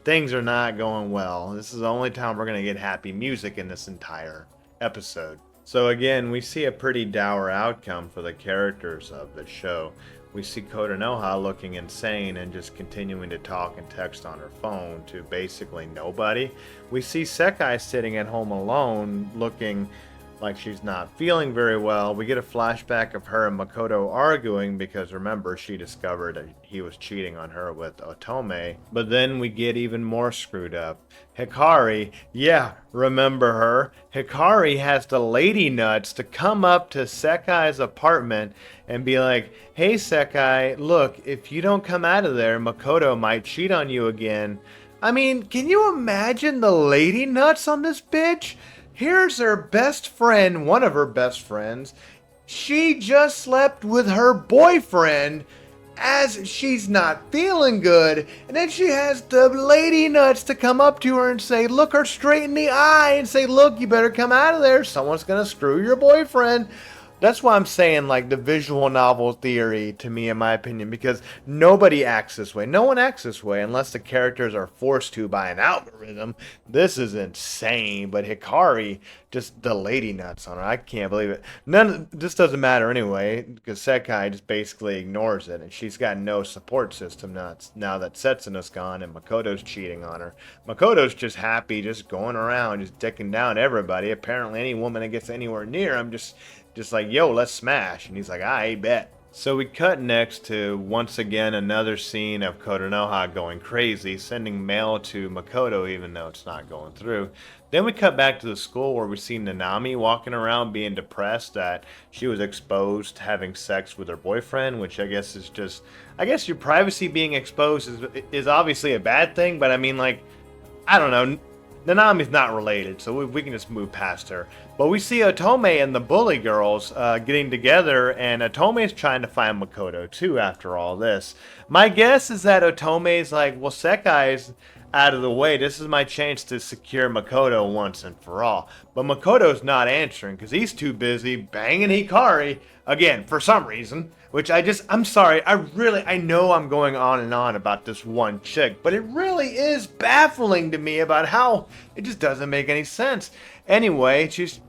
things are not going well. This is the only time we're going to get happy music in this entire episode. So again, we see a pretty dour outcome for the characters of the show. We see Kotonoha looking insane and just continuing to talk and text on her phone to basically nobody. We see Sekai sitting at home alone looking like she's not feeling very well. We get a flashback of her and Makoto arguing because remember, she discovered that he was cheating on her with Otome. But then we get even more screwed up. Hikari, yeah, remember her? Hikari has the lady nuts to come up to Sekai's apartment and be like, hey Sekai, look, if you don't come out of there, Makoto might cheat on you again. I mean, can you imagine the lady nuts on this bitch? Here's her best friend, one of her best friends. She just slept with her boyfriend as she's not feeling good. And then she has the lady nuts to come up to her and say, look her straight in the eye and say, look, you better come out of there. Someone's going to screw your boyfriend. That's why I'm saying, like, the visual novel theory, to me, in my opinion, because nobody acts this way. No one acts this way unless the characters are forced to by an algorithm. This is insane. But Hikari, just the lady nuts on her. I can't believe it. This doesn't matter anyway, because Sekai just basically ignores it, and she's got no support system now that Setsuna's gone and Makoto's cheating on her. Makoto's just happy, just going around, just dicking down everybody. Apparently, any woman that gets anywhere near him just like, yo, let's smash. And he's like, I bet. So we cut next to once again another scene of Kotonoha going crazy, sending mail to Makoto even though it's not going through. Then we cut back to the school where we see Nanami walking around being depressed that she was exposed having sex with her boyfriend, which I guess is just, I guess your privacy being exposed is obviously a bad thing, but I mean, like, I don't know. Nanami's not related, so we can just move past her. But we see Otome and the bully girls getting together, and Otome's trying to find Makoto too after all this. My guess is that Otome's like, well, Sekai's out of the way. This is my chance to secure Makoto once and for all. But Makoto's not answering because he's too busy banging Hikari again for some reason. Which I'm sorry, I know I'm going on and on about this one chick, but it really is baffling to me about how it just doesn't make any sense. Anyway, Atome's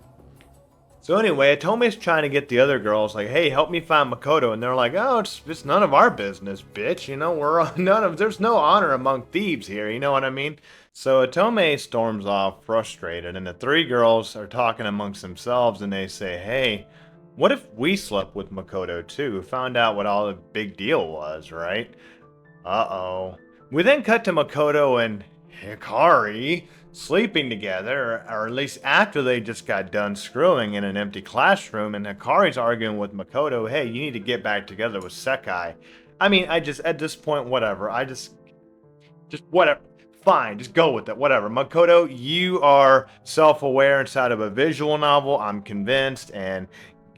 trying to get the other girls like, hey, help me find Makoto, and they're like, oh, it's none of our business, bitch. You know, there's no honor among thieves here. You know what I mean? So Atome storms off frustrated, and the three girls are talking amongst themselves, and they say, hey, what if we slept with Makoto too? Found out what all the big deal was, right? Uh-oh. We then cut to Makoto and Hikari sleeping together, or at least after they just got done screwing in an empty classroom, and Hikari's arguing with Makoto, hey, you need to get back together with Sekai. I mean, at this point, whatever. Just whatever. Fine, just go with it, whatever. Makoto, you are self-aware inside of a visual novel, I'm convinced, and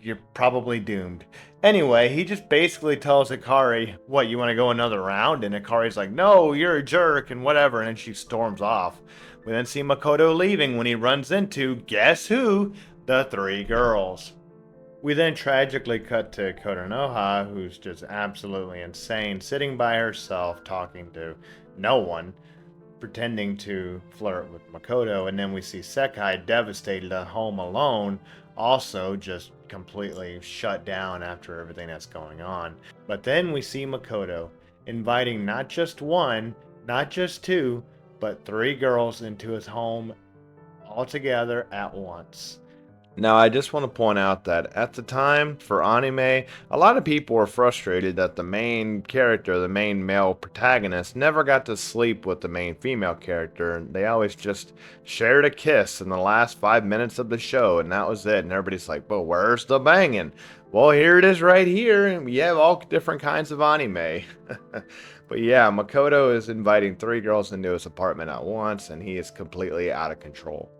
you're probably doomed. Anyway, he just basically tells Hikari, what, you want to go another round? And Hikari's like, no, you're a jerk, and whatever, and then she storms off. We then see Makoto leaving when he runs into, guess who? The three girls. We then tragically cut to Kotonoha, who's just absolutely insane, sitting by herself, talking to no one, pretending to flirt with Makoto, and then we see Sekai devastated at home alone, also just completely shut down after everything that's going on. But then we see Makoto inviting not just one, not just two, but three girls into his home all together at once. Now, I just want to point out that at the time for anime, a lot of people were frustrated that the main character, the main male protagonist, never got to sleep with the main female character. And they always just shared a kiss in the last 5 minutes of the show, and that was it. And everybody's like, well, where's the banging? Well, here it is right here, and we have all different kinds of anime. But yeah, Makoto is inviting three girls into his apartment at once, and he is completely out of control.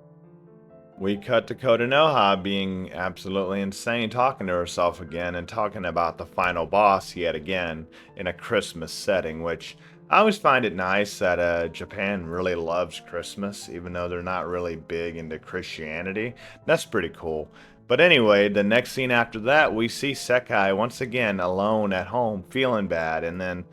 We cut to Kotonoha being absolutely insane, talking to herself again and talking about the final boss yet again in a Christmas setting, which I always find it nice that Japan really loves Christmas, even though they're not really big into Christianity. That's pretty cool. But anyway, the next scene after that, we see Sekai once again alone at home, feeling bad, and then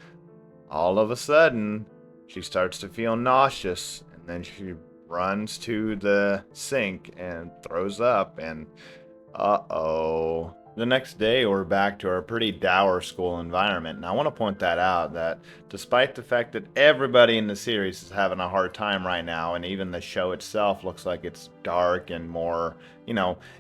all of a sudden, she starts to feel nauseous, and then she runs to the sink and throws up, and uh-oh. The next day, we're back to our pretty dour school environment, and I want to point that out, that despite the fact that everybody in the series is having a hard time right now, and even the show itself looks like it's dark and more,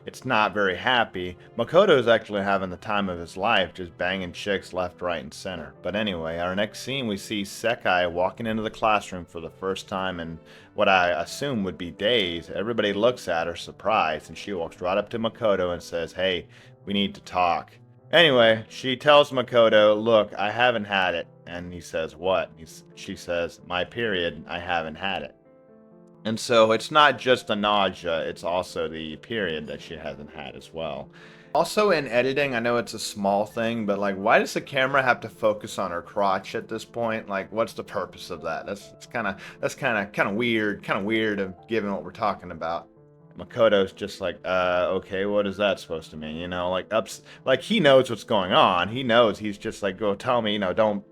it's not very happy, Makoto's actually having the time of his life, just banging chicks left, right, and center. But anyway, our next scene, we see Sekai walking into the classroom for the first time in what I assume would be days. Everybody looks at her surprised, and she walks right up to Makoto and says, hey, we need to talk. Anyway, she tells Makoto, look, I haven't had it. And he says, what? She says, my period, I haven't had it. And so it's not just the nausea, it's also the period that she hasn't had as well. Also in editing, I know it's a small thing, but like, why does the camera have to focus on her crotch at this point? Like, what's the purpose of that? That's kind of weird of given what we're talking about. Makoto's just like, okay, what is that supposed to mean? Like he knows what's going on. He knows. He's just like, go tell me, don't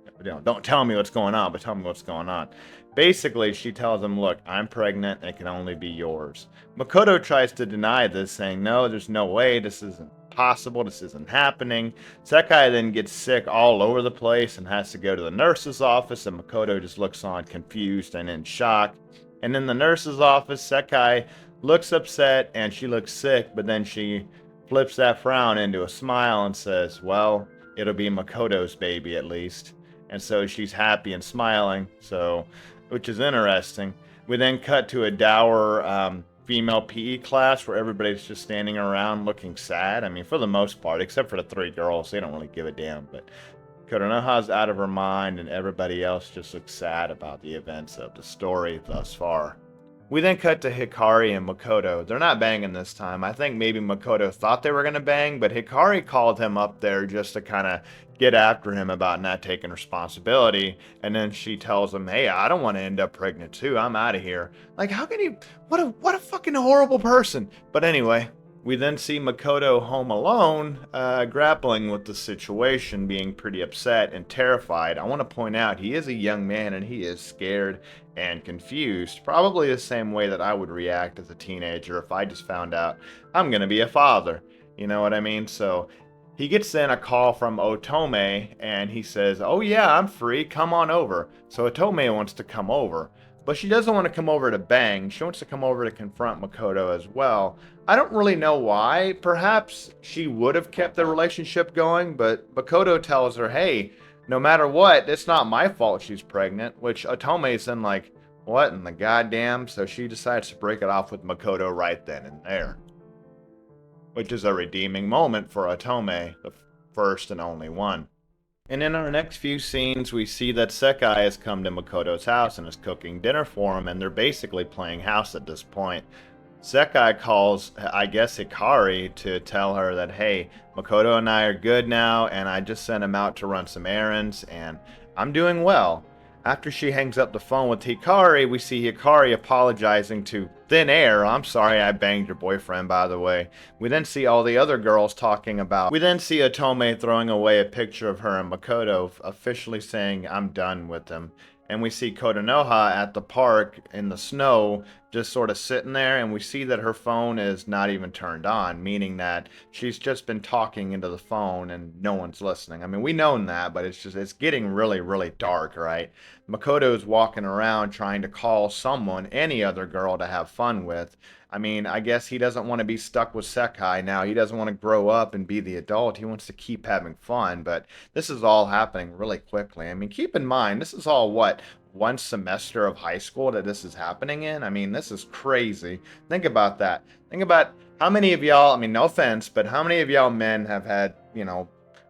tell me what's going on, but tell me what's going on. Basically, she tells him, look, I'm pregnant, and it can only be yours. Makoto tries to deny this, saying, no, there's no way, this isn't possible, this isn't happening. Sekai then gets sick all over the place and has to go to the nurse's office, and Makoto just looks on confused and in shock. And in the nurse's office, Sekai looks upset and she looks sick, but then she flips that frown into a smile and says, well, it'll be Makoto's baby at least. And so she's happy and smiling, so which is interesting. We then cut to a dour female PE class where everybody's just standing around looking sad. I mean, for the most part, except for the three girls, they don't really give a damn. But Konoha's out of her mind, and everybody else just looks sad about the events of the story thus far. We then cut to Hikari and Makoto. They're not banging this time. I think maybe Makoto thought they were going to bang, but Hikari called him up there just to kind of get after him about not taking responsibility. And then she tells him, hey, I don't want to end up pregnant too. I'm out of here. Like, how can you? What a fucking horrible person. But anyway, we then see Makoto home alone, grappling with the situation, being pretty upset and terrified. I want to point out he is a young man and he is scared and confused, probably the same way that I would react as a teenager if I just found out I'm going to be a father. You know what I mean? So he gets then a call from Otome and he says, oh yeah, I'm free, come on over. So Otome wants to come over, but she doesn't want to come over to bang. She wants to come over to confront Makoto as well. I don't really know why. Perhaps she would have kept the relationship going, but Makoto tells her, hey, no matter what, it's not my fault she's pregnant, which Otome's then like, what in the goddamn? So she decides to break it off with Makoto right then and there. Which is a redeeming moment for Otome, the first and only one. And in our next few scenes, we see that Sekai has come to Makoto's house and is cooking dinner for him, and they're basically playing house at this point. Sekai calls, I guess, Hikari to tell her that, hey, Makoto and I are good now, and I just sent him out to run some errands, and I'm doing well. After she hangs up the phone with Hikari, we see Hikari apologizing to Thin Air. I'm sorry I banged your boyfriend, by the way. We then see all the other girls talking about... We then see Otome throwing away a picture of her and Makoto, officially saying, I'm done with him. And we see Konoha at the park in the snow, just sort of sitting there, and we see that her phone is not even turned on, meaning that she's just been talking into the phone and no one's listening. I mean, we known that, but it's getting really, really dark, right? Makoto's walking around trying to call someone, any other girl to have fun with. I mean, I guess he doesn't want to be stuck with Sekai now. He doesn't want to grow up and be the adult. He wants to keep having fun, but this is all happening really quickly. I mean, keep in mind, this is all what? One semester of high school that this is happening in? I mean, this is crazy. Think about that. Think about how many of y'all, I mean, no offense, but how many of y'all men have had,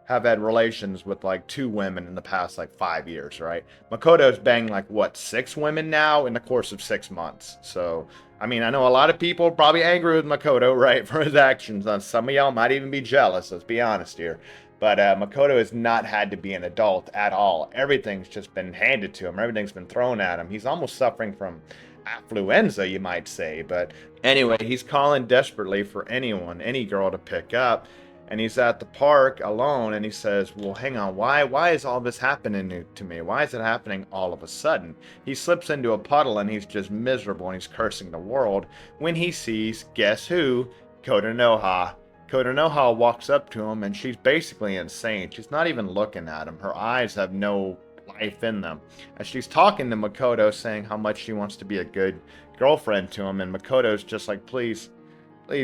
have had relations with like 2 women in the past like 5 years, right? Makoto's banged like what, 6 women now in the course of 6 months. So, I mean, I know a lot of people are probably angry with Makoto, right, for his actions. Some of y'all might even be jealous, let's be honest here. But Makoto has not had to be an adult at all. Everything's just been handed to him. Everything's been thrown at him. He's almost suffering from affluenza, you might say. But anyway, he's calling desperately for anyone, any girl to pick up. And he's at the park alone, and he says, well, hang on, why is all this happening to me? Why is it happening all of a sudden? He slips into a puddle, and he's just miserable, and he's cursing the world when he sees, guess who? Konoha. Konoha walks up to him, and she's basically insane. She's not even looking at him. Her eyes have no life in them. As she's talking to Makoto, saying how much she wants to be a good girlfriend to him, and Makoto's just like, please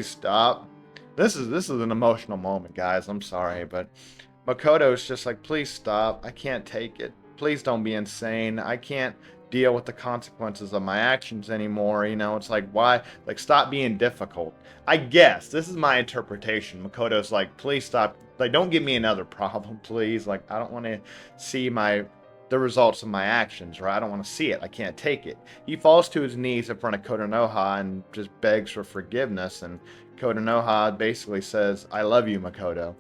stop. This is an emotional moment, guys. I'm sorry, but Makoto's just like, please stop. I can't take it. Please don't be insane. I can't deal with the consequences of my actions anymore. It's like, why? Like, stop being difficult. I guess this is my interpretation. Makoto's like, please stop. Like, don't give me another problem, please. Like, I don't want to see the results of my actions, right? I don't want to see it. I can't take it. He falls to his knees in front of Konoha and just begs for forgiveness, and Konoha basically says, I love you, Makoto.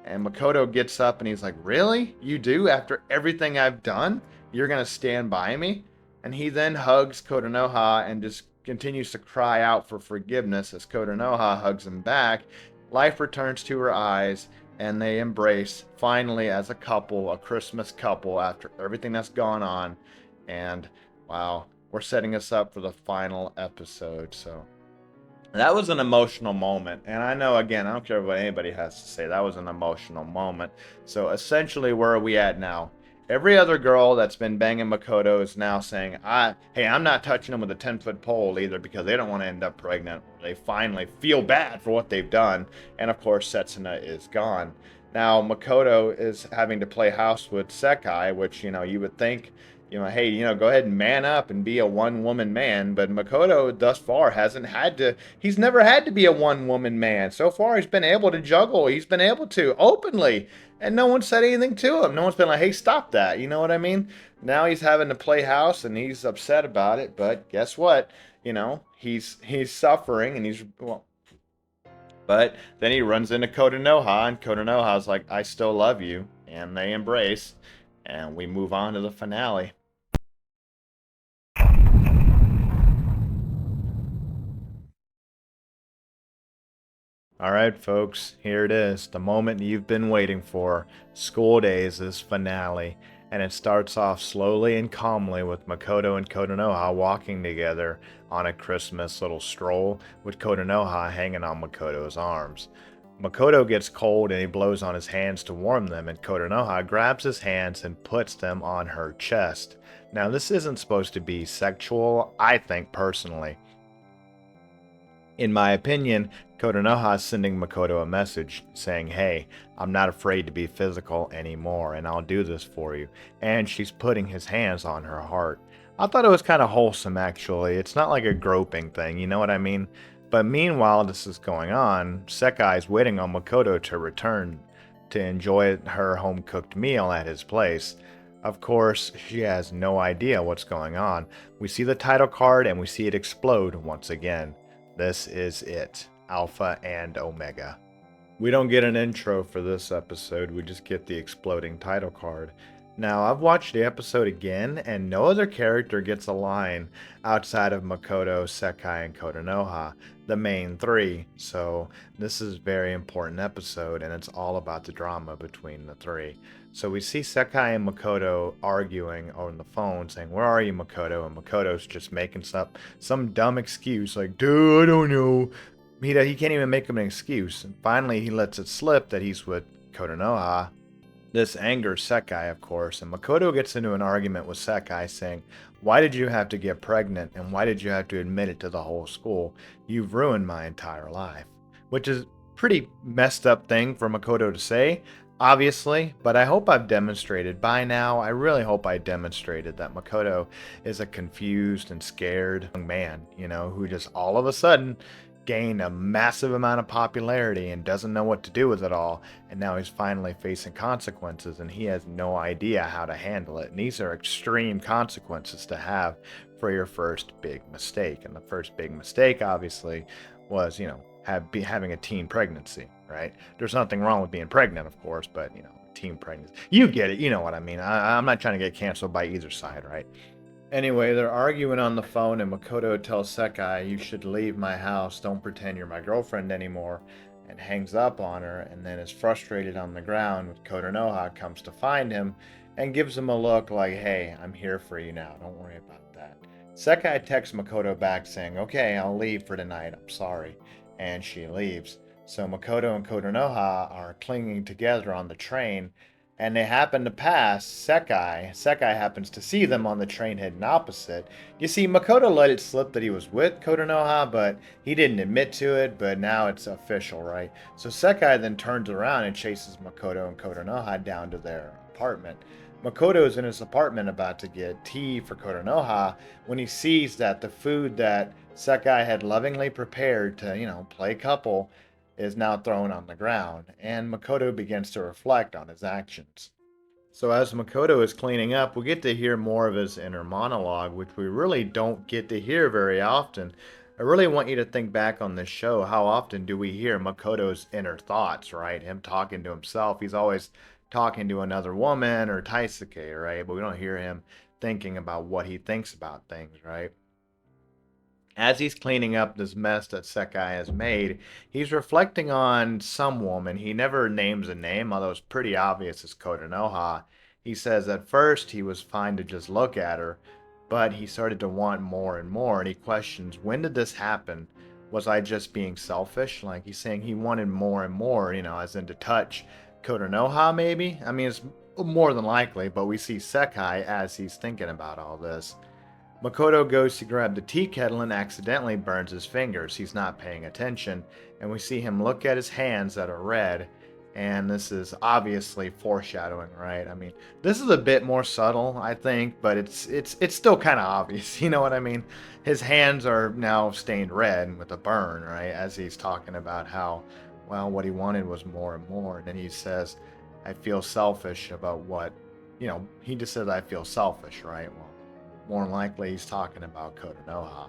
And Makoto gets up and he's like, really? You do? After everything I've done? You're going to stand by me? And he then hugs Konoha and just continues to cry out for forgiveness as Konoha hugs him back. Life returns to her eyes, and they embrace, finally, as a couple, a Christmas couple, after everything that's gone on. And, wow, we're setting us up for the final episode, so... That was an emotional moment, and I know, again, I don't care what anybody has to say, that was an emotional moment. So essentially, where are we at now? Every other girl that's been banging Makoto is now saying, hey, I'm not touching them with a 10-foot pole either, because they don't want to end up pregnant. They finally feel bad for what they've done, and of course, Setsuna is gone. Now, Makoto is having to play house with Sekai, which, you would think, hey, go ahead and man up and be a one-woman man. But Makoto thus far he's never had to be a one-woman man. So far, he's been able to juggle. He's been able to openly. And no one said anything to him. No one's been like, hey, stop that. You know what I mean? Now he's having to play house and he's upset about it. But guess what? He's suffering and but then he runs into Kotonoha, and Kotonoha's like, I still love you. And they embrace, and we move on to the finale. All right, folks, here it is, the moment you've been waiting for. School Days' finale. And it starts off slowly and calmly with Makoto and Kotonoha walking together on a Christmas little stroll, with Kotonoha hanging on Makoto's arms. Makoto gets cold and he blows on his hands to warm them, and Kotonoha grabs his hands and puts them on her chest. Now, this isn't supposed to be sexual, I think personally. In my opinion, Kotonoha is sending Makoto a message saying, hey, I'm not afraid to be physical anymore, and I'll do this for you. And she's putting his hands on her heart. I thought it was kind of wholesome, actually. It's not like a groping thing, you know what I mean? But meanwhile, this is going on, Sekai is waiting on Makoto to return to enjoy her home-cooked meal at his place. Of course, she has no idea what's going on. We see the title card and we see it explode once again. This is it, Alpha and Omega. We don't get an intro for this episode, we just get the exploding title card. Now, I've watched the episode again, and no other character gets a line outside of Makoto, Sekai, and Kotonoha, the main three. So, this is a very important episode, and it's all about the drama between the three. So, we see Sekai and Makoto arguing on the phone, saying, where are you, Makoto? And Makoto's just making some dumb excuse, like, dude, I don't know. He can't even make him an excuse. And finally, he lets it slip that he's with Kotonoha. This angers Sekai, of course, and Makoto gets into an argument with Sekai saying, why did you have to get pregnant, and why did you have to admit it to the whole school? You've ruined my entire life. Which is a pretty messed up thing for Makoto to say, obviously, but I hope I've demonstrated by now, I really hope I demonstrated that Makoto is a confused and scared young man, who just all of a sudden gained a massive amount of popularity and doesn't know what to do with it all, and now he's finally facing consequences and he has no idea how to handle it. And these are extreme consequences to have for your first big mistake. And the first big mistake obviously was, having a teen pregnancy, right? There's nothing wrong with being pregnant, of course, but teen pregnancy, you get it, you know what I mean. I'm not trying to get canceled by either side, right? Anyway, they're arguing on the phone, and Makoto tells Sekai, you should leave my house, don't pretend you're my girlfriend anymore, and hangs up on her, and then is frustrated on the ground when Kotonoha comes to find him and gives him a look like, hey, I'm here for you now, don't worry about that. Sekai texts Makoto back saying, okay, I'll leave for tonight, I'm sorry, and she leaves. So Makoto and Kotonoha are clinging together on the train, and they happen to pass Sekai. Sekai happens to see them on the train heading opposite. You see, Makoto let it slip that he was with Kotonoha, but he didn't admit to it, but now it's official, right? So Sekai then turns around and chases Makoto and Kotonoha down to their apartment. Makoto is in his apartment about to get tea for Kotonoha when he sees that the food that Sekai had lovingly prepared to, play couple is now thrown on the ground, and Makoto begins to reflect on his actions. So as Makoto is cleaning up, we get to hear more of his inner monologue, which we really don't get to hear very often. I really want you to think back on this show. How often do we hear Makoto's inner thoughts, right? Him talking to himself. He's always talking to another woman or Taisuke, right? But we don't hear him thinking about what he thinks about things, right? As he's cleaning up this mess that Sekai has made, he's reflecting on some woman. He never names a name, although it's pretty obvious it's Kotonoha. He says at first he was fine to just look at her, but he started to want more and more, and he questions, when did this happen? Was I just being selfish? Like, he's saying he wanted more and more, as in to touch Kotonoha, maybe? I mean, it's more than likely, but we see Sekai as he's thinking about all this. Makoto goes to grab the tea kettle and accidentally burns his fingers. He's not paying attention, and we see him look at his hands that are red, And this is obviously foreshadowing, right? I mean, this is a bit more subtle, I think, but it's still kind of obvious. You know what I mean? His hands are now stained red with a burn, right? As he's talking about how, well, what he wanted was more and more. And then he says, I feel selfish about what, he just says, I feel selfish, right? Well, more than likely, he's talking about Kotonoha.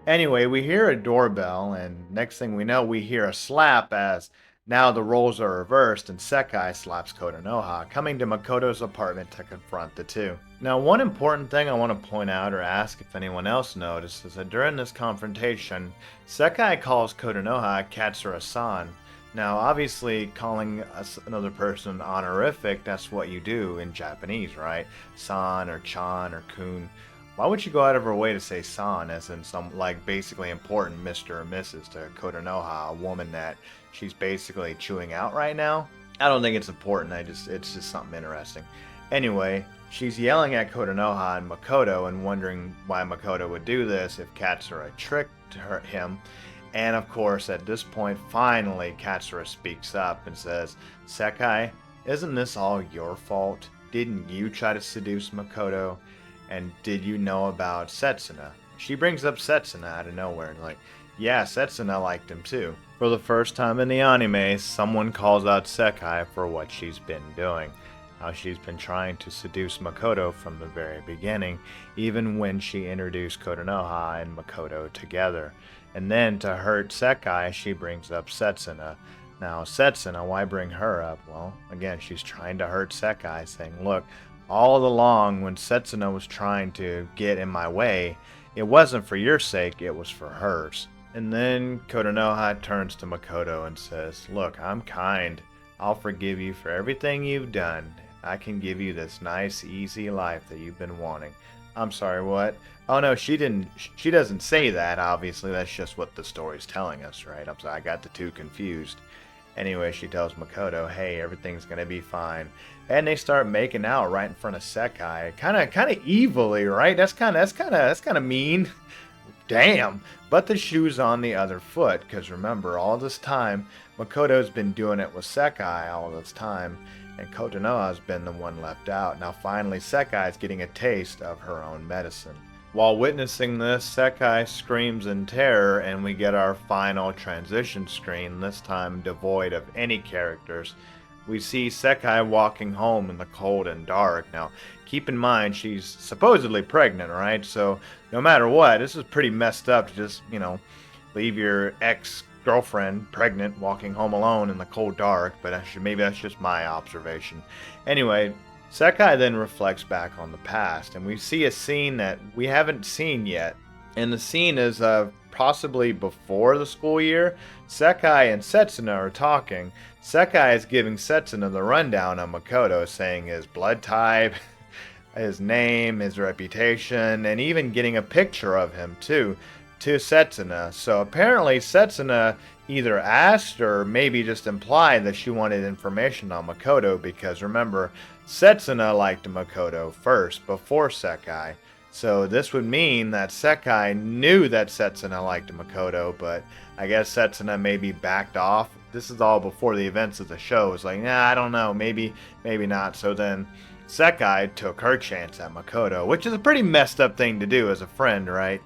Anyway, we hear a doorbell, and next thing we know, we hear a slap as now the roles are reversed and Sekai slaps Kotonoha, coming to Makoto's apartment to confront the two. Now, one important thing I want to point out or ask if anyone else noticed is that during this confrontation, Sekai calls Kotonoha Katsura-san. Now, obviously, calling another person honorific, that's what you do in Japanese, right? San or chan or kun. Why would you go out of her way to say san as in some, like, basically important Mr. or Mrs. to Kotonoha, a woman that she's basically chewing out right now? I don't think it's important, it's just something interesting. Anyway, she's yelling at Kotonoha and Makoto and wondering why Makoto would do this if Katsura tricked him. And of course, at this point, finally, Katsura speaks up and says, Sekai, isn't this all your fault? Didn't you try to seduce Makoto? And did you know about Setsuna? She brings up Setsuna out of nowhere and like, yeah, Setsuna liked him too. For the first time in the anime, someone calls out Sekai for what she's been doing. How she's been trying to seduce Makoto from the very beginning, even when she introduced Kotonoha and Makoto together. And then to hurt Sekai, she brings up Setsuna. Now, Setsuna, why bring her up? Well, again, she's trying to hurt Sekai, saying, look, all along when Setsuna was trying to get in my way, it wasn't for your sake, it was for hers. And then Kotonoha turns to Makoto and says, look, I'm kind. I'll forgive you for everything you've done. I can give you this nice, easy life that you've been wanting. I'm sorry, what? Oh no, she doesn't say that, obviously. That's just what the story's telling us, right? I'm sorry, I got the two confused. Anyway, she tells Makoto, hey, everything's gonna be fine. And they start making out right in front of Sekai. Kinda evilly, right? That's kinda mean. Damn. But the shoe's on the other foot, because remember, all this time, Makoto's been doing it with Sekai all this time, and Kotonoha's been the one left out. Now finally, Sekai's getting a taste of her own medicine. While witnessing this, Sekai screams in terror, and we get our final transition screen, this time devoid of any characters. We see Sekai walking home in the cold and dark. Now, keep in mind, she's supposedly pregnant, right? So, no matter what, this is pretty messed up to just, leave your ex-girlfriend pregnant walking home alone in the cold dark, but maybe that's just my observation. Anyway, Sekai then reflects back on the past, and we see a scene that we haven't seen yet. And the scene is possibly before the school year. Sekai and Setsuna are talking. Sekai is giving Setsuna the rundown on Makoto, saying his blood type, his name, his reputation, and even getting a picture of him too, to Setsuna. So apparently Setsuna either asked or maybe just implied that she wanted information on Makoto, because remember, Setsuna liked Makoto first, before Sekai. So this would mean that Sekai knew that Setsuna liked Makoto, but I guess Setsuna maybe backed off. This is all before the events of the show. It's like, nah, I don't know, maybe not. So then Sekai took her chance at Makoto, which is a pretty messed up thing to do as a friend, right?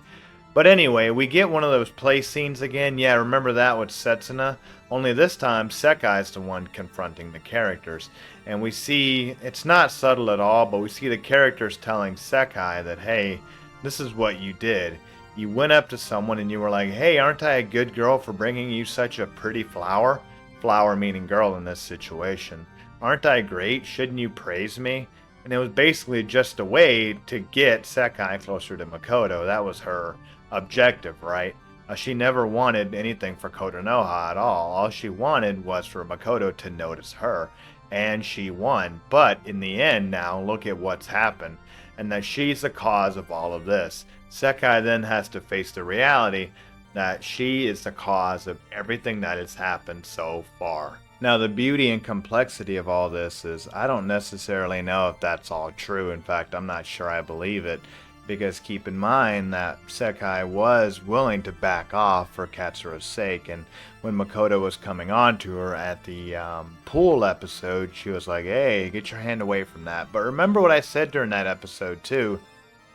But anyway, we get one of those play scenes again. Yeah, remember that with Setsuna? Only this time, Sekai's the one confronting the characters. And we see, it's not subtle at all, but we see the characters telling Sekai that, hey, this is what you did. You went up to someone and you were like, hey, aren't I a good girl for bringing you such a pretty flower? Flower meaning girl in this situation. Aren't I great? Shouldn't you praise me? And it was basically just a way to get Sekai closer to Makoto. That was her objective, right? She never wanted anything for Kotonoha at all. All she wanted was for Makoto to notice her. And she won. But in the end now, look at what's happened. And that she's the cause of all of this. Sekai then has to face the reality that she is the cause of everything that has happened so far. Now, the beauty and complexity of all this is I don't necessarily know if that's all true. In fact, I'm not sure I believe it. Because keep in mind that Sekai was willing to back off for Katsuro's sake, and when Makoto was coming on to her at the pool episode, she was like, "Hey, get your hand away from that." But remember what I said during that episode too,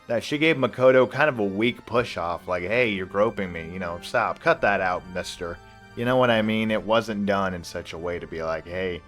that she gave Makoto kind of a weak push off, like, "Hey, you're groping me, stop, cut that out, mister." You know what I mean? It wasn't done in such a way to be like, "Hey,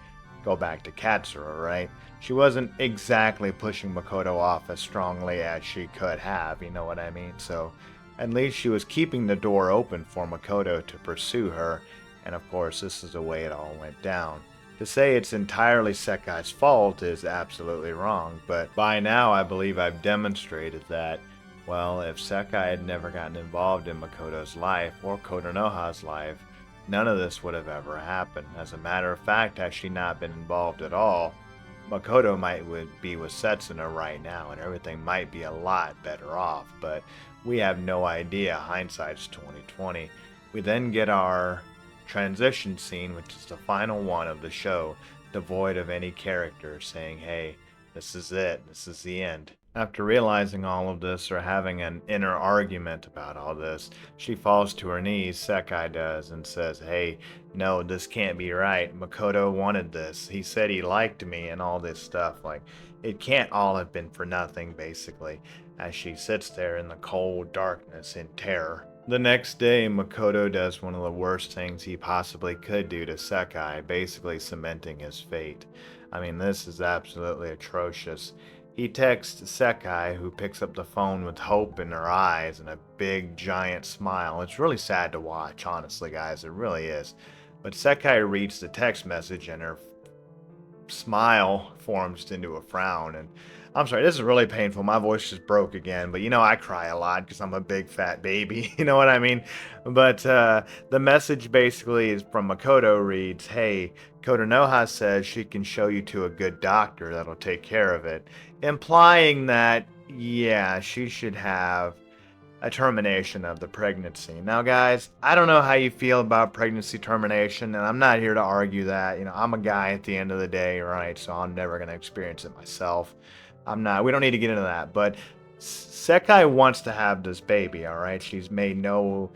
go back to Katsura," right? She wasn't exactly pushing Makoto off as strongly as she could have, you know what I mean? So at least she was keeping the door open for Makoto to pursue her, and of course, this is the way it all went down. To say it's entirely Sekai's fault is absolutely wrong, but by now I believe I've demonstrated that, well, if Sekai had never gotten involved in Makoto's life or Kotonoha's life, none of this would have ever happened. As a matter of fact, had she not been involved at all, Makoto would be with Setsuna right now, and everything might be a lot better off. But we have no idea. Hindsight's 2020. We then get our transition scene, which is the final one of the show, devoid of any character, saying, "Hey, this is it. This is the end." After realizing all of this, or having an inner argument about all this, she falls to her knees, Sekai does, and says, "Hey, no, this can't be right. Makoto wanted this. He said he liked me," and all this stuff. Like, it can't all have been for nothing, basically, as she sits there in the cold darkness in terror. The next day, Makoto does one of the worst things he possibly could do to Sekai, basically cementing his fate. I mean, this is absolutely atrocious. He texts Sekai, who picks up the phone with hope in her eyes and a big, giant smile. It's really sad to watch, honestly, guys. It really is. But Sekai reads the text message and her smile forms into a frown. And I'm sorry, this is really painful. My voice just broke again. But I cry a lot because I'm a big fat baby. You know what I mean? But the message basically is from Makoto reads, "Hey, Kotonoha says she can show you to a good doctor that'll take care of it." Implying that, yeah, she should have a termination of the pregnancy. Now, guys, I don't know how you feel about pregnancy termination, and I'm not here to argue that. I'm a guy at the end of the day, right? So I'm never going to experience it myself. We don't need to get into that. But Sekai wants to have this baby, all right? She's never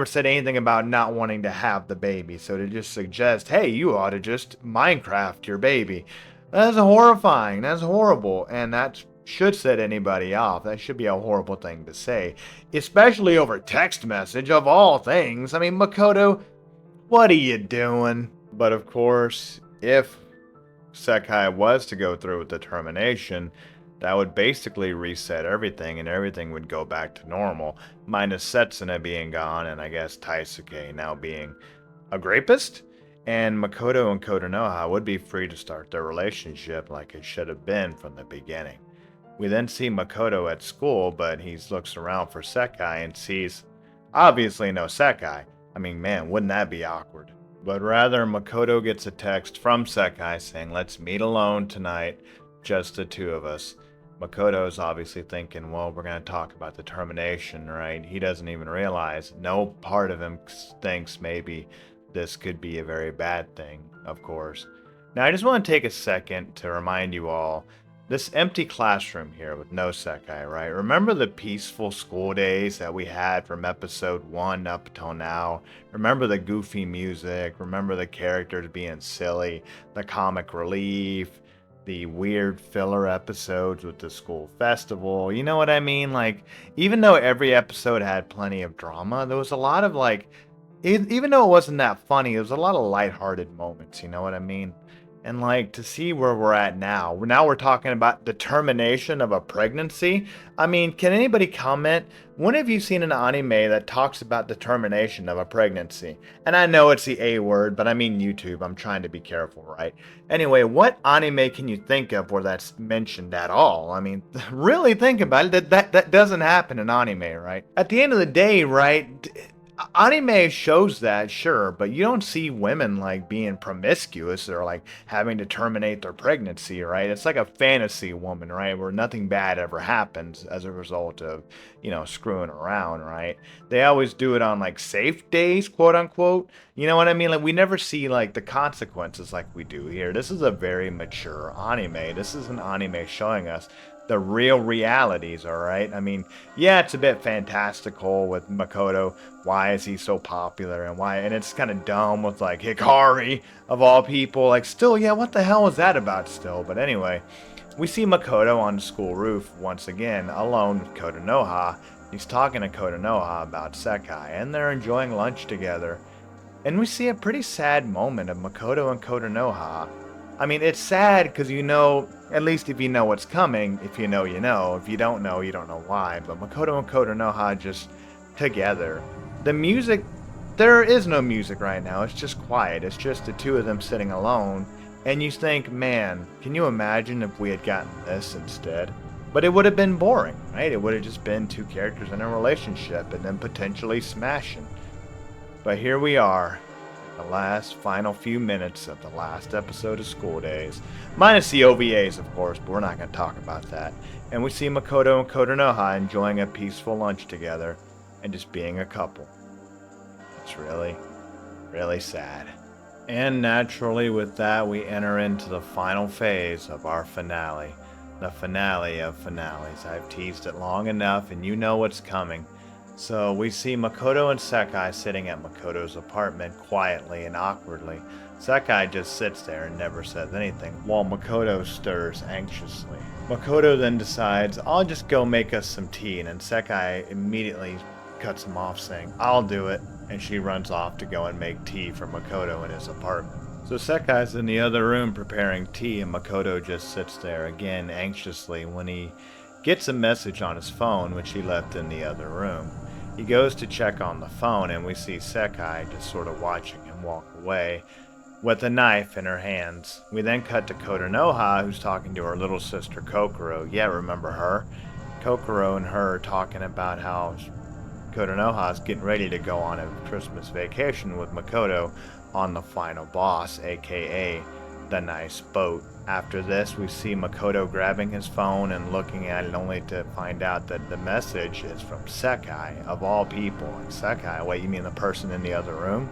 said anything about not wanting to have the baby. So to just suggest, "Hey, you ought to just Minecraft your baby," that's horrifying. That's horrible. And that should set anybody off. That should be a horrible thing to say, especially over text message of all things. I mean, Makoto, what are you doing? But of course, if Sekai was to go through with the termination, that would basically reset everything and everything would go back to normal, minus Setsuna being gone and I guess Taisuke now being a rapist. And Makoto and Kotonoha would be free to start their relationship like it should have been from the beginning. We then see Makoto at school, but he looks around for Sekai and sees obviously no Sekai. I mean, man, wouldn't that be awkward? But rather, Makoto gets a text from Sekai saying, "Let's meet alone tonight, just the two of us." Makoto's obviously thinking, well, we're going to talk about the termination, right? He doesn't even realize, no part of him thinks maybe this could be a very bad thing, of course. Now, I just want to take a second to remind you all, this empty classroom here with no Sekai, right? Remember the peaceful school days that we had from episode 1 up until now? Remember the goofy music? Remember the characters being silly? The comic relief? The weird filler episodes with the school festival? You know what I mean? Like, even though every episode had plenty of drama, there was a lot of even though it wasn't that funny, there was a lot of lighthearted moments, you know what I mean? And to see where we're at now. Now we're talking about the termination of a pregnancy. I mean, can anybody comment? When have you seen an anime that talks about the termination of a pregnancy? And I know it's the A word, but I mean YouTube. I'm trying to be careful, right? Anyway, what anime can you think of where that's mentioned at all? I mean, really think about it. That doesn't happen in anime, right? At the end of the day, right? Anime shows that, sure, but you don't see women being promiscuous or having to terminate their pregnancy, right? It's like a fantasy woman, right? Where nothing bad ever happens as a result of, screwing around, right? They always do it on safe days, quote unquote. You know what I mean? We never see the consequences like we do here. This is a very mature anime. This is an anime showing us the real realities, all right? I mean, yeah, it's a bit fantastical with Makoto. Why is he so popular and why? And it's kind of dumb with like Hikari of all people. Like, still, yeah, what the hell is that about still? But anyway, we see Makoto on the school roof once again, alone with Kotonoha. He's talking to Kotonoha about Sekai, and they're enjoying lunch together. And we see a pretty sad moment of Makoto and Kotonoha. I mean, it's sad because you know, at least if you know what's coming, if you know, you know. If you don't know, you don't know why. But Makoto and Kotonoha just together. The music, there is no music right now. It's just quiet. It's just the two of them sitting alone. And you think, man, can you imagine if we had gotten this instead? But it would have been boring, right? It would have just been two characters in a relationship and then potentially smashing. But here we are, the last final few minutes of the last episode of School Days. Minus the OVAs, of course, but we're not going to talk about that. And we see Makoto and Kotonoha enjoying a peaceful lunch together and just being a couple. It's really, really sad. And naturally, with that, we enter into the final phase of our finale. The finale of finales. I've teased it long enough, and you know what's coming. So we see Makoto and Sekai sitting at Makoto's apartment quietly and awkwardly. Sekai just sits there and never says anything, while Makoto stirs anxiously. Makoto then decides, I'll just go make us some tea, and then Sekai immediately cuts him off saying, I'll do it, and she runs off to go and make tea for Makoto in his apartment. So Sekai's in the other room preparing tea, and Makoto just sits there again anxiously when he gets a message on his phone which he left in the other room. He goes to check on the phone, and we see Sekai just sort of watching him walk away with a knife in her hands. We then cut to Kotonoha, who's talking to her little sister Kokoro. Yeah, remember her? Kokoro and her are talking about how Kotonoha's getting ready to go on a Christmas vacation with Makoto on the final boss, aka the nice boat. After this, we see Makoto grabbing his phone and looking at it only to find out that the message is from Sekai, of all people. And Sekai, wait, you mean the person in the other room?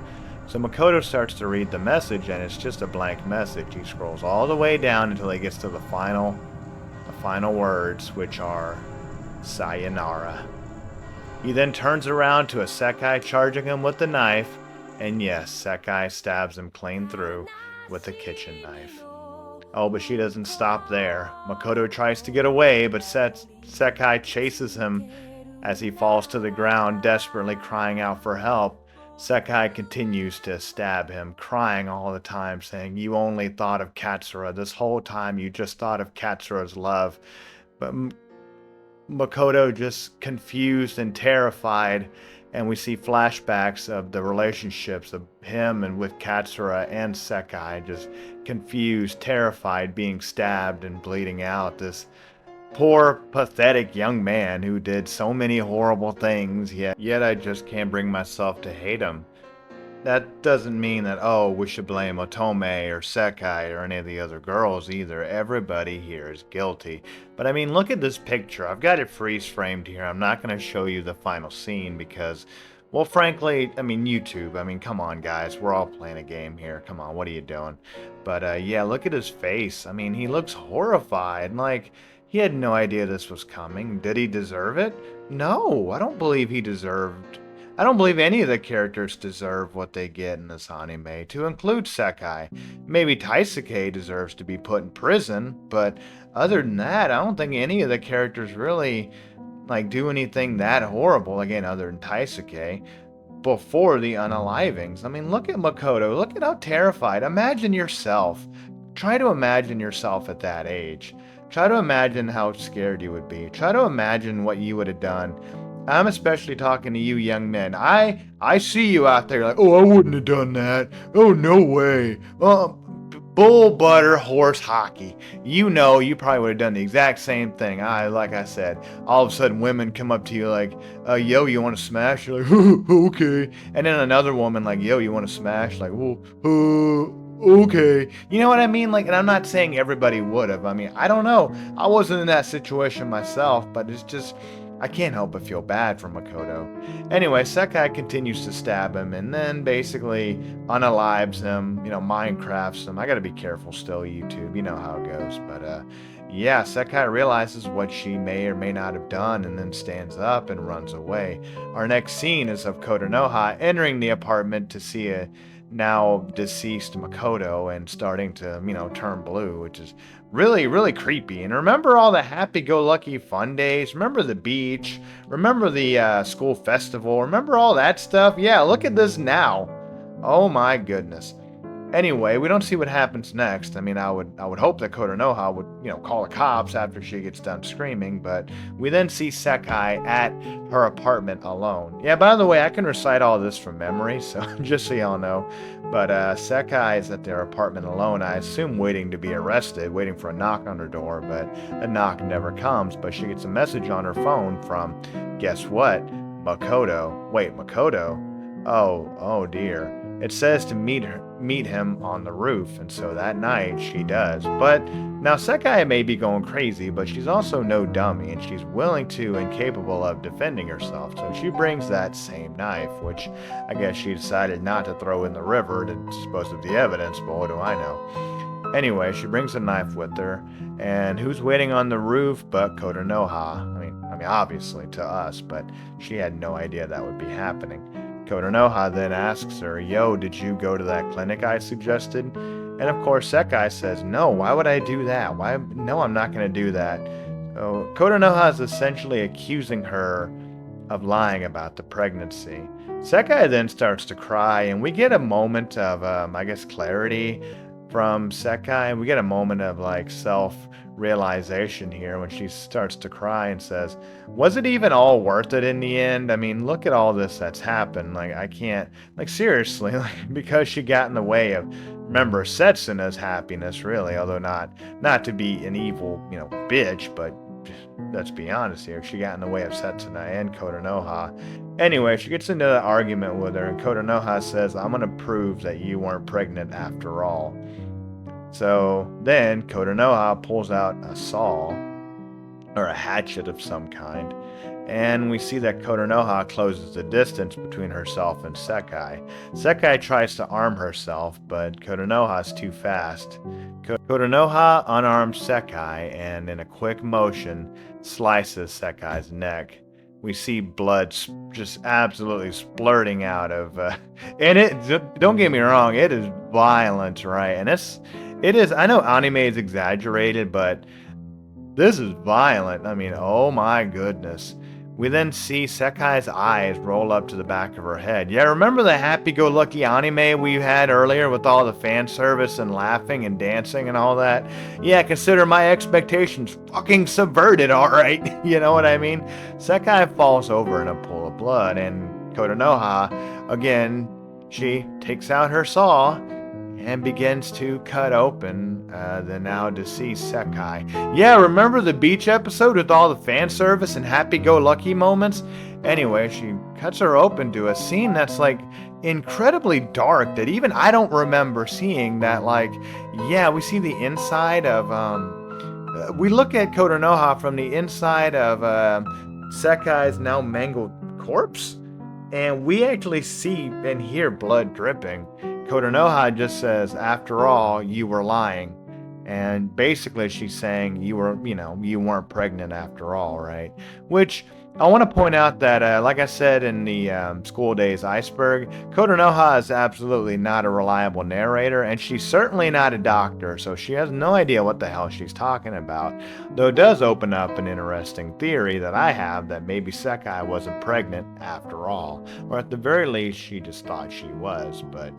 So Makoto starts to read the message, and it's just a blank message. He scrolls all the way down until he gets to the final words, which are Sayonara. He then turns around to a Sekai charging him with the knife, and yes, Sekai stabs him clean through with a kitchen knife. Oh, but she doesn't stop there. Makoto tries to get away, but Sekai chases him as he falls to the ground, desperately crying out for help. Sekai continues to stab him, crying all the time, saying, you only thought of Katsura. This whole time you just thought of Katsura's love. But Makoto just confused and terrified, and we see flashbacks of the relationships of him and with Katsura and Sekai, just confused, terrified, being stabbed and bleeding out. This poor, pathetic young man who did so many horrible things, yet I just can't bring myself to hate him. That doesn't mean that, oh, we should blame Otome or Sekai or any of the other girls either. Everybody here is guilty. But I mean, look at this picture. I've got it freeze framed here. I'm not going to show you the final scene because, well, frankly, I mean, YouTube. I mean, come on, guys. We're all playing a game here. Come on, what are you doing? But yeah, look at his face. I mean, he looks horrified. Like, he had no idea this was coming. Did he deserve it? No, I don't believe he deserved. I don't believe any of the characters deserve what they get in this anime, to include Sekai. Maybe Taisuke deserves to be put in prison, but other than that, I don't think any of the characters really, like, do anything that horrible, again, other than Taisuke, before the unalivings. I mean, look at Makoto. Look at how terrified. Imagine yourself. Try to imagine yourself at that age. Try to imagine how scared you would be. Try to imagine what you would have done. I'm especially talking to you young men. I see you out there like, oh, I wouldn't have done that. Oh, no way. Bull, butter, horse, hockey. You know, you probably would have done the exact same thing. Like I said, all of a sudden women come up to you like, yo, you want to smash? You're like, okay. And then another woman like, yo, you want to smash? Like, okay. You know what I mean? Like, and I'm not saying everybody would have. I mean, I don't know. I wasn't in that situation myself, but it's just, I can't help but feel bad for Makoto. Anyway, Sekai continues to stab him and then basically unalives him, Minecrafts him. I gotta be careful still, YouTube. You know how it goes. But Yeah, Sekai realizes what she may or may not have done and then stands up and runs away. Our next scene is of Kotonoha entering the apartment to see a now deceased Makoto and starting to, turn blue, which is really, really creepy. And remember all the happy go lucky fun days? Remember the beach? Remember the school festival? Remember all that stuff? Yeah, look at this now. Oh my goodness. Anyway, we don't see what happens next. I mean, I would hope that Kotonoha would, call the cops after she gets done screaming, but we then see Sekai at her apartment alone. Yeah, by the way, I can recite all this from memory, so just so y'all know. But Sekai is at their apartment alone, I assume waiting to be arrested, waiting for a knock on her door, but the knock never comes. But she gets a message on her phone from, guess what? Makoto. Wait, Makoto? Oh dear. It says to meet him on the roof, and so that night she does. But now Sekai may be going crazy, but she's also no dummy, and she's willing to and capable of defending herself. So she brings that same knife, which I guess she decided not to throw in the river to dispose of the evidence, but what do I know? Anyway, she brings a knife with her, and who's waiting on the roof but Kotonoha? I mean, obviously to us, but she had no idea that would be happening. Kotonoha then asks her, Yo, did you go to that clinic I suggested? And of course, Sekai says, No, why would I do that? Why? No, I'm not going to do that. So Kotonoha is essentially accusing her of lying about the pregnancy. Sekai then starts to cry, and we get a moment of, I guess, clarity from Sekai. We get a moment of like self realization here when she starts to cry and says, Was it even all worth it in the end? I mean, look at all this that's happened. Like, I can't, like, seriously, like, because she got in the way of, remember, Setsuna's happiness, really, although not to be an evil, bitch, but let's be honest here, she got in the way of Setsuna and Kotonoha. Anyway, she gets into an argument with her, and Kotonoha says, I'm gonna prove that you weren't pregnant after all. So then Kotonoha pulls out a saw, or a hatchet of some kind, and we see that Kotonoha closes the distance between herself and Sekai. Sekai tries to arm herself, but Kotonoha's too fast. Kotonoha unarms Sekai and, in a quick motion, slices Sekai's neck. We see blood just absolutely splurting out of, and don't get me wrong, it is violent, right? And it is. I know anime is exaggerated, but this is violent. I mean, oh my goodness. We then see Sekai's eyes roll up to the back of her head. Yeah, remember the happy-go-lucky anime we had earlier with all the fan service and laughing and dancing and all that? Yeah, consider my expectations fucking subverted, alright? You know what I mean? Sekai falls over in a pool of blood, and Kotonoha, again, she takes out her saw and begins to cut open the now deceased Sekai. Yeah, remember the beach episode with all the fan service and happy-go-lucky moments? Anyway, she cuts her open to a scene that's like incredibly dark that even I don't remember seeing that. Like, yeah, we see the inside of we look at Kotonoha from the inside of Sekai's now mangled corpse, and we actually see and hear blood dripping. Kotonoha just says, After all, you were lying. And basically, she's saying you weren't pregnant after all, right? Which I want to point out that, like I said in the School Days Iceberg, Kotonoha is absolutely not a reliable narrator, and she's certainly not a doctor, so she has no idea what the hell she's talking about. Though it does open up an interesting theory that I have that maybe Sekai wasn't pregnant after all, or at the very least, she just thought she was. But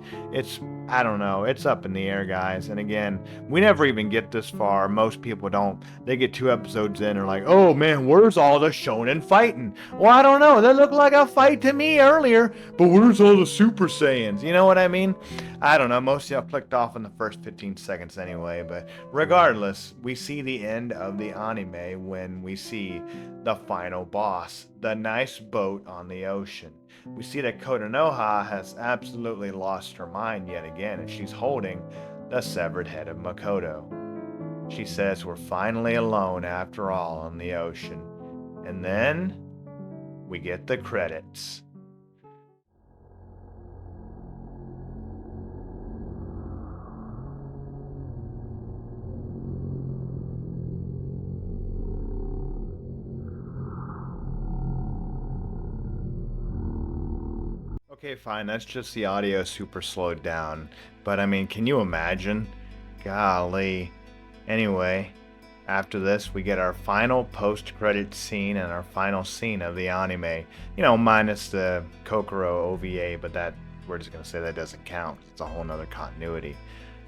I don't know, it's up in the air, guys. And again, we never even get this far. Most people don't. They get 2 episodes in and are like, oh man, where's all the shonen fighting? Well, I don't know. That looked like a fight to me earlier, but where's all the Super Saiyans? You know what I mean? I don't know. Most of y'all clicked off in the first 15 seconds anyway, but regardless, we see the end of the anime when we see the final boss, the nice boat on the ocean. We see that Kotonoha has absolutely lost her mind yet again, and she's holding the severed head of Makoto. She says we're finally alone after all on the ocean. And then we get the credits. Okay, fine. That's just the audio super slowed down. But I mean, can you imagine? Golly. Anyway, after this, we get our final post-credit scene and our final scene of the anime. You know, minus the Kokoro OVA, but that we're just gonna say that doesn't count. It's a whole nother continuity.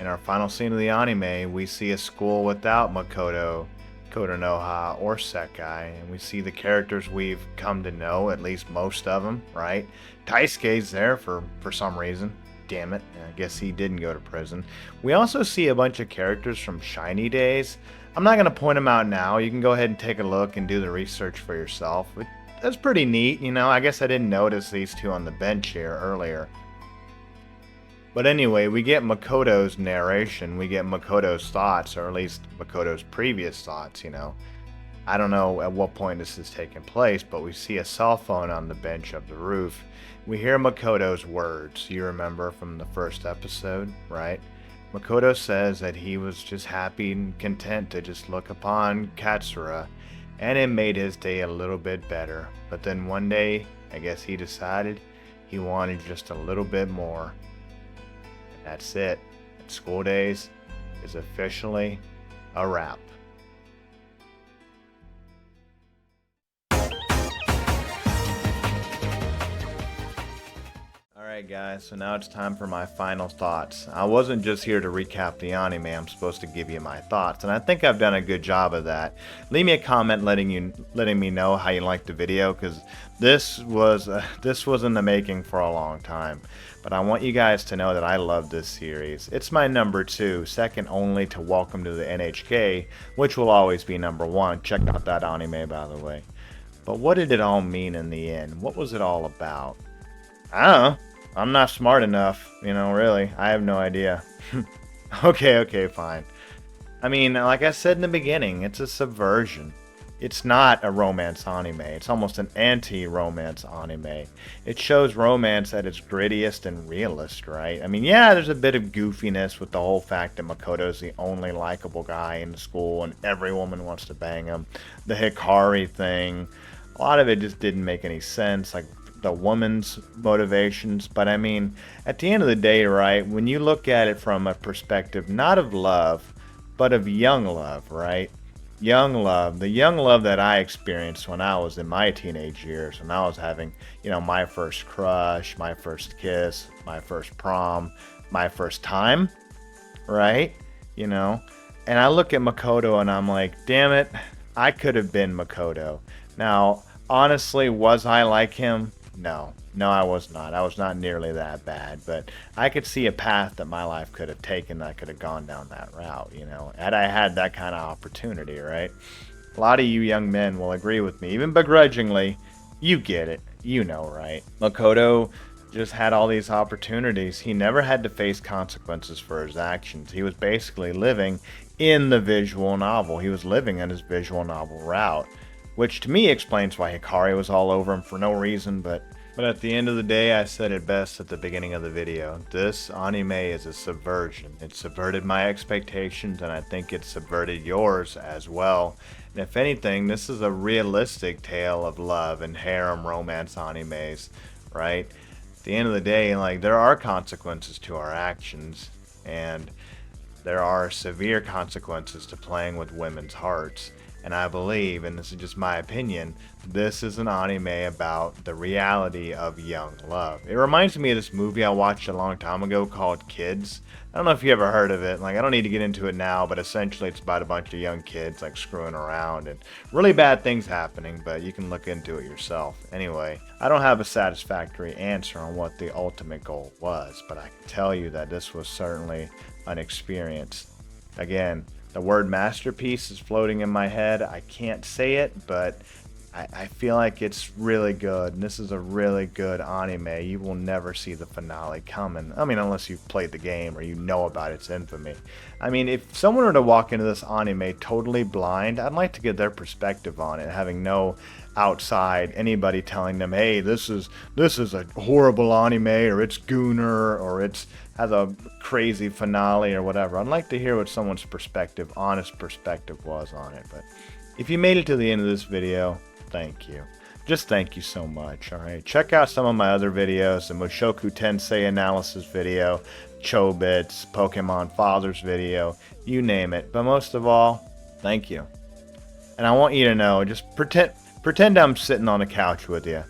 In our final scene of the anime, we see a school without Makoto, Kotonoha, or Sekai, and we see the characters we've come to know, at least most of them, right? Taisuke's there for some reason. Damn it, I guess he didn't go to prison. We also see a bunch of characters from Shiny Days. I'm not going to point them out now. You can go ahead and take a look and do the research for yourself. That's pretty neat, you know. I guess I didn't notice these two on the bench here earlier. But anyway, we get Makoto's narration, we get Makoto's thoughts, or at least Makoto's previous thoughts, you know. I don't know at what point this is taking place, but we see a cell phone on the bench of the roof. We hear Makoto's words, you remember from the first episode, right? Makoto says that he was just happy and content to just look upon Katsura, and it made his day a little bit better. But then one day, I guess he decided he wanted just a little bit more. That's it. School Days is officially a wrap. Alright guys, so now it's time for my final thoughts. I wasn't just here to recap the anime, I'm supposed to give you my thoughts, and I think I've done a good job of that. Leave me a comment letting me know how you liked the video, because this was in the making for a long time. But I want you guys to know that I love this series. It's my number 2, second only to Welcome to the NHK, which will always be number 1. Check out that anime, by the way. But what did it all mean in the end? What was it all about? I don't know. I'm not smart enough, you know, really. I have no idea. Okay, fine. I mean, like I said in the beginning, it's a subversion. It's not a romance anime. It's almost an anti-romance anime. It shows romance at its grittiest and realist, right? I mean, yeah, there's a bit of goofiness with the whole fact that Makoto's the only likable guy in the school and every woman wants to bang him. The Hikari thing, a lot of it just didn't make any sense, like the woman's motivations. But I mean, at the end of the day, right, when you look at it from a perspective not of love, but of young love, right? Young love, the young love that I experienced when I was in my teenage years, when I was having, you know, my first crush, my first kiss, my first prom, my first time, right? You know, and I look at Makoto and I'm like, damn it, I could have been Makoto. Now, honestly, was I like him? No, I was not. I was not nearly that bad, but I could see a path that my life could have taken. That could have gone down that route, you know, had I had that kind of opportunity, right? A lot of you young men will agree with me, even begrudgingly. You get it, you know, right? Makoto just had all these opportunities. He never had to face consequences for his actions. He was basically living in the visual novel. He was living in his visual novel route, which to me explains why Hikari was all over him for no reason, but at the end of the day, I said it best at the beginning of the video. This anime is a subversion. It subverted my expectations, and I think it subverted yours as well. And if anything, this is a realistic tale of love and harem romance animes, right? At the end of the day, like, there are consequences to our actions, and there are severe consequences to playing with women's hearts. And I believe, and this is just my opinion, this is an anime about the reality of young love. It reminds me of this movie I watched a long time ago called Kids. I don't know if you ever heard of it. Like, I don't need to get into it now, but essentially it's about a bunch of young kids like screwing around and really bad things happening, but you can look into it yourself. Anyway, I don't have a satisfactory answer on what the ultimate goal was, but I can tell you that this was certainly an experience. Again, the word masterpiece is floating in my head. I can't say it, but I feel like it's really good. And this is a really good anime. You will never see the finale coming. I mean, unless you've played the game or you know about its infamy. I mean, if someone were to walk into this anime totally blind, I'd like to get their perspective on it, having no outside anybody telling them, hey, this is a horrible anime, or it's gooner, or it's has a crazy finale or whatever. I'd like to hear what someone's perspective, honest perspective was on it. But if you made it to the end of this video, thank you. just thank you so much. All right, check out some of my other videos: the Mushoku Tensei analysis video, Chobits, Pokemon Fathers video, you name it. But most of all, thank you. And I want you to know, just pretend I'm sitting on the couch with you.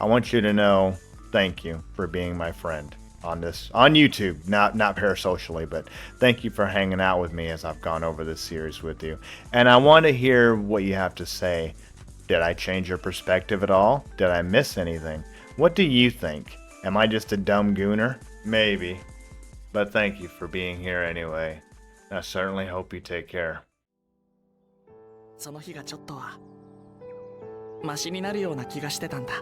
I want you to know, thank you for being my friend on YouTube, not parasocially, but thank you for hanging out with me as I've gone over this series with you. And I want to hear what you have to say. Did I change your perspective at all? Did I miss anything? What do you think? Am I just a dumb gooner? Maybe. But thank you for being here anyway. I certainly hope you take care. その日がちょっとはマシになるような気がしてたんだ。